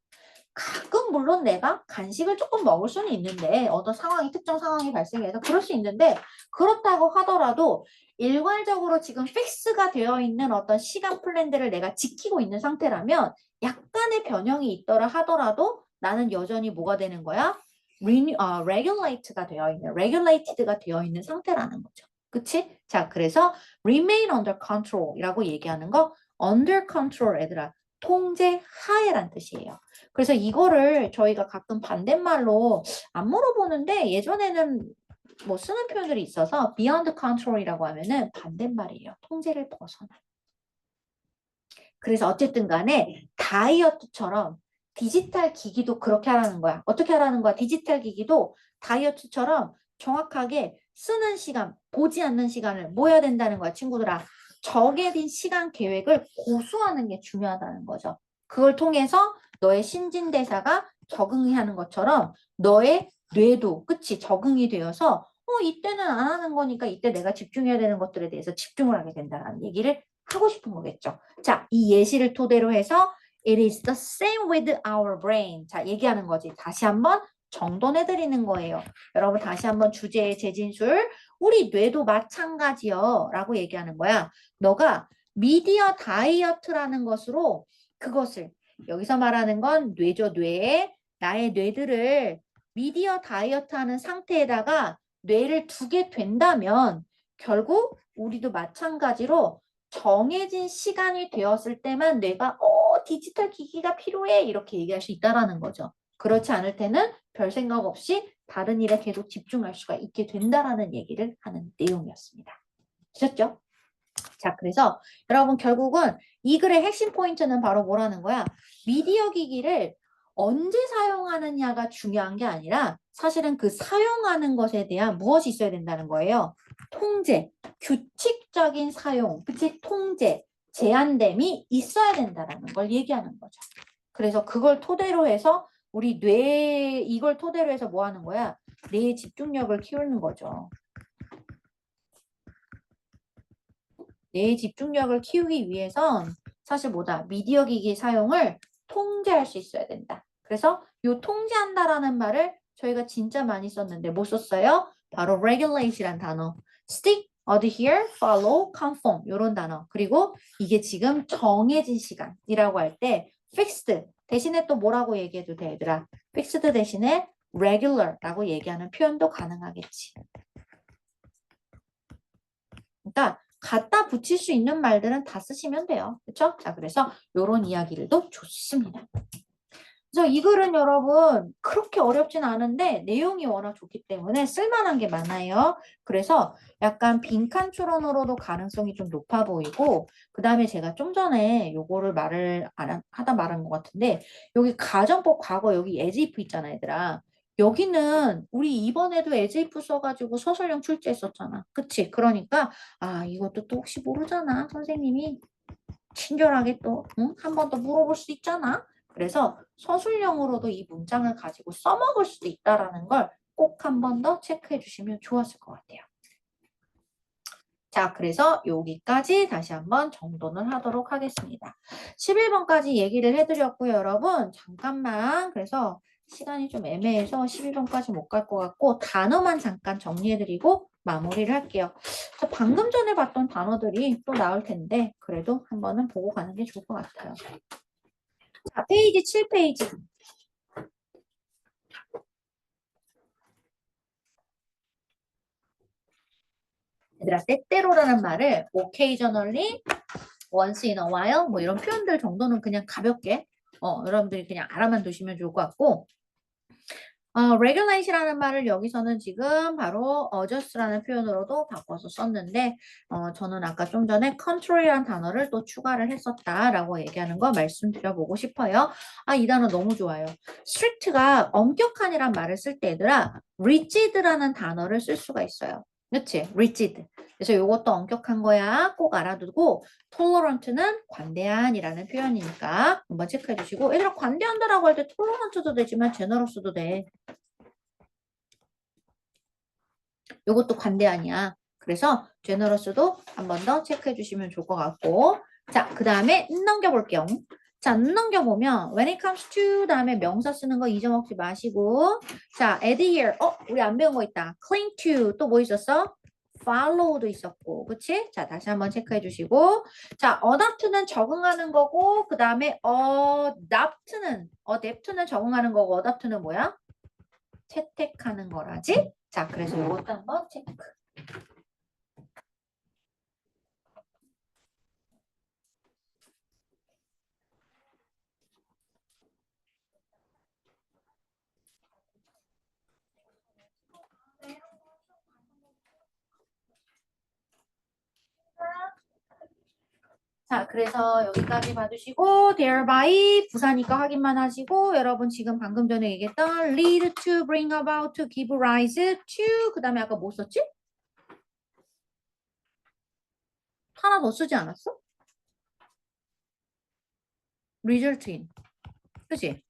가끔 물론 내가 간식을 조금 먹을 수는 있는데 어떤 상황이 특정 상황이 발생해서 그럴 수 있는데 그렇다고 하더라도 일괄적으로 지금 픽스가 되어 있는 어떤 시간 플랜들을 내가 지키고 있는 상태라면 약간의 변형이 있더라 하더라도 나는 여전히 뭐가 되는 거야? regulate가 되어 있는, regulated가 되어 있는 상태라는 거죠. 그치? 자, 그래서 remain under control이라고 얘기하는 거 under control 얘들아. 통제 하에란 뜻이에요. 그래서 이거를 저희가 가끔 반대말로 안 물어보는데 예전에는 뭐 쓰는 표현들이 있어서 beyond control이라고 하면은 반대말이에요. 통제를 벗어나. 그래서 어쨌든 간에 다이어트처럼 디지털 기기도 그렇게 하라는 거야. 어떻게 하라는 거야? 디지털 기기도 다이어트처럼 정확하게 쓰는 시간, 보지 않는 시간을 뭐 해야 된다는 거야, 친구들아. 정해진 시간 계획을 고수하는 게 중요하다는 거죠. 그걸 통해서 너의 신진대사가 적응이 하는 것처럼 너의 뇌도, 그치? 적응이 되어서 이때는 안 하는 거니까 이때 내가 집중해야 되는 것들에 대해서 집중을 하게 된다는 얘기를 하고 싶은 거겠죠. 자, 이 예시를 토대로 해서 It is the same with our brain. 자, 얘기하는 거지. 다시 한번 정돈해 드리는 거예요. 여러분 다시 한번 주제의 재진술. 우리 뇌도 마찬가지요. 라고 얘기하는 거야. 너가 미디어 다이어트라는 것으로 그것을 여기서 말하는 건 뇌죠. 뇌에 나의 뇌들을 미디어 다이어트 하는 상태에다가 뇌를 두게 된다면 결국 우리도 마찬가지로 정해진 시간이 되었을 때만 뇌가 디지털 기기가 필요해 이렇게 얘기할 수 있다라는 거죠. 그렇지 않을 때는 별 생각 없이 다른 일에 계속 집중할 수가 있게 된다라는 얘기를 하는 내용이었습니다. 아셨죠? 자, 그래서 여러분 결국은 이 글의 핵심 포인트는 바로 뭐라는 거야? 미디어 기기를 언제 사용하느냐가 중요한 게 아니라 사실은 그 사용하는 것에 대한 무엇이 있어야 된다는 거예요. 통제, 규칙적인 사용, 그치? 통제, 제한됨이 있어야 된다는 걸 얘기하는 거죠. 그래서 그걸 토대로 해서 우리 이걸 토대로 해서 뭐 하는 거야? 뇌의 집중력을 키우는 거죠. 뇌의 집중력을 키우기 위해선 사실 뭐다? 미디어 기기 사용을 통제할 수 있어야 된다. 그래서 요 통제한다라는 말을 저희가 진짜 많이 썼는데 뭐 썼어요? 바로 regulate이란 단어. stick, adhere, follow, conform 이런 단어. 그리고 이게 지금 정해진 시간이라고 할 때 fixed 대신에 또 뭐라고 얘기해도 돼, 얘들아? fixed 대신에 regular라고 얘기하는 표현도 가능하겠지. 그러니까 갖다 붙일 수 있는 말들은 다 쓰시면 돼요. 그렇죠? 자, 그래서 이런 이야기들도 좋습니다. 그래서 이 글은 여러분 그렇게 어렵진 않은데 내용이 워낙 좋기 때문에 쓸만한 게 많아요. 그래서 약간 빈칸 추론으로도 가능성이 좀 높아 보이고 그 다음에 제가 좀 전에 요거를 말을 하다 말한 것 같은데 여기 가정법 과거 여기 as-if 있잖아 얘들아. 여기는 우리 이번에도 as-if 써가지고 서술형 출제했었잖아. 그치? 그러니까 이것도 또 혹시 모르잖아. 선생님이 친절하게 또 한 번 더 물어볼 수 있잖아. 그래서 서술형으로도 이 문장을 가지고 써먹을 수도 있다라는 걸 꼭 한 번 더 체크해 주시면 좋았을 것 같아요. 자, 그래서 여기까지 다시 한번 정돈을 하도록 하겠습니다. 11번까지 얘기를 해드렸고요, 여러분. 잠깐만. 그래서 시간이 좀 애매해서 11번까지 못 갈 것 같고 단어만 잠깐 정리해드리고 마무리를 할게요. 방금 전에 봤던 단어들이 또 나올 텐데 그래도 한 번은 보고 가는 게 좋을 것 같아요. 자, 페이지 7페이지. 얘들아, 때때로라는 말을 occasionally, once in a while 뭐 이런 표현들 정도는 그냥 가볍게 여러분들이 그냥 알아만 두시면 좋을 것 같고 regulate이라는 말을 여기서는 지금 바로 adjust라는 표현으로도 바꿔서 썼는데 저는 아까 좀 전에 control이라는 단어를 또 추가를 했었다라고 얘기하는 거 말씀드려보고 싶어요. 이 단어 너무 좋아요. strict가 엄격한이란 말을 쓸 때 얘들아 rigid라는 단어를 쓸 수가 있어요. 그치? rigid. 그래서 이것도 엄격한 거야. 꼭 알아두고 tolerant는 관대한이라는 표현이니까 한번 체크해 주시고 얘들아 관대한다라고 할 때 tolerant도 되지만 generous도 돼. 이것도 관대한이야. 그래서 generous도 한 번 더 체크해 주시면 좋을 것 같고 자, 그 다음에 넘겨볼게요. 자, 넘겨보면 when it comes to 다음에 명사 쓰는 거 잊어먹지 마시고 자, adhere 우리 안 배운 거 있다. cling to 또 뭐 있었어? follow도 있었고 그치? 자, 다시 한번 체크해 주시고 자, adapt는 적응하는 거고 그 다음에 adapt는 적응하는 거고 adapt는 뭐야? 채택하는 거라지? 자, 그래서 이것도 한번 체크. 자, 그래서 여기까지 봐주시고 thereby 부사니까 확인만 하시고 여러분 지금 방금 전에 얘기했던 lead to, bring about, to, give rise to 그 다음에 아까 뭐 썼지? 하나 더 쓰지 않았어? result in. 그치?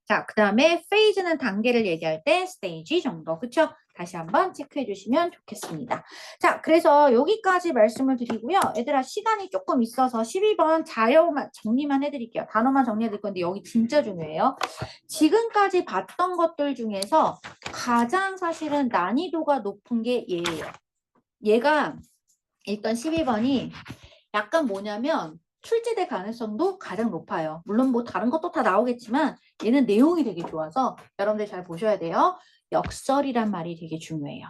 자, 그 다음에 phase는 단계를 얘기할 때 stage 정도. 그쵸? 다시 한번 체크해 주시면 좋겠습니다. 자, 그래서 여기까지 말씀을 드리고요. 얘들아, 시간이 조금 있어서 12번 자료만 정리만 해드릴게요. 단어만 정리해 드릴 건데 여기 진짜 중요해요. 지금까지 봤던 것들 중에서 가장 사실은 난이도가 높은 게 얘예요. 얘가 일단 12번이 약간 뭐냐면 출제될 가능성도 가장 높아요. 물론 뭐 다른 것도 다 나오겠지만 얘는 내용이 되게 좋아서 여러분들 잘 보셔야 돼요. 역설이란 말이 되게 중요해요.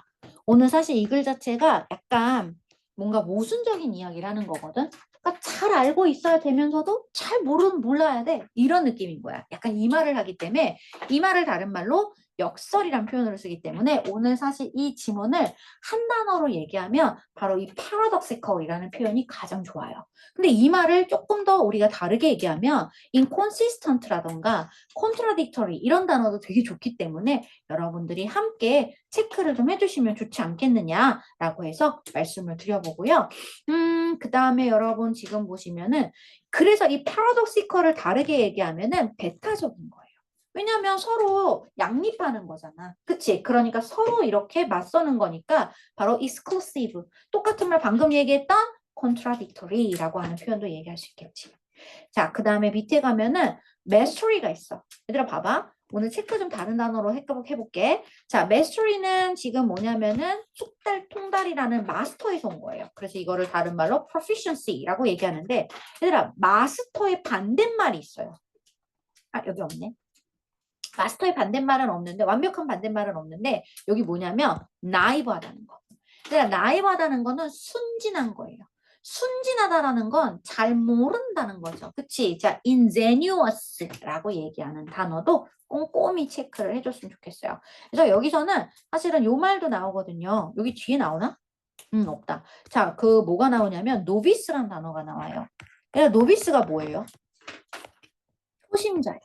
오늘 사실 이 글 자체가 약간 뭔가 모순적인 이야기를 하는 거거든. 그러니까 잘 알고 있어야 되면서도 잘 몰라야 돼. 이런 느낌인 거야. 약간 이 말을 하기 때문에 이 말을 다른 말로 역설이란 표현으로 쓰기 때문에 오늘 사실 이 지문을 한 단어로 얘기하면 바로 이 paradoxical이라는 표현이 가장 좋아요. 근데 이 말을 조금 더 우리가 다르게 얘기하면 inconsistent라던가 contradictory 이런 단어도 되게 좋기 때문에 여러분들이 함께 체크를 좀 해주시면 좋지 않겠느냐라고 해서 말씀을 드려보고요. 그 다음에 여러분 지금 보시면은 그래서 이 paradoxical을 다르게 얘기하면은 배타적인 거예요. 왜냐하면 서로 양립하는 거잖아. 그치? 그러니까 서로 이렇게 맞서는 거니까 바로 exclusive. 똑같은 말 방금 얘기했던 contradictory라고 하는 표현도 얘기할 수 있겠지. 자, 그 다음에 밑에 가면은 mastery가 있어. 얘들아 봐봐. 오늘 체크 좀 다른 단어로 해볼게. 자, mastery는 지금 뭐냐면은 숙달, 통달이라는 마스터에서 온 거예요. 그래서 이거를 다른 말로 proficiency라고 얘기하는데 얘들아 마스터의 반대말이 있어요. 아, 여기 없네. 마스터의 반대말은 없는데 완벽한 반대말은 없는데 여기 뭐냐면 나이브하다는 거. 그러니까 나이브하다는 거는 순진한 거예요. 순진하다라는 건 잘 모른다는 거죠. 그치? 자, ingenuous라고 얘기하는 단어도 꼼꼼히 체크를 해줬으면 좋겠어요. 그래서 여기서는 사실은 요 말도 나오거든요. 여기 뒤에 나오나? 없다. 자, 그 뭐가 나오냐면 노비스란 단어가 나와요. 그러니까 노비스가 뭐예요? 초심자예요.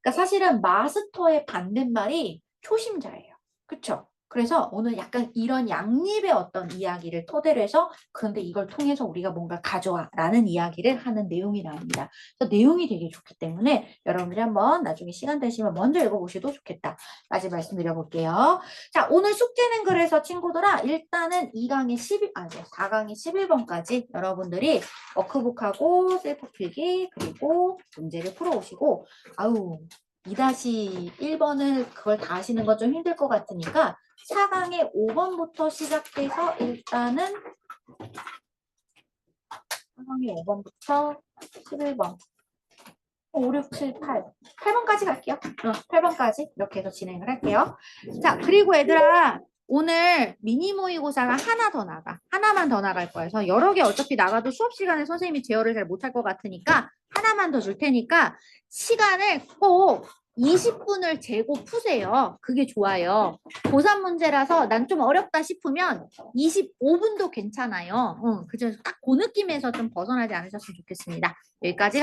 그러니까 사실은 마스터의 반대말이 초심자예요. 그쵸? 그래서 오늘 약간 이런 양립의 어떤 이야기를 토대로 해서 그런데 이걸 통해서 우리가 뭔가 가져와 라는 이야기를 하는 내용이 나옵니다. 그래서 내용이 되게 좋기 때문에 여러분들이 한번 나중에 시간 되시면 먼저 읽어보셔도 좋겠다까지 말씀드려볼게요. 자, 오늘 숙제는 그래서 친구들아 일단은 4강의 11번까지 여러분들이 워크북하고 셀프 필기 그리고 문제를 풀어오시고 아우 2-1번을 그걸 다 하시는 건 좀 힘들 것 같으니까 4강의 5번부터 시작돼서 일단은 4강의 5번부터 11번 5, 6, 7, 8 8번까지 갈게요. 8번까지 이렇게 해서 진행을 할게요. 자, 그리고 얘들아 오늘 미니 모의고사가 하나 더 나가. 하나만 더 나갈 거야. 그래서 여러 개 어차피 나가도 수업 시간에 선생님이 제어를 잘 못할 것 같으니까 하나만 더 줄 테니까 시간을 꼭 20분을 재고 푸세요. 그게 좋아요. 고3 문제라서 난 좀 어렵다 싶으면 25분도 괜찮아요. 그죠? 딱 그 느낌에서 좀 벗어나지 않으셨으면 좋겠습니다. 여기까지